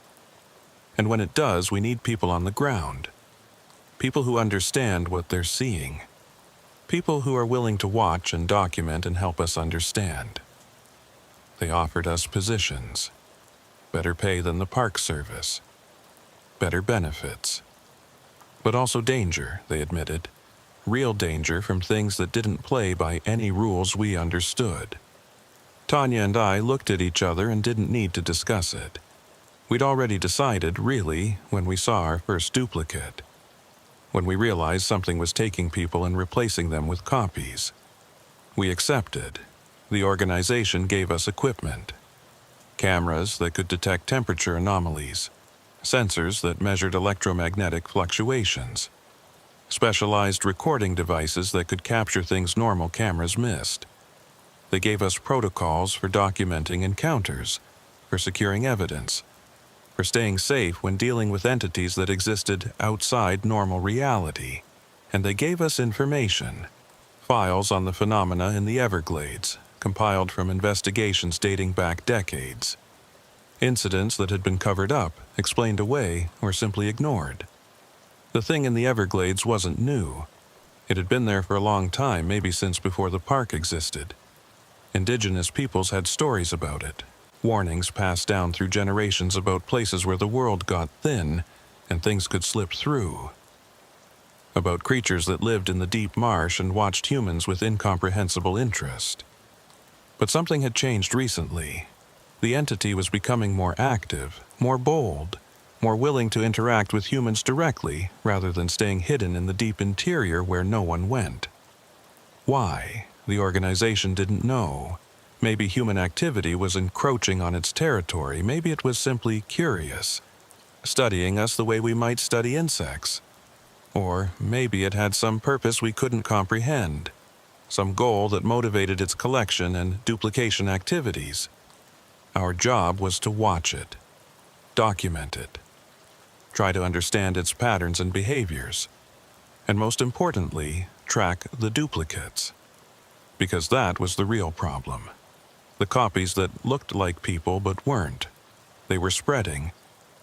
And when it does, we need people on the ground. People who understand what they're seeing. People who are willing to watch and document and help us understand." They offered us positions. Better pay than the Park Service. Better benefits. But also danger, they admitted. Real danger from things that didn't play by any rules we understood. Tanya and I looked at each other and didn't need to discuss it. We'd already decided, really, when we saw our first duplicate. When we realized something was taking people and replacing them with copies. We accepted. The organization gave us equipment. Cameras that could detect temperature anomalies. Sensors that measured electromagnetic fluctuations. Specialized recording devices that could capture things normal cameras missed. They gave us protocols for documenting encounters, for securing evidence, for staying safe when dealing with entities that existed outside normal reality. And they gave us information, files on the phenomena in the Everglades, compiled from investigations dating back decades. Incidents that had been covered up, explained away, or simply ignored. The thing in the Everglades wasn't new. It had been there for a long time, maybe since before the park existed. Indigenous peoples had stories about it, Warnings passed down through generations about places where the world got thin and things could slip through. About creatures that lived in the deep marsh and watched humans with incomprehensible interest. But something had changed recently. The entity was becoming more active, more bold, more willing to interact with humans directly rather than staying hidden in the deep interior where no one went. Why? The organization didn't know. Maybe human activity was encroaching on its territory. Maybe it was simply curious, studying us the way we might study insects. Or maybe it had some purpose we couldn't comprehend, some goal that motivated its collection and duplication activities. Our job was to watch it, document it, try to understand its patterns and behaviors, and most importantly, track the duplicates. Because that was the real problem. The copies that looked like people but weren't. They were spreading,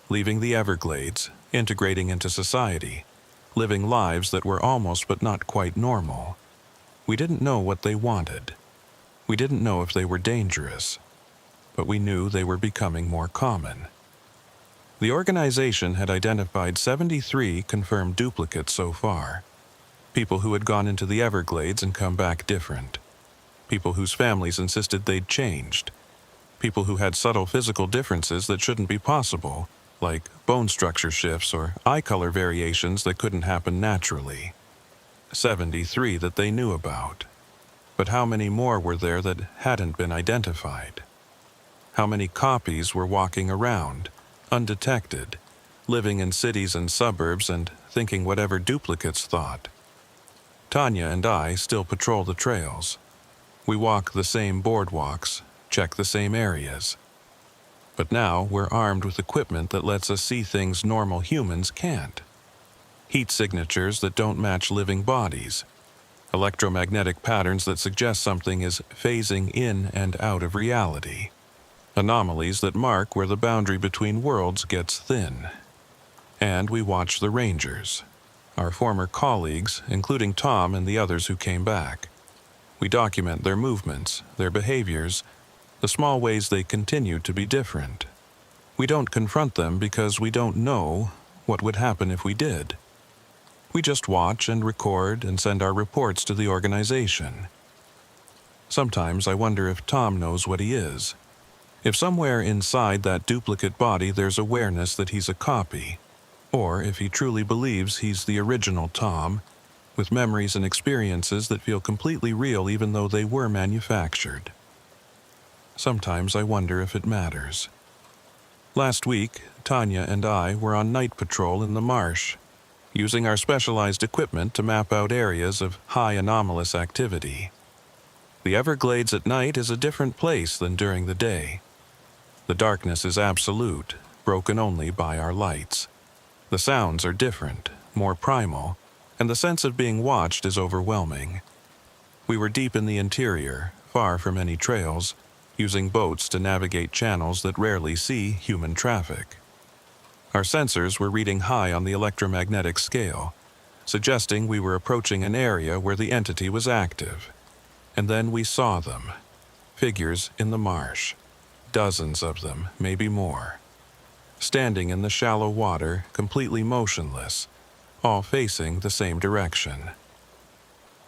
leaving the Everglades, integrating into society, living lives that were almost but not quite normal. We didn't know what they wanted. We didn't know if they were dangerous, but we knew they were becoming more common. The organization had identified 73 confirmed duplicates so far. People who had gone into the Everglades and come back different. People whose families insisted they'd changed. People who had subtle physical differences that shouldn't be possible, like bone structure shifts or eye color variations that couldn't happen naturally. 73 that they knew about. But how many more were there that hadn't been identified? How many copies were walking around, undetected, living in cities and suburbs and thinking whatever duplicates thought? Tanya and I still patrol the trails. We walk the same boardwalks, check the same areas. But now we're armed with equipment that lets us see things normal humans can't. Heat signatures that don't match living bodies. Electromagnetic patterns that suggest something is phasing in and out of reality. Anomalies that mark where the boundary between worlds gets thin. And we watch the rangers, our former colleagues, including Tom and the others who came back. We document their movements, their behaviors, the small ways they continue to be different. We don't confront them because we don't know what would happen if we did. We just watch and record and send our reports to the organization. Sometimes I wonder if Tom knows what he is. If somewhere inside that duplicate body there's awareness that he's a copy, or if he truly believes he's the original Tom, with memories and experiences that feel completely real even though they were manufactured. Sometimes I wonder if it matters. Last week, Tanya and I were on night patrol in the marsh, using our specialized equipment to map out areas of high anomalous activity. The Everglades at night is a different place than during the day. The darkness is absolute, broken only by our lights. The sounds are different, more primal, and the sense of being watched is overwhelming. We were deep in the interior, far from any trails, using boats to navigate channels that rarely see human traffic. Our sensors were reading high on the electromagnetic scale, suggesting we were approaching an area where the entity was active. And then we saw them, figures in the marsh, dozens of them, maybe more, standing in the shallow water, completely motionless, all facing the same direction.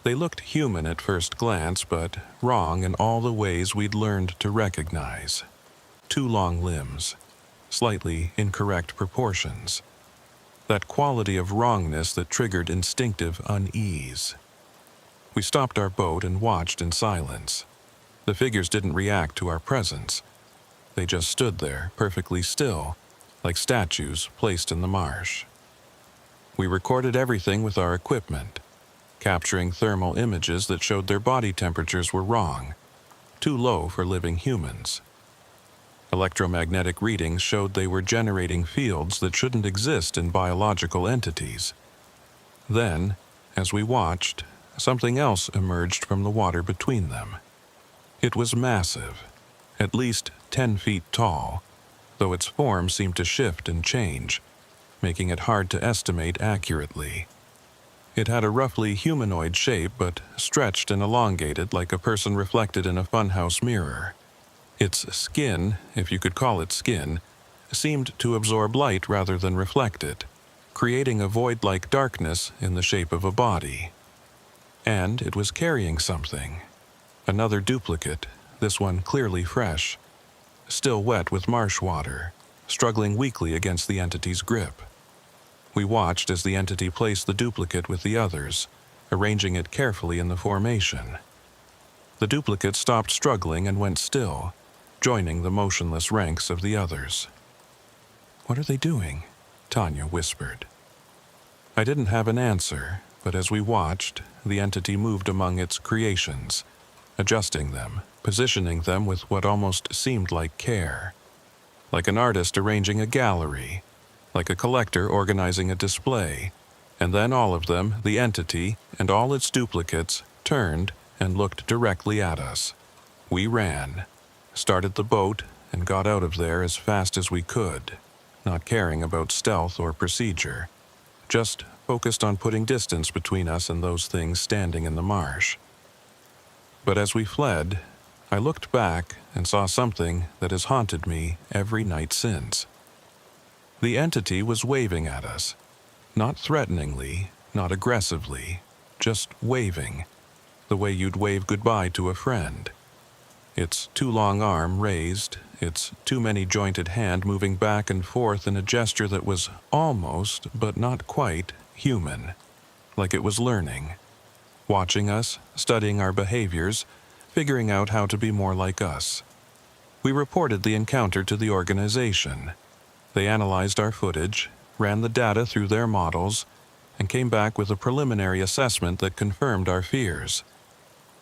They looked human at first glance, but wrong in all the ways we'd learned to recognize. Too long limbs, slightly incorrect proportions. That quality of wrongness that triggered instinctive unease. We stopped our boat and watched in silence. The figures didn't react to our presence. They just stood there, perfectly still, like statues placed in the marsh. We recorded everything with our equipment, capturing thermal images that showed their body temperatures were wrong, too low for living humans. Electromagnetic readings showed they were generating fields that shouldn't exist in biological entities. Then, as we watched, something else emerged from the water between them. It was massive, at least 10 feet tall, though its form seemed to shift and change, making it hard to estimate accurately. It had a roughly humanoid shape, but stretched and elongated like a person reflected in a funhouse mirror. Its skin, if you could call it skin, seemed to absorb light rather than reflect it, creating a void-like darkness in the shape of a body. And it was carrying something. Another duplicate, this one clearly fresh, still wet with marsh water, struggling weakly against the entity's grip. We watched as the entity placed the duplicate with the others, arranging it carefully in the formation. The duplicate stopped struggling and went still, joining the motionless ranks of the others. "What are they doing?" Tanya whispered. I didn't have an answer, but as we watched, the entity moved among its creations, adjusting them, positioning them with what almost seemed like care. Like an artist arranging a gallery, like a collector organizing a display, and then all of them, the entity and all its duplicates, turned and looked directly at us. We ran, started the boat, and got out of there as fast as we could, not caring about stealth or procedure, just focused on putting distance between us and those things standing in the marsh. But as we fled, I looked back and saw something that has haunted me every night since. The entity was waving at us, not threateningly, not aggressively, just waving, the way you'd wave goodbye to a friend. Its too long arm raised, its too many jointed hand moving back and forth in a gesture that was almost, but not quite, human, like it was learning, watching us, studying our behaviors, figuring out how to be more like us. We reported the encounter to the organization. They analyzed our footage, ran the data through their models, and came back with a preliminary assessment that confirmed our fears.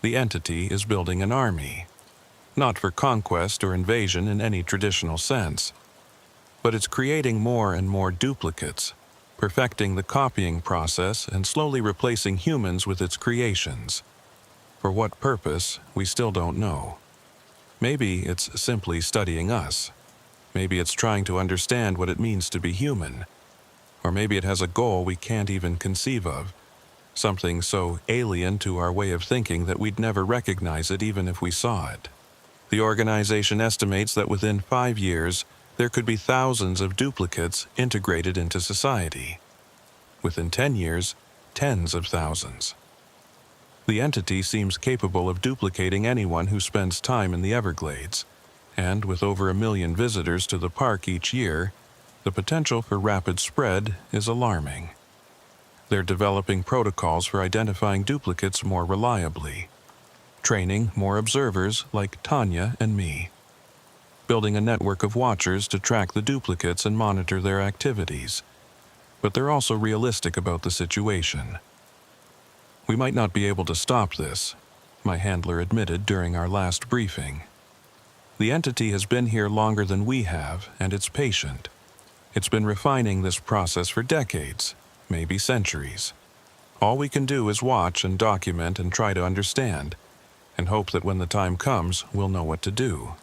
The entity is building an army. Not for conquest or invasion in any traditional sense, but it's creating more and more duplicates, perfecting the copying process and slowly replacing humans with its creations. For what purpose, we still don't know. Maybe it's simply studying us. Maybe it's trying to understand what it means to be human. Or maybe it has a goal we can't even conceive of, something so alien to our way of thinking that we'd never recognize it even if we saw it. The organization estimates that within 5 years, there could be thousands of duplicates integrated into society. Within 10 years, tens of thousands. The entity seems capable of duplicating anyone who spends time in the Everglades, and with over 1 million visitors to the park each year, the potential for rapid spread is alarming. They're developing protocols for identifying duplicates more reliably, training more observers like Tanya and me, building a network of watchers to track the duplicates and monitor their activities. But they're also realistic about the situation. We might not be able to stop this, my handler admitted during our last briefing. The entity has been here longer than we have, and it's patient. It's been refining this process for decades, maybe centuries. All we can do is watch and document and try to understand, and hope that when the time comes, we'll know what to do.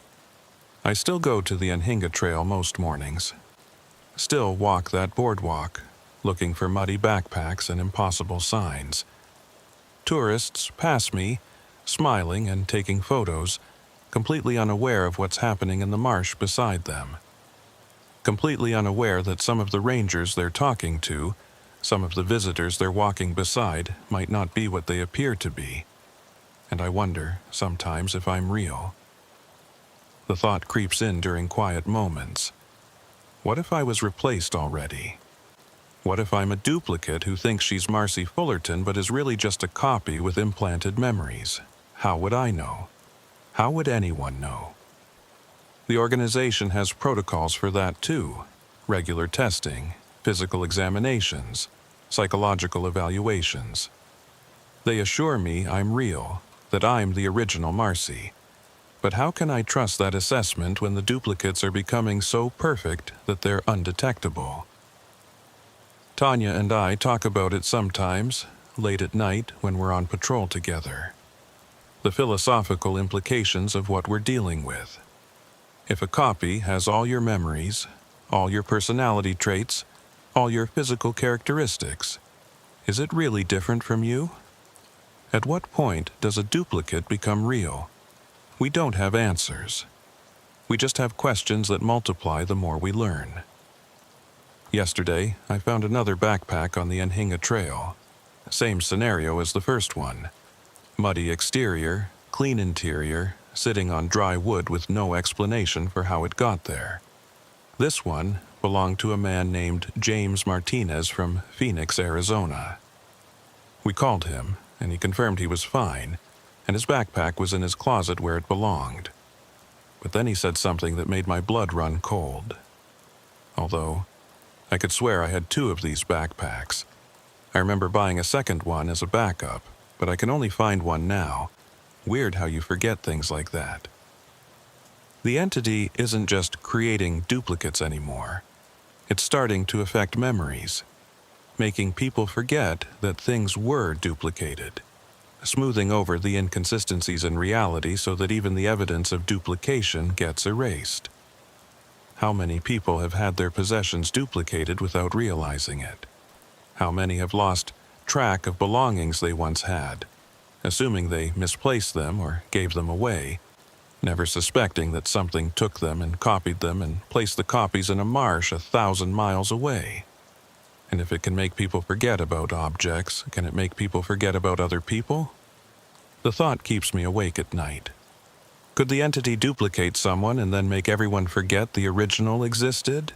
I still go to the Anhinga Trail most mornings. Still walk that boardwalk, looking for muddy backpacks and impossible signs. Tourists pass me, smiling and taking photos, completely unaware of what's happening in the marsh beside them. Completely unaware that some of the rangers they're talking to, some of the visitors they're walking beside, might not be what they appear to be. And I wonder, sometimes, if I'm real. The thought creeps in during quiet moments. What if I was replaced already? What if I'm a duplicate who thinks she's Marcy Fullerton but is really just a copy with implanted memories? How would I know? How would anyone know? The organization has protocols for that too. Regular testing, physical examinations, psychological evaluations. They assure me I'm real, that I'm the original Marcy. But how can I trust that assessment when the duplicates are becoming so perfect that they're undetectable? Tanya and I talk about it sometimes, late at night when we're on patrol together. The philosophical implications of what we're dealing with. If a copy has all your memories, all your personality traits, all your physical characteristics, is it really different from you? At what point does a duplicate become real? We don't have answers. We just have questions that multiply the more we learn. Yesterday, I found another backpack on the Anhinga Trail. Same scenario as the first one. Muddy exterior, clean interior, sitting on dry wood with no explanation for how it got there. This one belonged to a man named James Martinez from Phoenix, Arizona. We called him, and he confirmed he was fine, and his backpack was in his closet where it belonged. But then he said something that made my blood run cold. Although, I could swear I had 2 of these backpacks. I remember buying a second one as a backup, but I can only find one now. Weird how you forget things like that. The entity isn't just creating duplicates anymore. It's starting to affect memories, making people forget that things were duplicated, smoothing over the inconsistencies in reality so that even the evidence of duplication gets erased. How many people have had their possessions duplicated without realizing it? How many have lost track of belongings they once had, assuming they misplaced them or gave them away, never suspecting that something took them and copied them and placed the copies in a marsh 1,000 miles away? And if it can make people forget about objects, can it make people forget about other people? The thought keeps me awake at night. Could the entity duplicate someone and then make everyone forget the original existed?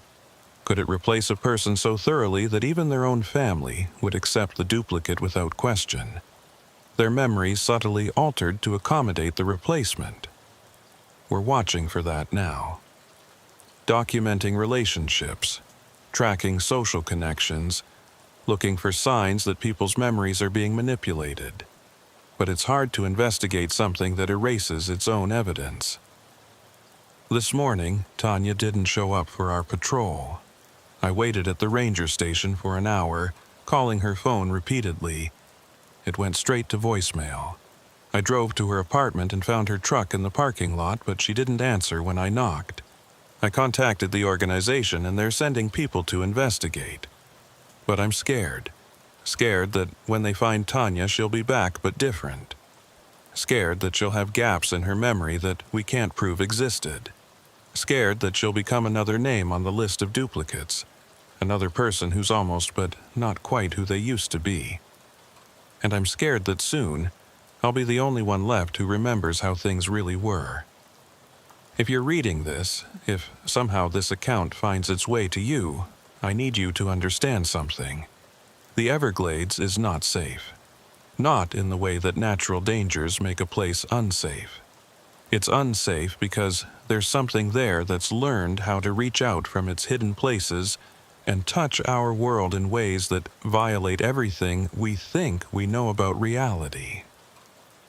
Could it replace a person so thoroughly that even their own family would accept the duplicate without question, their memories subtly altered to accommodate the replacement? We're watching for that now. Documenting relationships, tracking social connections, looking for signs that people's memories are being manipulated. But it's hard to investigate something that erases its own evidence. This morning, Tanya didn't show up for our patrol. I waited at the ranger station for an hour, calling her phone repeatedly. It went straight to voicemail. I drove to her apartment and found her truck in the parking lot, but she didn't answer when I knocked. I contacted the organization and they're sending people to investigate. But I'm scared. Scared that when they find Tanya, she'll be back but different. Scared that she'll have gaps in her memory that we can't prove existed. Scared that she'll become another name on the list of duplicates. Another person who's almost but not quite who they used to be. And I'm scared that soon, I'll be the only one left who remembers how things really were. If you're reading this, if somehow this account finds its way to you, I need you to understand something. The Everglades is not safe. Not in the way that natural dangers make a place unsafe. It's unsafe because there's something there that's learned how to reach out from its hidden places and touch our world in ways that violate everything we think we know about reality.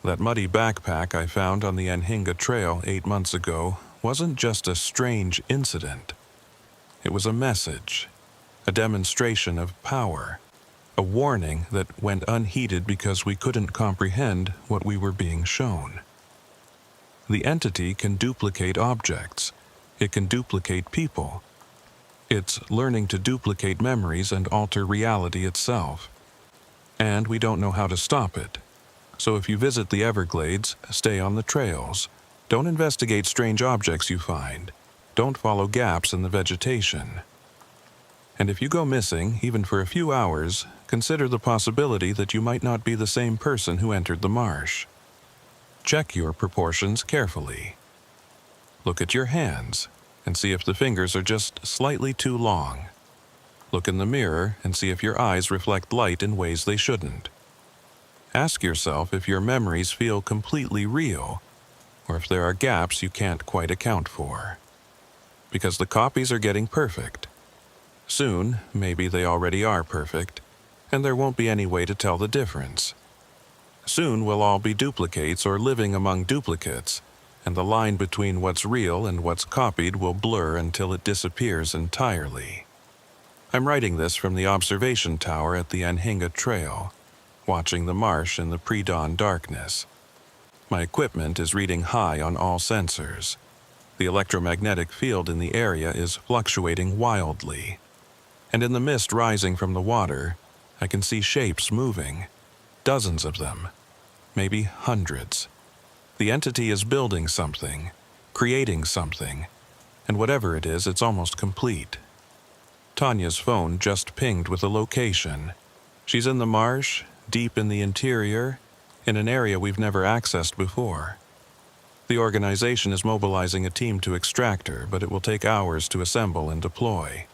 That muddy backpack I found on the Anhinga Trail 8 months ago wasn't just a strange incident. It was a message, a demonstration of power, a warning that went unheeded because we couldn't comprehend what we were being shown. The entity can duplicate objects. It can duplicate people. It's learning to duplicate memories and alter reality itself. And we don't know how to stop it. So if you visit the Everglades, stay on the trails. Don't investigate strange objects you find. Don't follow gaps in the vegetation. And if you go missing, even for a few hours, consider the possibility that you might not be the same person who entered the marsh. Check your proportions carefully. Look at your hands and see if the fingers are just slightly too long. Look in the mirror and see if your eyes reflect light in ways they shouldn't. Ask yourself if your memories feel completely real, or if there are gaps you can't quite account for. Because the copies are getting perfect. Soon, maybe they already are perfect, and there won't be any way to tell the difference. Soon we'll all be duplicates or living among duplicates, and the line between what's real and what's copied will blur until it disappears entirely. I'm writing this from the observation tower at the Anhinga Trail, watching the marsh in the pre-dawn darkness. My equipment is reading high on all sensors. The electromagnetic field in the area is fluctuating wildly. And in the mist rising from the water, I can see shapes moving. Dozens of them. Maybe hundreds. The entity is building something, creating something, and whatever it is, it's almost complete. Tanya's phone just pinged with a location. She's in the marsh, deep in the interior, in an area we've never accessed before. The organization is mobilizing a team to extract her, but it will take hours to assemble and deploy.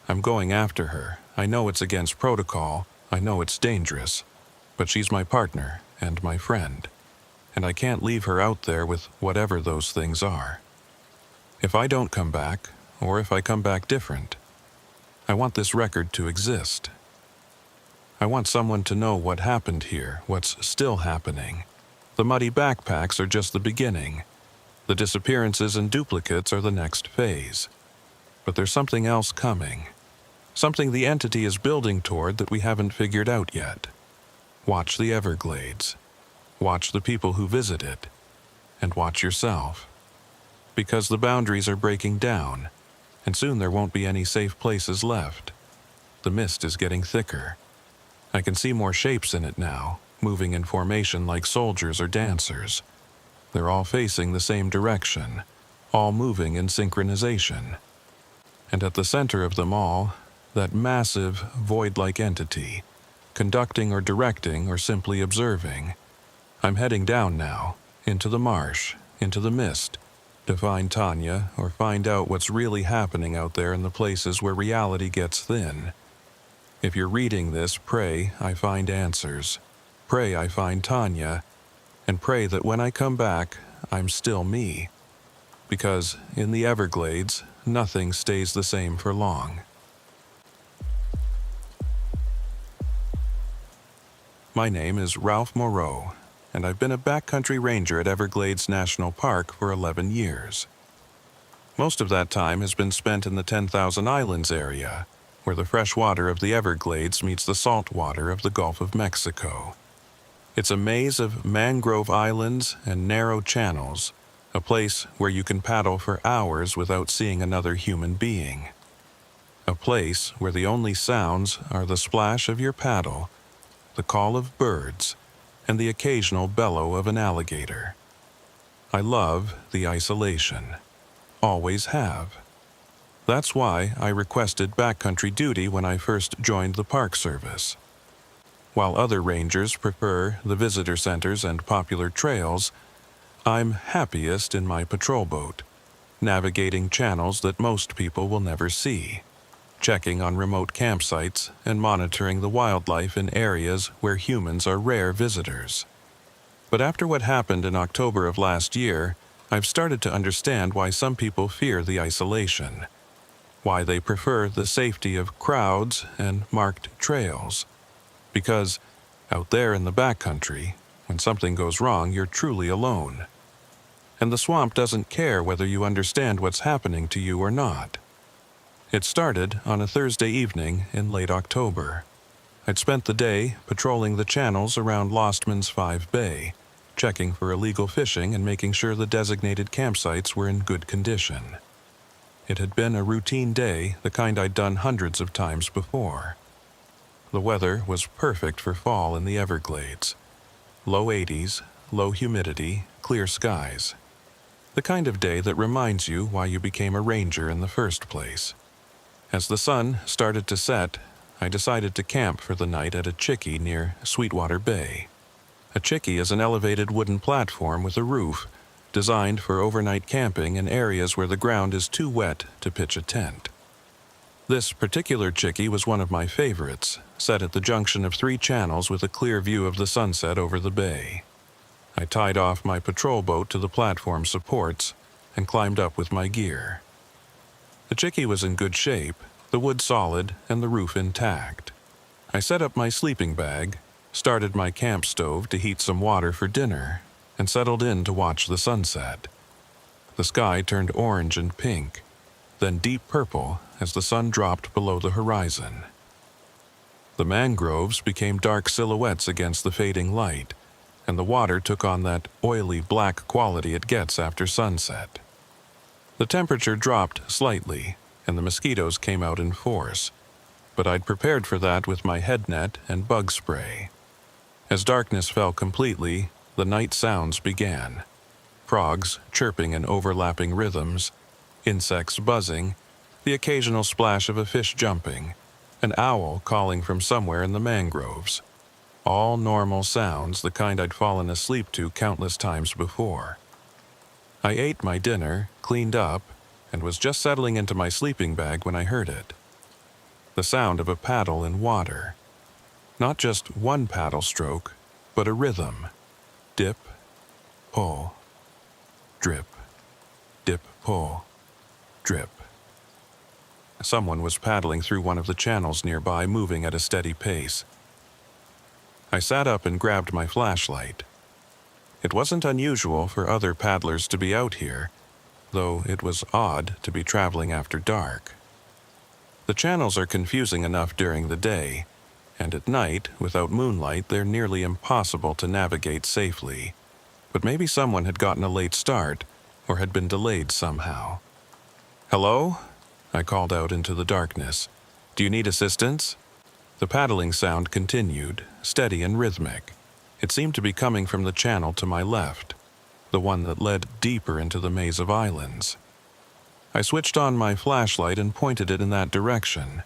I'm going after her. I know it's against protocol. I know it's dangerous. But she's my partner and my friend. And I can't leave her out there with whatever those things are. If I don't come back, or if I come back different, I want this record to exist. I want someone to know what happened here, what's still happening. The muddy backpacks are just the beginning. The disappearances and duplicates are the next phase. But there's something else coming. Something the entity is building toward that we haven't figured out yet. Watch the Everglades. Watch the people who visit it. And watch yourself. Because the boundaries are breaking down, and soon there won't be any safe places left. The mist is getting thicker. I can see more shapes in it now, moving in formation like soldiers or dancers. They're all facing the same direction, all moving in synchronization. And at the center of them all, that massive, void-like entity, conducting or directing or simply observing. I'm heading down now, into the marsh, into the mist, to find Tanya or find out what's really happening out there in the places where reality gets thin. If you're reading this, pray I find answers. Pray I find Tanya, and pray that when I come back, I'm still me. Because in the Everglades, nothing stays the same for long. My name is Ralph Moreau, and I've been a backcountry ranger at Everglades National Park for 11 years. Most of that time has been spent in the 10,000 Islands area, where the fresh water of the Everglades meets the salt water of the Gulf of Mexico. It's a maze of mangrove islands and narrow channels, a place where you can paddle for hours without seeing another human being. A place where the only sounds are the splash of your paddle, the call of birds, and the occasional bellow of an alligator. I love the isolation. Always have. That's why I requested backcountry duty when I first joined the Park Service. While other rangers prefer the visitor centers and popular trails, I'm happiest in my patrol boat, navigating channels that most people will never see, checking on remote campsites and monitoring the wildlife in areas where humans are rare visitors. But after what happened in October of last year, I've started to understand why some people fear the isolation, why they prefer the safety of crowds and marked trails. Because out there in the backcountry, when something goes wrong, you're truly alone. And the swamp doesn't care whether you understand what's happening to you or not. It started on a Thursday evening in late October. I'd spent the day patrolling the channels around Lostman's 5 Bay, checking for illegal fishing and making sure the designated campsites were in good condition. It had been a routine day, the kind I'd done hundreds of times before. The weather was perfect for fall in the Everglades. Low 80s, low humidity, clear skies. The kind of day that reminds you why you became a ranger in the first place. As the sun started to set, I decided to camp for the night at a chickie near Sweetwater Bay. A chickie is an elevated wooden platform with a roof, designed for overnight camping in areas where the ground is too wet to pitch a tent. This particular chickie was one of my favorites, set at the junction of 3 channels with a clear view of the sunset over the bay. I tied off my patrol boat to the platform supports and climbed up with my gear. The chickie was in good shape, the wood solid, and the roof intact. I set up my sleeping bag, started my camp stove to heat some water for dinner, and settled in to watch the sunset. The sky turned orange and pink, then deep purple as the sun dropped below the horizon. The mangroves became dark silhouettes against the fading light, and the water took on that oily black quality it gets after sunset. The temperature dropped slightly, and the mosquitoes came out in force, but I'd prepared for that with my head net and bug spray. As darkness fell completely, the night sounds began. Frogs chirping in overlapping rhythms, insects buzzing, the occasional splash of a fish jumping, an owl calling from somewhere in the mangroves. All normal sounds, the kind I'd fallen asleep to countless times before. I ate my dinner, cleaned up, and was just settling into my sleeping bag when I heard it. The sound of a paddle in water. Not just one paddle stroke, but a rhythm. Dip, pull, drip, dip, pull, drip. Someone was paddling through one of the channels nearby, moving at a steady pace. I sat up and grabbed my flashlight. It wasn't unusual for other paddlers to be out here, though it was odd to be traveling after dark. The channels are confusing enough during the day, and at night, without moonlight, they're nearly impossible to navigate safely. But maybe someone had gotten a late start, or had been delayed somehow. "Hello?" I called out into the darkness. "Do you need assistance?" The paddling sound continued, steady and rhythmic. It seemed to be coming from the channel to my left, the one that led deeper into the maze of islands. I switched on my flashlight and pointed it in that direction,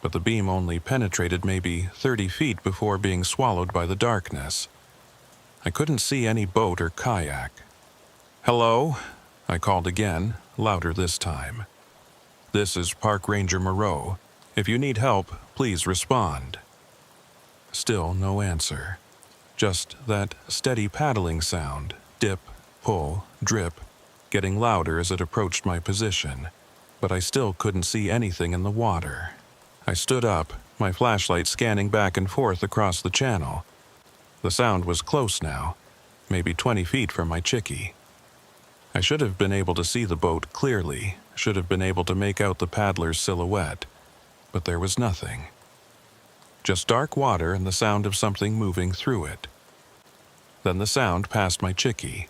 but the beam only penetrated maybe 30 feet before being swallowed by the darkness. I couldn't see any boat or kayak. "Hello?" I called again, louder this time. "This is Park Ranger Moreau. If you need help, please respond." Still no answer. Just that steady paddling sound, dip, pull, drip, getting louder as it approached my position, but I still couldn't see anything in the water. I stood up, my flashlight scanning back and forth across the channel. The sound was close now, maybe 20 feet from my chickie. I should have been able to see the boat clearly, should have been able to make out the paddler's silhouette, but there was nothing. Just dark water and the sound of something moving through it. Then the sound passed my chickie.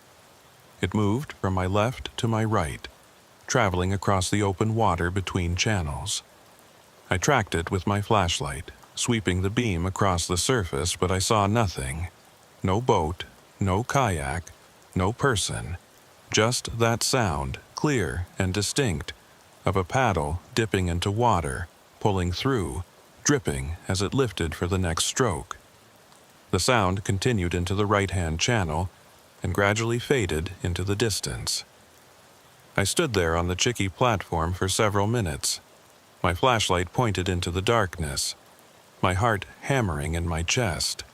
It moved from my left to my right, traveling across the open water between channels. I tracked it with my flashlight, sweeping the beam across the surface, but I saw nothing. No boat, no kayak, no person. Just that sound, clear and distinct, of a paddle dipping into water, pulling through, dripping as it lifted for the next stroke. The sound continued into the right-hand channel and gradually faded into the distance. I stood there on the chickie platform for several minutes, my flashlight pointed into the darkness, my heart hammering in my chest.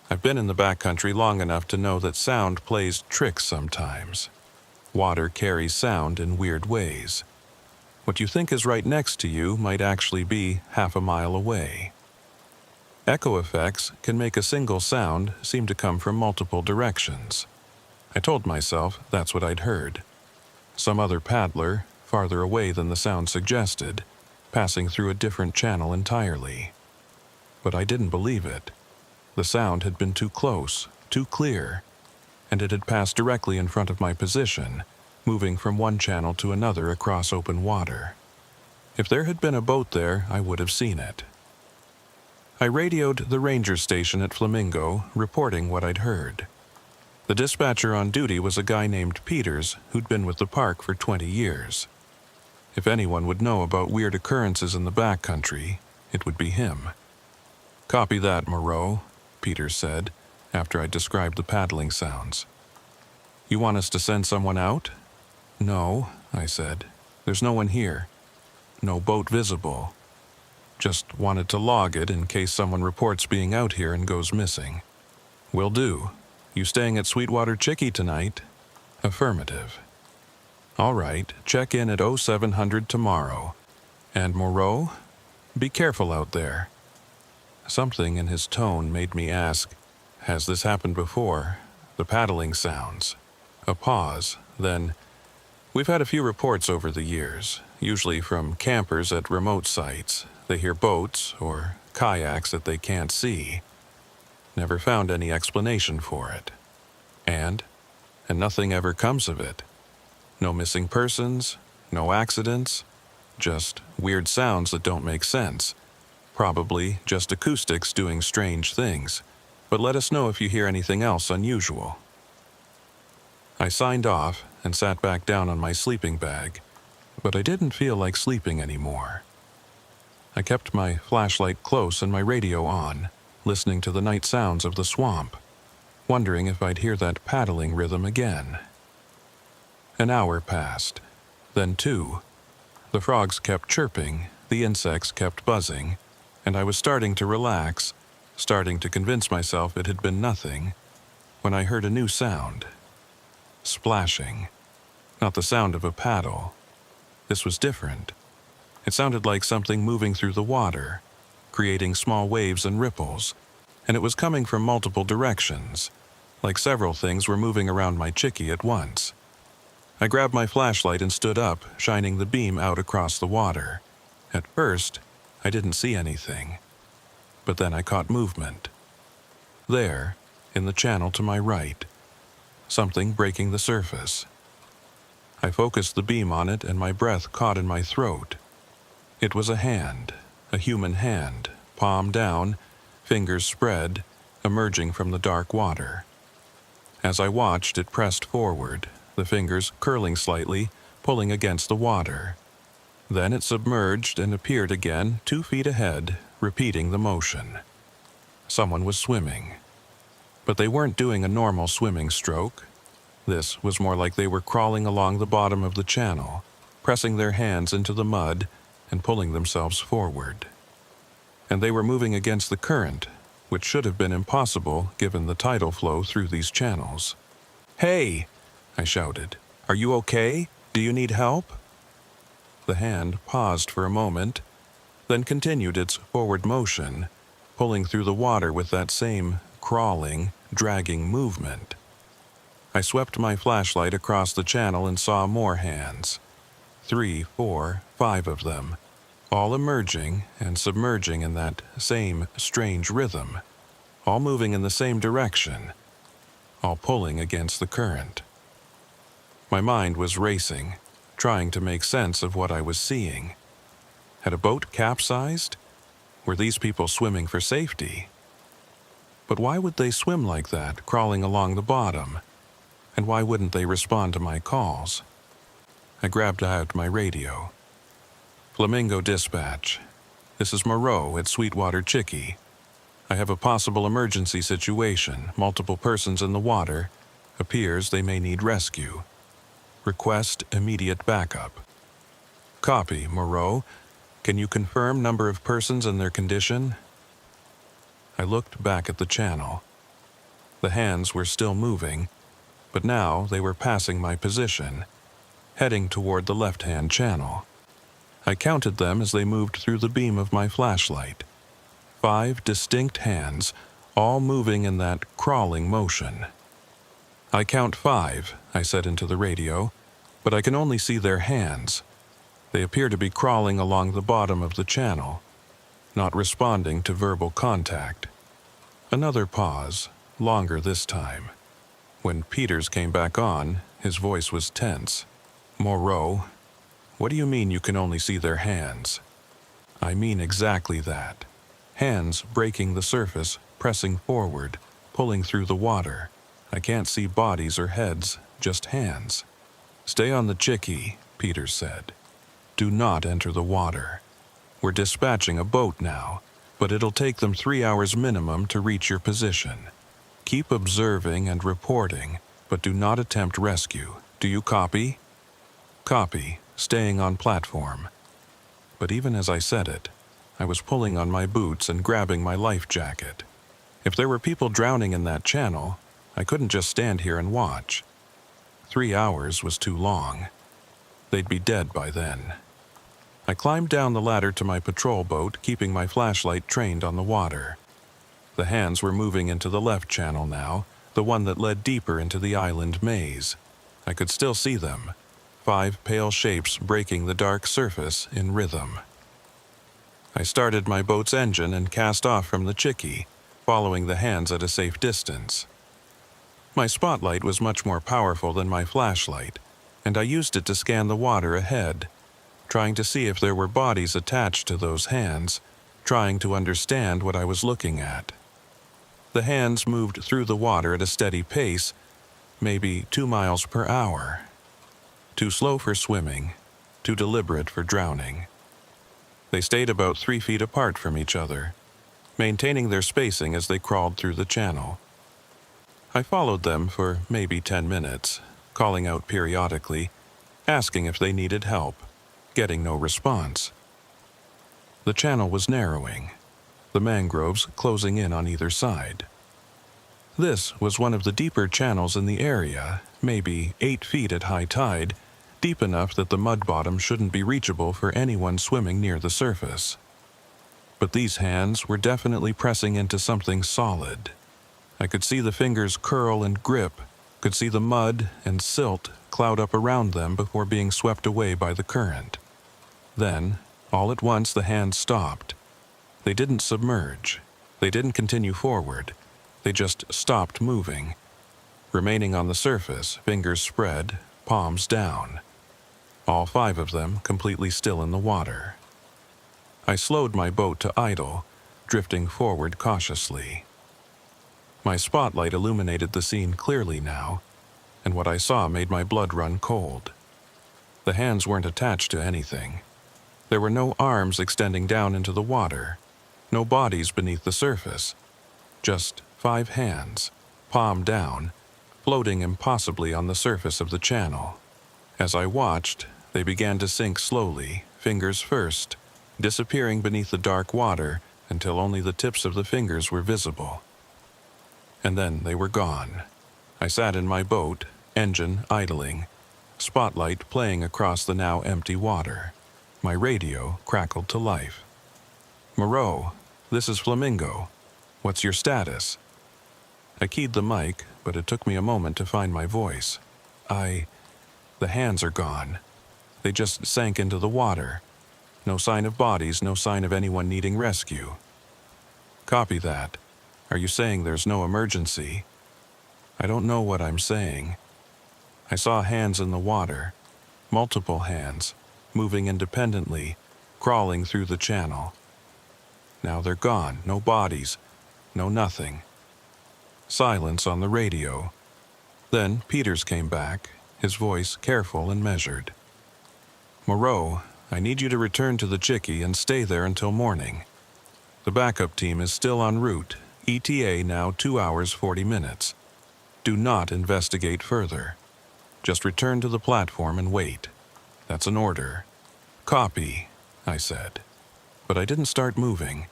I've been in the backcountry long enough to know that sound plays tricks sometimes. Water carries sound in weird ways. What you think is right next to you might actually be half a mile away. Echo effects can make a single sound seem to come from multiple directions. I told myself that's what I'd heard. Some other paddler, farther away than the sound suggested, passing through a different channel entirely. But I didn't believe it. The sound had been too close, too clear, and it had passed directly in front of my position, moving from one channel to another across open water. If there had been a boat there, I would have seen it. I radioed the ranger station at Flamingo, reporting what I'd heard. The dispatcher on duty was a guy named Peters who'd been with the park for 20 years. If anyone would know about weird occurrences in the backcountry, it would be him. "Copy that, Moreau," Peters said, after I described the paddling sounds. "You want us to send someone out?" "No," I said. "There's no one here. No boat visible. Just wanted to log it in case someone reports being out here and goes missing." "Will do. You staying at Sweetwater Chickie tonight?" "Affirmative." "All right, check in at 0700 tomorrow. And Moreau, be careful out there." Something in his tone made me ask, "Has this happened before?" The paddling sounds. A pause, then, "We've had a few reports over the years, usually from campers at remote sites. They hear boats or kayaks that they can't see. Never found any explanation for it. And nothing ever comes of it. No missing persons, no accidents, just weird sounds that don't make sense. Probably just acoustics doing strange things. But let us know if you hear anything else unusual." I signed off and sat back down on my sleeping bag, but I didn't feel like sleeping anymore. I kept my flashlight close and my radio on, listening to the night sounds of the swamp, wondering if I'd hear that paddling rhythm again. An hour passed, then 2. The frogs kept chirping, the insects kept buzzing, and I was starting to relax, starting to convince myself it had been nothing, when I heard a new sound. Splashing. Not the sound of a paddle. This was different. It sounded like something moving through the water, creating small waves and ripples, and it was coming from multiple directions, like several things were moving around my chickie at once. I grabbed my flashlight and stood up, shining the beam out across the water. At first, I didn't see anything, but then I caught movement. There, in the channel to my right, something breaking the surface. I focused the beam on it and my breath caught in my throat. It was a hand, a human hand, palm down, fingers spread, emerging from the dark water. As I watched, it pressed forward, the fingers curling slightly, pulling against the water. Then it submerged and appeared again 2 feet ahead, repeating the motion. Someone was swimming. But they weren't doing a normal swimming stroke. This was more like they were crawling along the bottom of the channel, pressing their hands into the mud and pulling themselves forward. And they were moving against the current, which should have been impossible given the tidal flow through these channels. "Hey!" I shouted. "Are you okay? Do you need help?" The hand paused for a moment, then continued its forward motion, pulling through the water with that same crawling, dragging movement. I swept my flashlight across the channel and saw more hands. 3, 4, 5 of them, all emerging and submerging in that same strange rhythm, all moving in the same direction, all pulling against the current. My mind was racing, trying to make sense of what I was seeing. Had a boat capsized? Were these people swimming for safety? But why would they swim like that, crawling along the bottom? And why wouldn't they respond to my calls? I grabbed out my radio. "Flamingo Dispatch. This is Moreau at Sweetwater Chickie. I have a possible emergency situation, multiple persons in the water. Appears they may need rescue. Request immediate backup." "Copy, Moreau. Can you confirm number of persons and their condition?" I looked back at the channel. The hands were still moving, but now they were passing my position, heading toward the left-hand channel. I counted them as they moved through the beam of my flashlight. 5 distinct hands, all moving in that crawling motion. "I count 5, I said into the radio, but I can only see their hands. They appear to be crawling along the bottom of the channel, not responding to verbal contact. Another pause, longer this time. When Peters came back on, his voice was tense. "Moreau, what do you mean you can only see their hands?" "I mean exactly that. Hands breaking the surface, pressing forward, pulling through the water. I can't see bodies or heads, just hands." "Stay on the Chickie," Peters said. "Do not enter the water. We're dispatching a boat now, but it'll take them 3 hours minimum to reach your position. Keep observing and reporting, but do not attempt rescue. Do you copy?" "Copy, staying on platform." But even as I said it, I was pulling on my boots and grabbing my life jacket. If there were people drowning in that channel, I couldn't just stand here and watch. 3 hours was too long. They'd be dead by then. I climbed down the ladder to my patrol boat, keeping my flashlight trained on the water. The hands were moving into the left channel now, the one that led deeper into the island maze. I could still see them, 5 pale shapes breaking the dark surface in rhythm. I started my boat's engine and cast off from the Chickie, following the hands at a safe distance. My spotlight was much more powerful than my flashlight, and I used it to scan the water ahead, trying to see if there were bodies attached to those hands, trying to understand what I was looking at. The hands moved through the water at a steady pace, maybe 2 miles per hour. Too slow for swimming, too deliberate for drowning. They stayed about 3 feet apart from each other, maintaining their spacing as they crawled through the channel. I followed them for maybe 10 minutes, calling out periodically, asking if they needed help, getting no response. The channel was narrowing, the mangroves closing in on either side. This was one of the deeper channels in the area, maybe 8 feet at high tide, deep enough that the mud bottom shouldn't be reachable for anyone swimming near the surface. But these hands were definitely pressing into something solid. I could see the fingers curl and grip, could see the mud and silt cloud up around them before being swept away by the current. Then, all at once, the hands stopped. They didn't submerge. They didn't continue forward. They just stopped moving, remaining on the surface, fingers spread, palms down. All 5 of them completely still in the water. I slowed my boat to idle, drifting forward cautiously. My spotlight illuminated the scene clearly now, and what I saw made my blood run cold. The hands weren't attached to anything. There were no arms extending down into the water, no bodies beneath the surface, just 5 hands, palm down, floating impossibly on the surface of the channel. As I watched, they began to sink slowly, fingers first, disappearing beneath the dark water until only the tips of the fingers were visible. And then they were gone. I sat in my boat, engine idling, spotlight playing across the now empty water. My radio crackled to life. "Moreau, this is Flamingo. What's your status?" I keyed the mic, but it took me a moment to find my voice. The hands are gone. They just sank into the water. No sign of bodies, no sign of anyone needing rescue." "Copy that. Are you saying there's no emergency?" "I don't know what I'm saying. I saw hands in the water, multiple hands, moving independently, crawling through the channel. Now they're gone, no bodies, no nothing." Silence on the radio. Then Peters came back, his voice careful and measured. "Moreau, I need you to return to the Chickie and stay there until morning. The backup team is still en route, ETA now 2 hours 40 minutes. Do not investigate further. Just return to the platform and wait. That's an order." "Copy," I said. But I didn't start moving.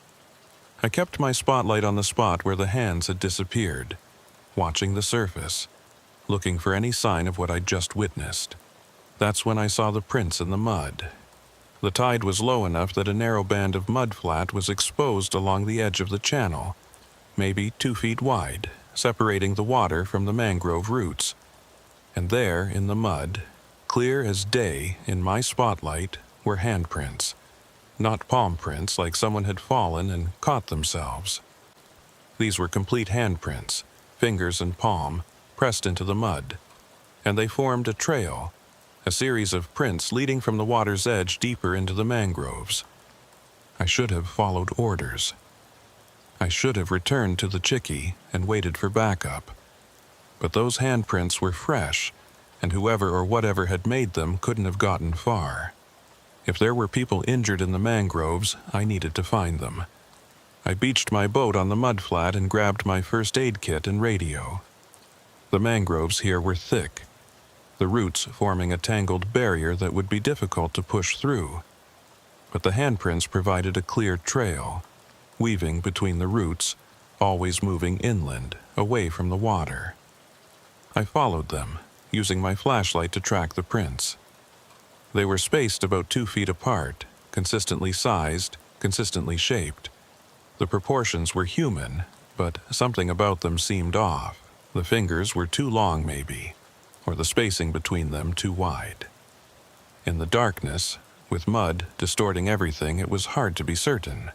I kept my spotlight on the spot where the hands had disappeared, watching the surface, looking for any sign of what I'd just witnessed. That's when I saw the prints in the mud. The tide was low enough that a narrow band of mudflat was exposed along the edge of the channel, maybe 2 feet wide, separating the water from the mangrove roots. And there, in the mud, clear as day in my spotlight, were handprints. Not palm prints like someone had fallen and caught themselves. These were complete handprints, fingers and palm, pressed into the mud. And they formed a trail, a series of prints leading from the water's edge deeper into the mangroves. I should have followed orders. I should have returned to the Chickie and waited for backup. But those handprints were fresh, and whoever or whatever had made them couldn't have gotten far. If there were people injured in the mangroves, I needed to find them. I beached my boat on the mudflat and grabbed my first aid kit and radio. The mangroves here were thick, the roots forming a tangled barrier that would be difficult to push through. But the handprints provided a clear trail, weaving between the roots, always moving inland, away from the water. I followed them, using my flashlight to track the prints. They were spaced about 2 feet apart, consistently sized, consistently shaped. The proportions were human, but something about them seemed off. The fingers were too long, maybe, or the spacing between them too wide. In the darkness, with mud distorting everything, it was hard to be certain.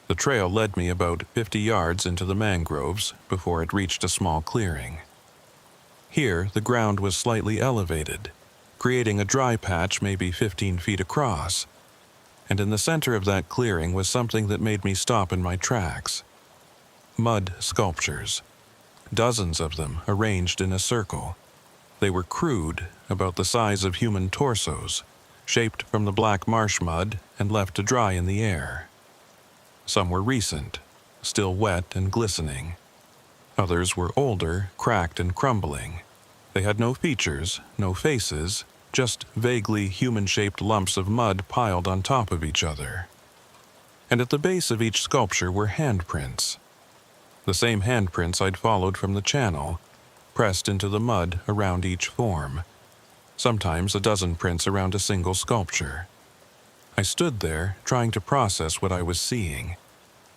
The trail led me about 50 yards into the mangroves before it reached a small clearing. Here, the ground was slightly elevated, creating a dry patch maybe 15 feet across. And in the center of that clearing was something that made me stop in my tracks. Mud sculptures. Dozens of them arranged in a circle. They were crude, about the size of human torsos, shaped from the black marsh mud and left to dry in the air. Some were recent, still wet and glistening. Others were older, cracked and crumbling. They had no features, no faces, just vaguely human-shaped lumps of mud piled on top of each other. And at the base of each sculpture were handprints. The same handprints I'd followed from the channel, pressed into the mud around each form. Sometimes a dozen prints around a single sculpture. I stood there, trying to process what I was seeing,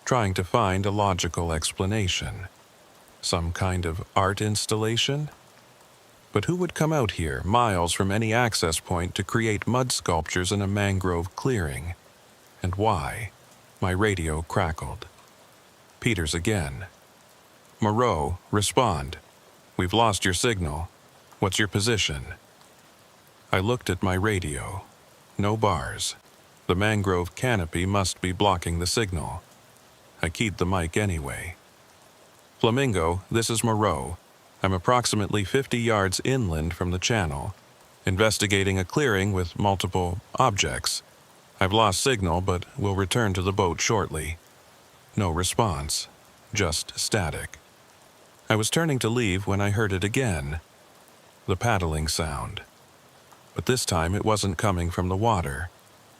trying to find a logical explanation. Some kind of art installation? But who would come out here, miles from any access point, to create mud sculptures in a mangrove clearing? And why? My radio crackled. Peters again. "Moreau, respond. We've lost your signal. What's your position?" I looked at my radio. No bars. The mangrove canopy must be blocking the signal. I keyed the mic anyway. "Flamingo, this is Moreau. I'm approximately 50 yards inland from the channel, investigating a clearing with multiple objects. I've lost signal, but will return to the boat shortly." No response, just static. I was turning to leave when I heard it again. The paddling sound. But this time it wasn't coming from the water.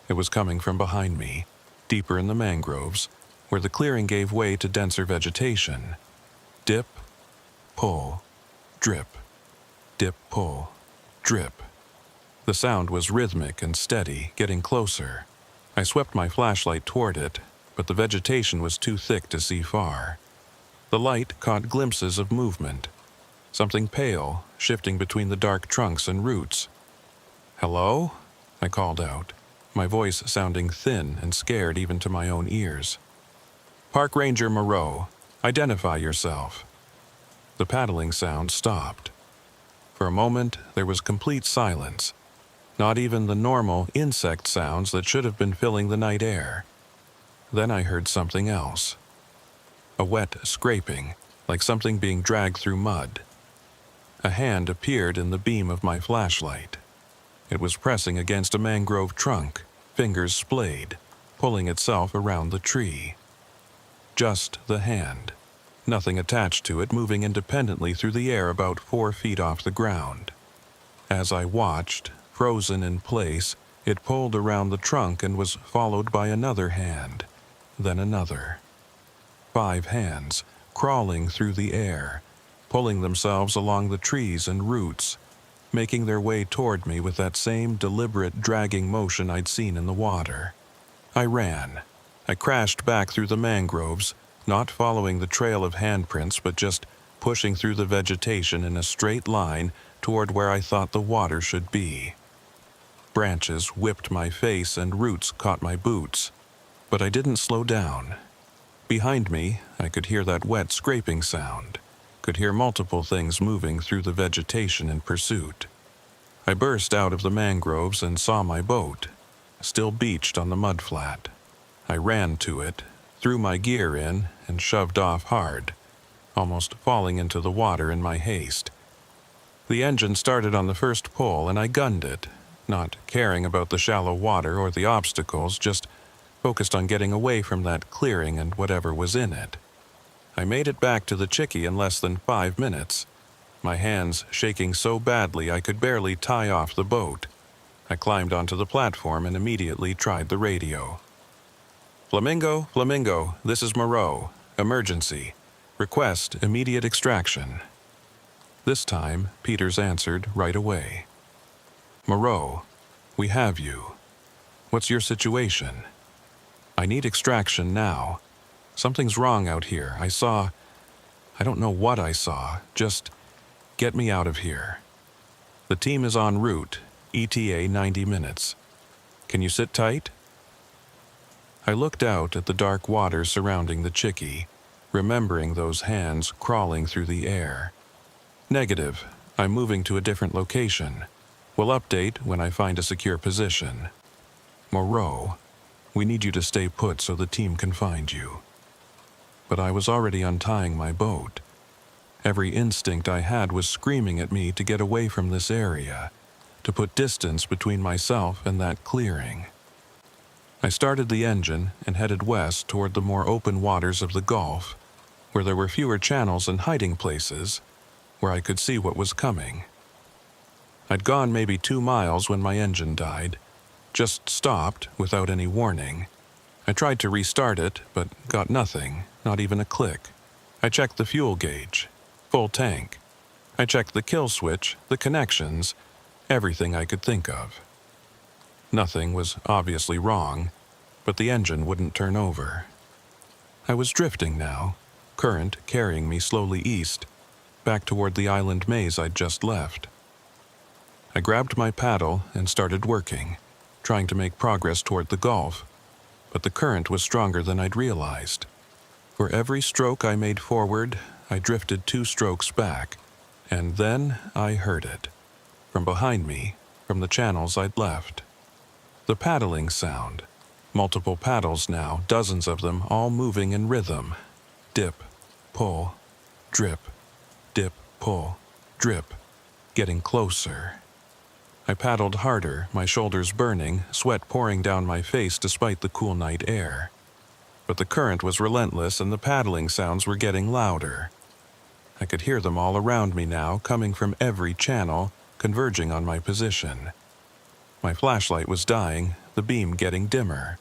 It was coming from behind me, deeper in the mangroves, where the clearing gave way to denser vegetation. Dip, pull, drip, dip, pull, drip. The sound was rhythmic and steady, getting closer. I swept my flashlight toward it, but the vegetation was too thick to see far. The light caught glimpses of movement, something pale, shifting between the dark trunks and roots. "Hello?" I called out, my voice sounding thin and scared even to my own ears. "Park Ranger Moreau, identify yourself." The paddling sound stopped. For a moment, there was complete silence. Not even the normal insect sounds that should have been filling the night air. Then I heard something else. A wet scraping, like something being dragged through mud. A hand appeared in the beam of my flashlight. It was pressing against a mangrove trunk, fingers splayed, pulling itself around the tree. Just the hand. Nothing attached to it, moving independently through the air about 4 feet off the ground. As I watched, frozen in place, it pulled around the trunk and was followed by another hand, then another. 5 hands, crawling through the air, pulling themselves along the trees and roots, making their way toward me with that same deliberate dragging motion I'd seen in the water. I ran. I crashed back through the mangroves, not following the trail of handprints, but just pushing through the vegetation in a straight line toward where I thought the water should be. Branches whipped my face and roots caught my boots, but I didn't slow down. Behind me, I could hear that wet scraping sound, could hear multiple things moving through the vegetation in pursuit. I burst out of the mangroves and saw my boat, still beached on the mudflat. I ran to it, threw my gear in, and shoved off hard, almost falling into the water in my haste. The engine started on the first pull, and I gunned it, not caring about the shallow water or the obstacles, just focused on getting away from that clearing and whatever was in it. I made it back to the Chickie in less than 5 minutes, my hands shaking so badly I could barely tie off the boat. I climbed onto the platform and immediately tried the radio. "Flamingo, Flamingo, this is Moreau. Emergency. Request immediate extraction." This time, Peters answered right away. "Moreau, we have you. What's your situation?" "I need extraction now. Something's wrong out here. I don't know what I saw. Just get me out of here. The team is en route, ETA 90 minutes. Can you sit tight?" I looked out at the dark water surrounding the Chickie, remembering those hands crawling through the air. "Negative. I'm moving to a different location. We'll update when I find a secure position." "Moreau, we need you to stay put so the team can find you." But I was already untying my boat. Every instinct I had was screaming at me to get away from this area, to put distance between myself and that clearing. I started the engine and headed west toward the more open waters of the Gulf, where there were fewer channels and hiding places, where I could see what was coming. I'd gone maybe 2 miles when my engine died, just stopped without any warning. I tried to restart it, but got nothing, not even a click. I checked the fuel gauge, full tank. I checked the kill switch, the connections, everything I could think of. Nothing was obviously wrong, but the engine wouldn't turn over. I was drifting now, current carrying me slowly east, back toward the island maze I'd just left. I grabbed my paddle and started working, trying to make progress toward the Gulf, but the current was stronger than I'd realized. For every stroke I made forward, I drifted 2 strokes back, and then I heard it. From behind me, from the channels I'd left. The paddling sound. Multiple paddles now, dozens of them, all moving in rhythm. Dip, pull, drip, dip, pull, drip. Getting closer. I paddled harder, my shoulders burning, sweat pouring down my face despite the cool night air. But the current was relentless and the paddling sounds were getting louder. I could hear them all around me now, coming from every channel, converging on my position. My flashlight was dying, the beam getting dimmer.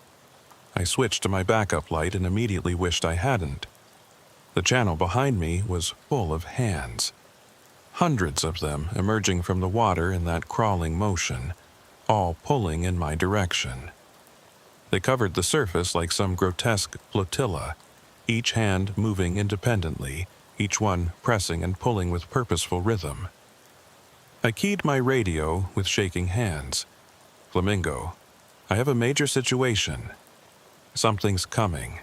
I switched to my backup light and immediately wished I hadn't. The channel behind me was full of hands. Hundreds of them emerging from the water in that crawling motion, all pulling in my direction. They covered the surface like some grotesque flotilla, each hand moving independently, each one pressing and pulling with purposeful rhythm. I keyed my radio with shaking hands. Flamingo, I have a major situation. Something's coming.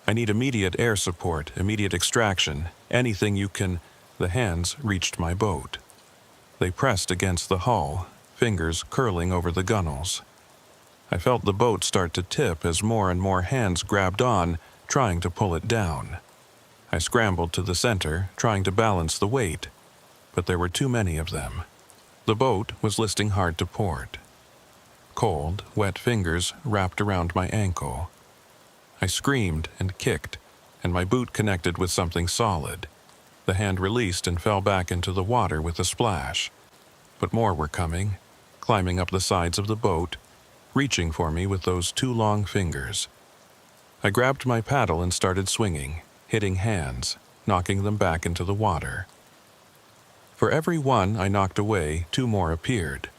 I need immediate air support, immediate extraction, anything you can. The hands reached my boat. They pressed against the hull, fingers curling over the gunnels. I felt the boat start to tip as more and more hands grabbed on, trying to pull it down. I scrambled to the center, trying to balance the weight, but there were too many of them. The boat was listing hard to port. Cold, wet fingers wrapped around my ankle. I screamed and kicked, and my boot connected with something solid. The hand released and fell back into the water with a splash. But more were coming, climbing up the sides of the boat, reaching for me with those 2 long fingers. I grabbed my paddle and started swinging, hitting hands, knocking them back into the water. For every one I knocked away, 2 more appeared.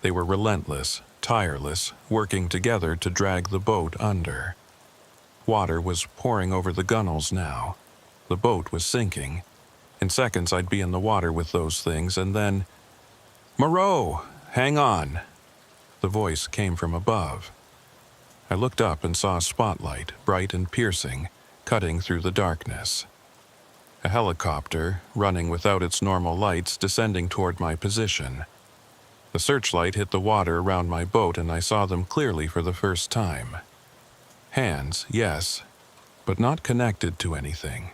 They were relentless, tireless, working together to drag the boat under. Water was pouring over the gunnels now. The boat was sinking. In seconds I'd be in the water with those things, and then, "Moreau, hang on!" The voice came from above. I looked up and saw a spotlight, bright and piercing, cutting through the darkness. A helicopter, running without its normal lights, descending toward my position. The searchlight hit the water around my boat and I saw them clearly for the first time. Hands, yes, but not connected to anything.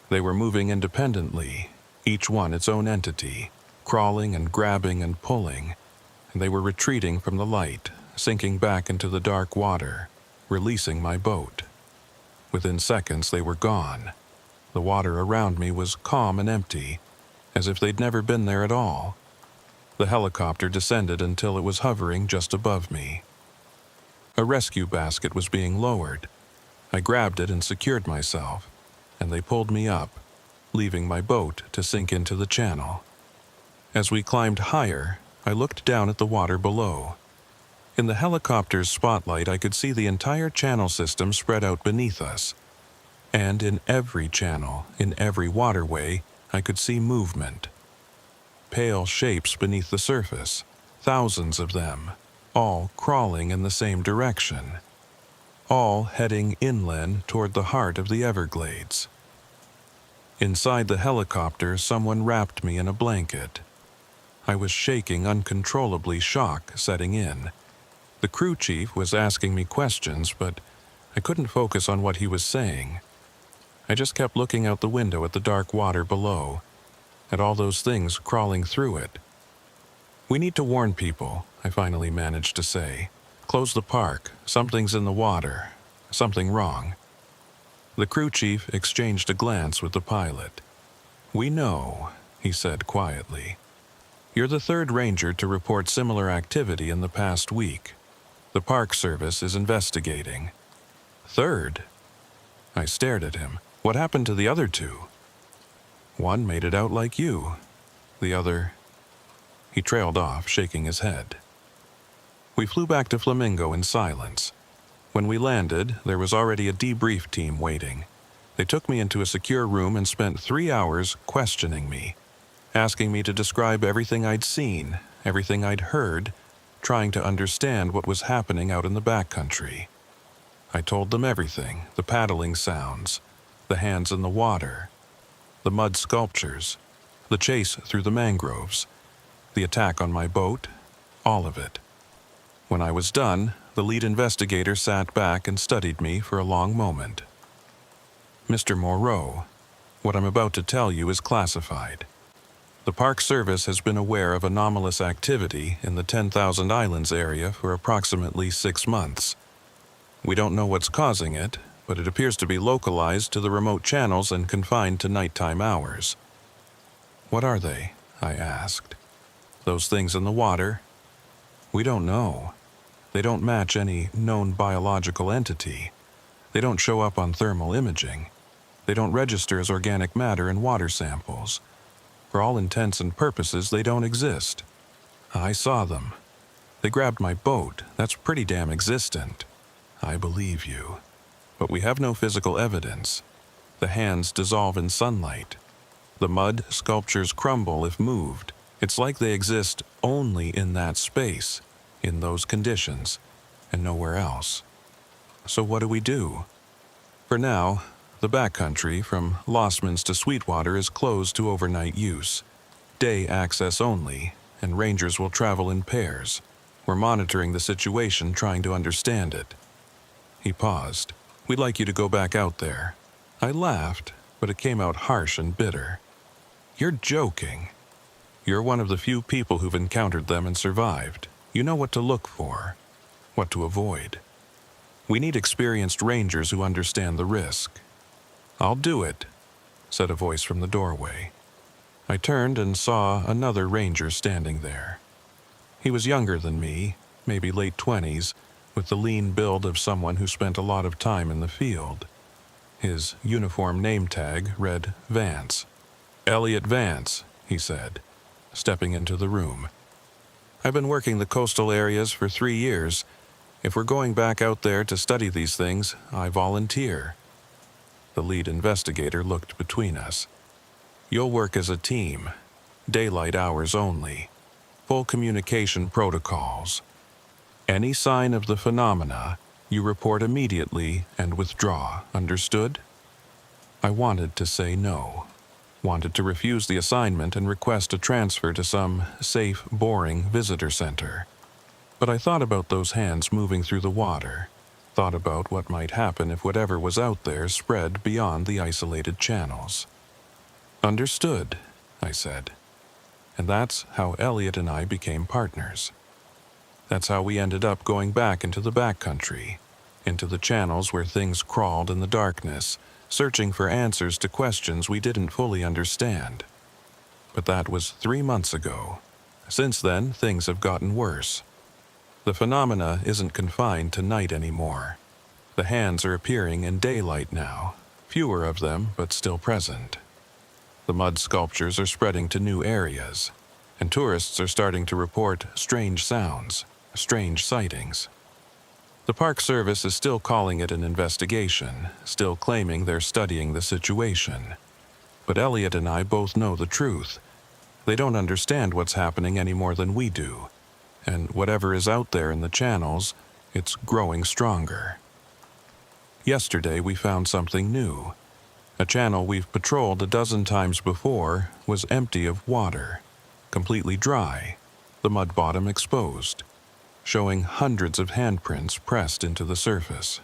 They were moving independently, each one its own entity, crawling and grabbing and pulling, and they were retreating from the light, sinking back into the dark water, releasing my boat. Within seconds they were gone. The water around me was calm and empty, as if they'd never been there at all. The helicopter descended until it was hovering just above me. A rescue basket was being lowered. I grabbed it and secured myself, and they pulled me up, leaving my boat to sink into the channel. As we climbed higher, I looked down at the water below. In the helicopter's spotlight, I could see the entire channel system spread out beneath us. And in every channel, in every waterway, I could see movement. Pale shapes beneath the surface, thousands of them, all crawling in the same direction. All heading inland toward the heart of the Everglades. Inside the helicopter, someone wrapped me in a blanket. I was shaking uncontrollably, shock setting in. The crew chief was asking me questions, but I couldn't focus on what he was saying. I just kept looking out the window at the dark water below, at all those things crawling through it. "We need to warn people," I finally managed to say. "Close the park. Something's in the water. Something wrong." The crew chief exchanged a glance with the pilot. "We know," he said quietly. "You're the third ranger to report similar activity in the past week. The Park Service is investigating." "Third?" I stared at him. "What happened to the other two?" "One made it out like you. The other—" He trailed off, shaking his head. We flew back to Flamingo in silence. When we landed, there was already a debrief team waiting. They took me into a secure room and spent 3 hours questioning me, asking me to describe everything I'd seen, everything I'd heard, trying to understand what was happening out in the backcountry. I told them everything: the paddling sounds, the hands in the water, the mud sculptures, the chase through the mangroves, the attack on my boat, all of it. When I was done, the lead investigator sat back and studied me for a long moment. "Mr. Moreau, what I'm about to tell you is classified. The Park Service has been aware of anomalous activity in the 10,000 Islands area for approximately 6 months. We don't know what's causing it, but it appears to be localized to the remote channels and confined to nighttime hours." "What are they?" I asked. "Those things in the water?" "We don't know. They don't match any known biological entity. They don't show up on thermal imaging. They don't register as organic matter in water samples. For all intents and purposes, they don't exist. I saw them. They grabbed my boat. That's pretty damn existent." "I believe you. But we have no physical evidence. The hands dissolve in sunlight. The mud sculptures crumble if moved. It's like they exist only in that space, in those conditions, and nowhere else. So what do we do? For now, the backcountry from Lostman's to Sweetwater is closed to overnight use. Day access only, and rangers will travel in pairs. We're monitoring the situation, trying to understand it." He paused. "We'd like you to go back out there." I laughed, but it came out harsh and bitter. "You're joking. You're one of the few people who've encountered them and survived. You know what to look for, what to avoid. We need experienced rangers who understand the risk." "I'll do it," said a voice from the doorway. I turned and saw another ranger standing there. He was younger than me, maybe late 20s, with the lean build of someone who spent a lot of time in the field. His uniform name tag read Vance. "Elliot Vance," he said, stepping into the room. "I've been working the coastal areas for 3 years. If we're going back out there to study these things, I volunteer." The lead investigator looked between us. "You'll work as a team. Daylight hours only. Full communication protocols. Any sign of the phenomena, you report immediately and withdraw. Understood?" I wanted to say no. Wanted to refuse the assignment and request a transfer to some safe, boring visitor center. But I thought about those hands moving through the water, thought about what might happen if whatever was out there spread beyond the isolated channels. "Understood," I said. And that's how Elliot and I became partners. That's how we ended up going back into the backcountry, into the channels where things crawled in the darkness, searching for answers to questions we didn't fully understand. But that was 3 months ago. Since then, things have gotten worse. The phenomena isn't confined to night anymore. The hands are appearing in daylight now, fewer of them, but still present. The mud sculptures are spreading to new areas, and tourists are starting to report strange sounds, strange sightings. The Park Service is still calling it an investigation, still claiming they're studying the situation. But Elliot and I both know the truth. They don't understand what's happening any more than we do. And whatever is out there in the channels, it's growing stronger. Yesterday we found something new. A channel we've patrolled a dozen times before was empty of water, completely dry, the mud bottom exposed, showing hundreds of handprints pressed into the surface.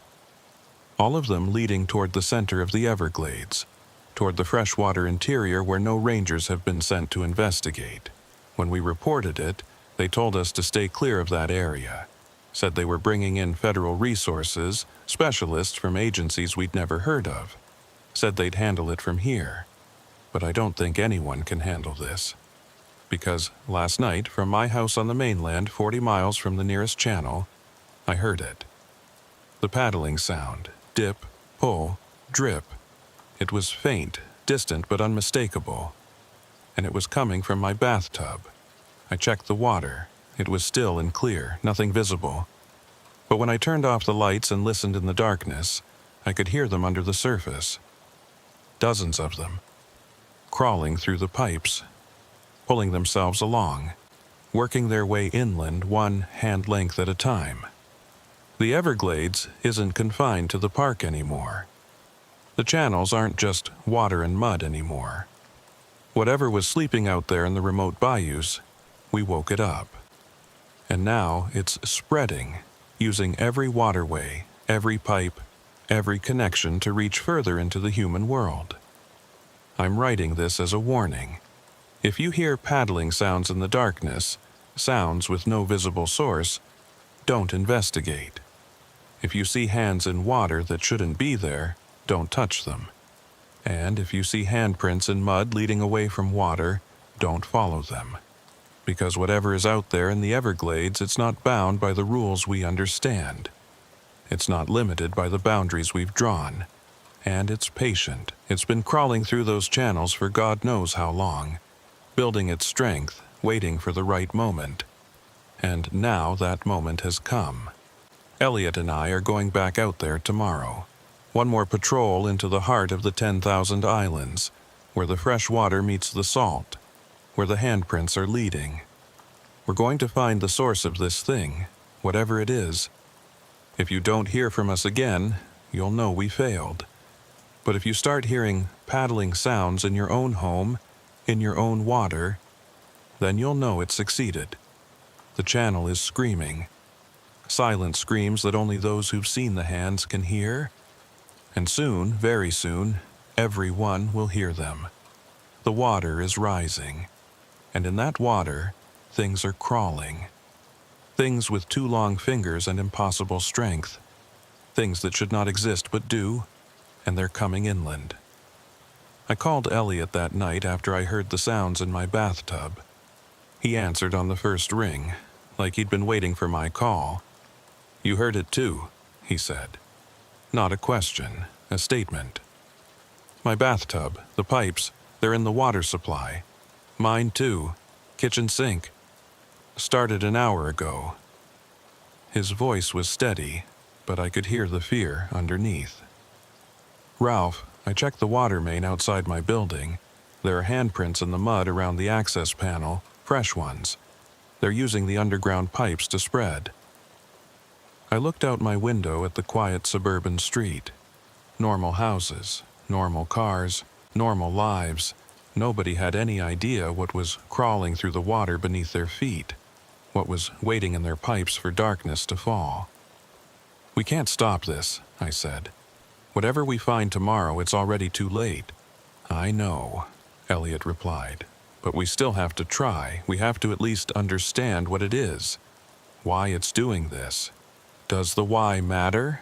All of them leading toward the center of the Everglades, toward the freshwater interior where no rangers have been sent to investigate. When we reported it, They told us to stay clear of that area. Said they were bringing in federal resources, specialists from agencies we'd never heard of. Said they'd handle it from here. But I don't think anyone can handle this. Because last night, from my house on the mainland 40 miles from the nearest channel, I heard it. The paddling sound, dip, pull, drip. It was faint, distant but unmistakable. And it was coming from my bathtub. I checked the water. It was still and clear, nothing visible. But when I turned off the lights and listened in the darkness, I could hear them under the surface. Dozens of them, crawling through the pipes, pulling themselves along, working their way inland one hand length at a time. The Everglades isn't confined to the park anymore. The channels aren't just water and mud anymore. Whatever was sleeping out there in the remote bayous, we woke it up. And now it's spreading, using every waterway, every pipe, every connection to reach further into the human world. I'm writing this as a warning. If you hear paddling sounds in the darkness, sounds with no visible source, don't investigate. If you see hands in water that shouldn't be there, don't touch them. And if you see handprints in mud leading away from water, don't follow them. Because whatever is out there in the Everglades, it's not bound by the rules we understand. It's not limited by the boundaries we've drawn. And it's patient. It's been crawling through those channels for God knows how long, building its strength, waiting for the right moment. And now that moment has come. Elliot and I are going back out there tomorrow. One more patrol into the heart of the 10,000 islands, where the fresh water meets the salt, where the handprints are leading. We're going to find the source of this thing, whatever it is. If you don't hear from us again, you'll know we failed. But if you start hearing paddling sounds in your own home, in your own water, then you'll know it succeeded. The channel is screaming. Silent screams that only those who've seen the hands can hear. And soon, very soon, everyone will hear them. The water is rising. And in that water, things are crawling. Things with too long fingers and impossible strength. Things that should not exist but do, and they're coming inland. I called Elliot that night after I heard the sounds in my bathtub. He answered on the first ring, like he'd been waiting for my call. "You heard it too," he said. Not a question, a statement. My bathtub, the pipes, they're in the water supply. Mine too, kitchen sink. Started an hour ago. His voice was steady, but I could hear the fear underneath. "Ralph, I checked the water main outside my building. There are handprints in the mud around the access panel, fresh ones. They're using the underground pipes to spread." I looked out my window at the quiet suburban street. Normal houses, normal cars, normal lives. Nobody had any idea what was crawling through the water beneath their feet, what was waiting in their pipes for darkness to fall. "We can't stop this," I said. "Whatever we find tomorrow, it's already too late." "I know," Elliot replied. "But we still have to try. We have to at least understand what it is. Why it's doing this. Does the why matter?"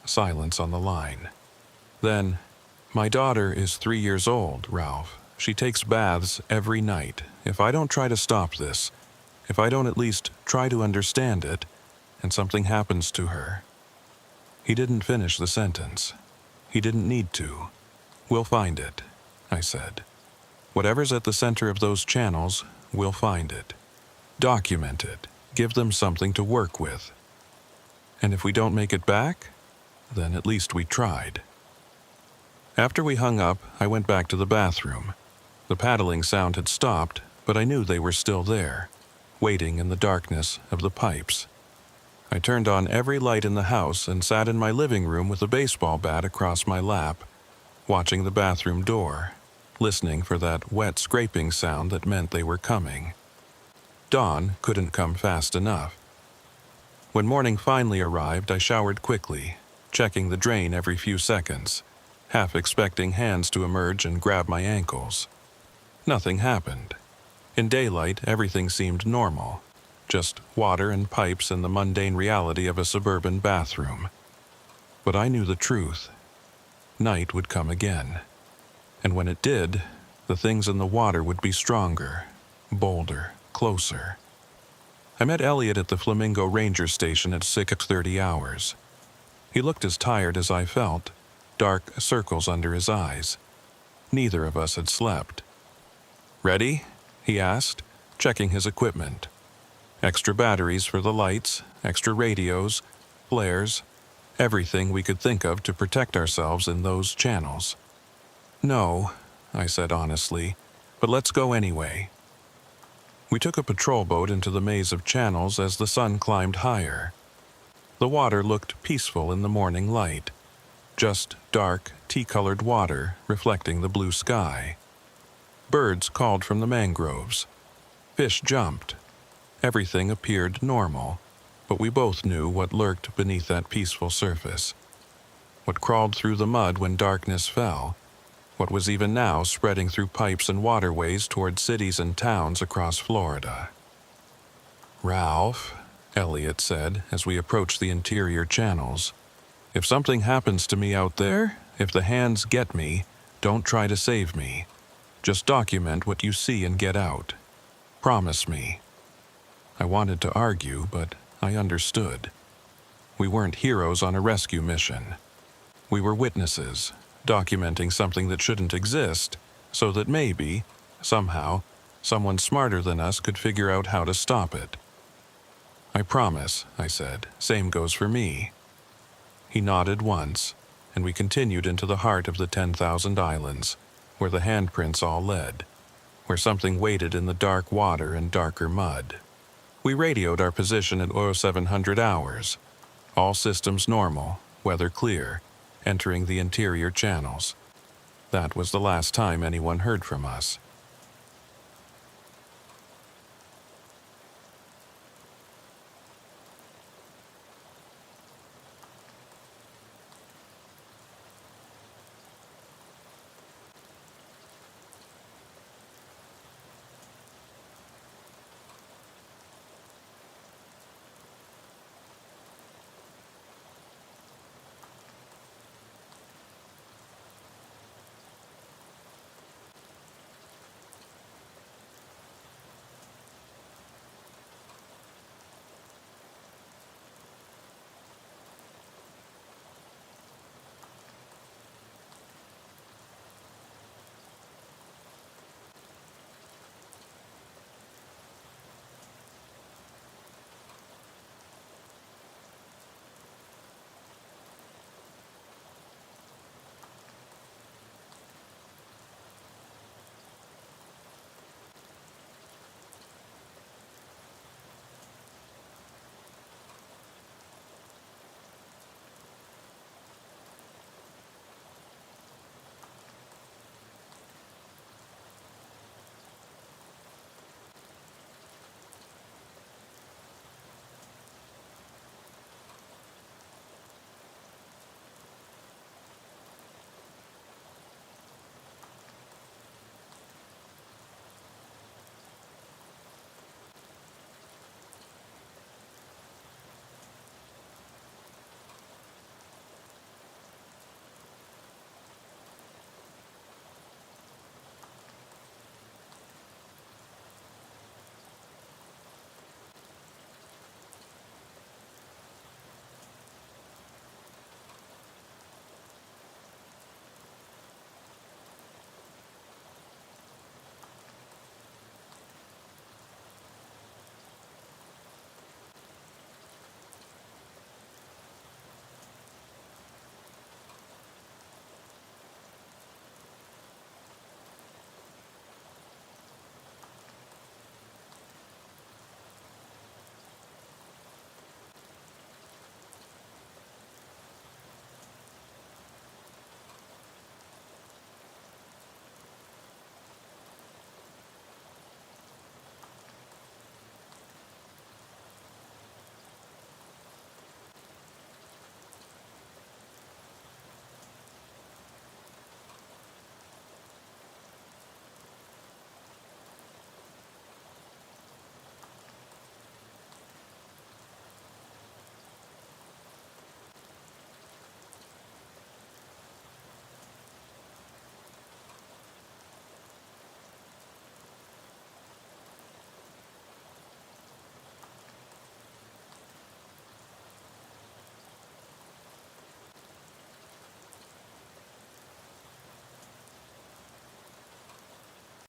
Silence on the line. Then, "My daughter is 3 years old, Ralph. She takes baths every night. If I don't try to stop this, if I don't at least try to understand it, and something happens to her." He didn't finish the sentence. He didn't need to. "We'll find it," I said. "Whatever's at the center of those channels, we'll find it. Document it. Give them something to work with. And if we don't make it back, then at least we tried." After we hung up, I went back to the bathroom. The paddling sound had stopped, but I knew they were still there, waiting in the darkness of the pipes. I turned on every light in the house and sat in my living room with a baseball bat across my lap, watching the bathroom door, listening for that wet scraping sound that meant they were coming. Dawn couldn't come fast enough. When morning finally arrived, I showered quickly, checking the drain every few seconds, half expecting hands to emerge and grab my ankles. Nothing happened. In daylight, everything seemed normal, just water and pipes and the mundane reality of a suburban bathroom. But I knew the truth. Night would come again. And when it did, the things in the water would be stronger, bolder, closer. I met Elliot at the Flamingo Ranger Station at 6:30 hours. He looked as tired as I felt, dark circles under his eyes. Neither of us had slept. "Ready?" he asked, checking his equipment. Extra batteries for the lights, extra radios, flares, everything we could think of to protect ourselves in those channels. "No," I said honestly, "but let's go anyway." We took a patrol boat into the maze of channels as the sun climbed higher. The water looked peaceful in the morning light, just dark, tea-colored water reflecting the blue sky. Birds called from the mangroves. Fish jumped. Everything appeared normal, but we both knew what lurked beneath that peaceful surface. What crawled through the mud when darkness fell. What was even now spreading through pipes and waterways toward cities and towns across Florida. "Ralph," Elliot said as we approached the interior channels, "if something happens to me out there, if the hands get me, don't try to save me. Just document what you see and get out. Promise me." I wanted to argue, but I understood. We weren't heroes on a rescue mission. We were witnesses, documenting something that shouldn't exist, so that maybe, somehow, someone smarter than us could figure out how to stop it. "I promise," I said. "Same goes for me." He nodded once, and we continued into the heart of the 10,000 Islands, where the handprints all led, where something waited in the dark water and darker mud. We radioed our position at 0700 hours. All systems normal, weather clear, entering the interior channels. That was the last time anyone heard from us.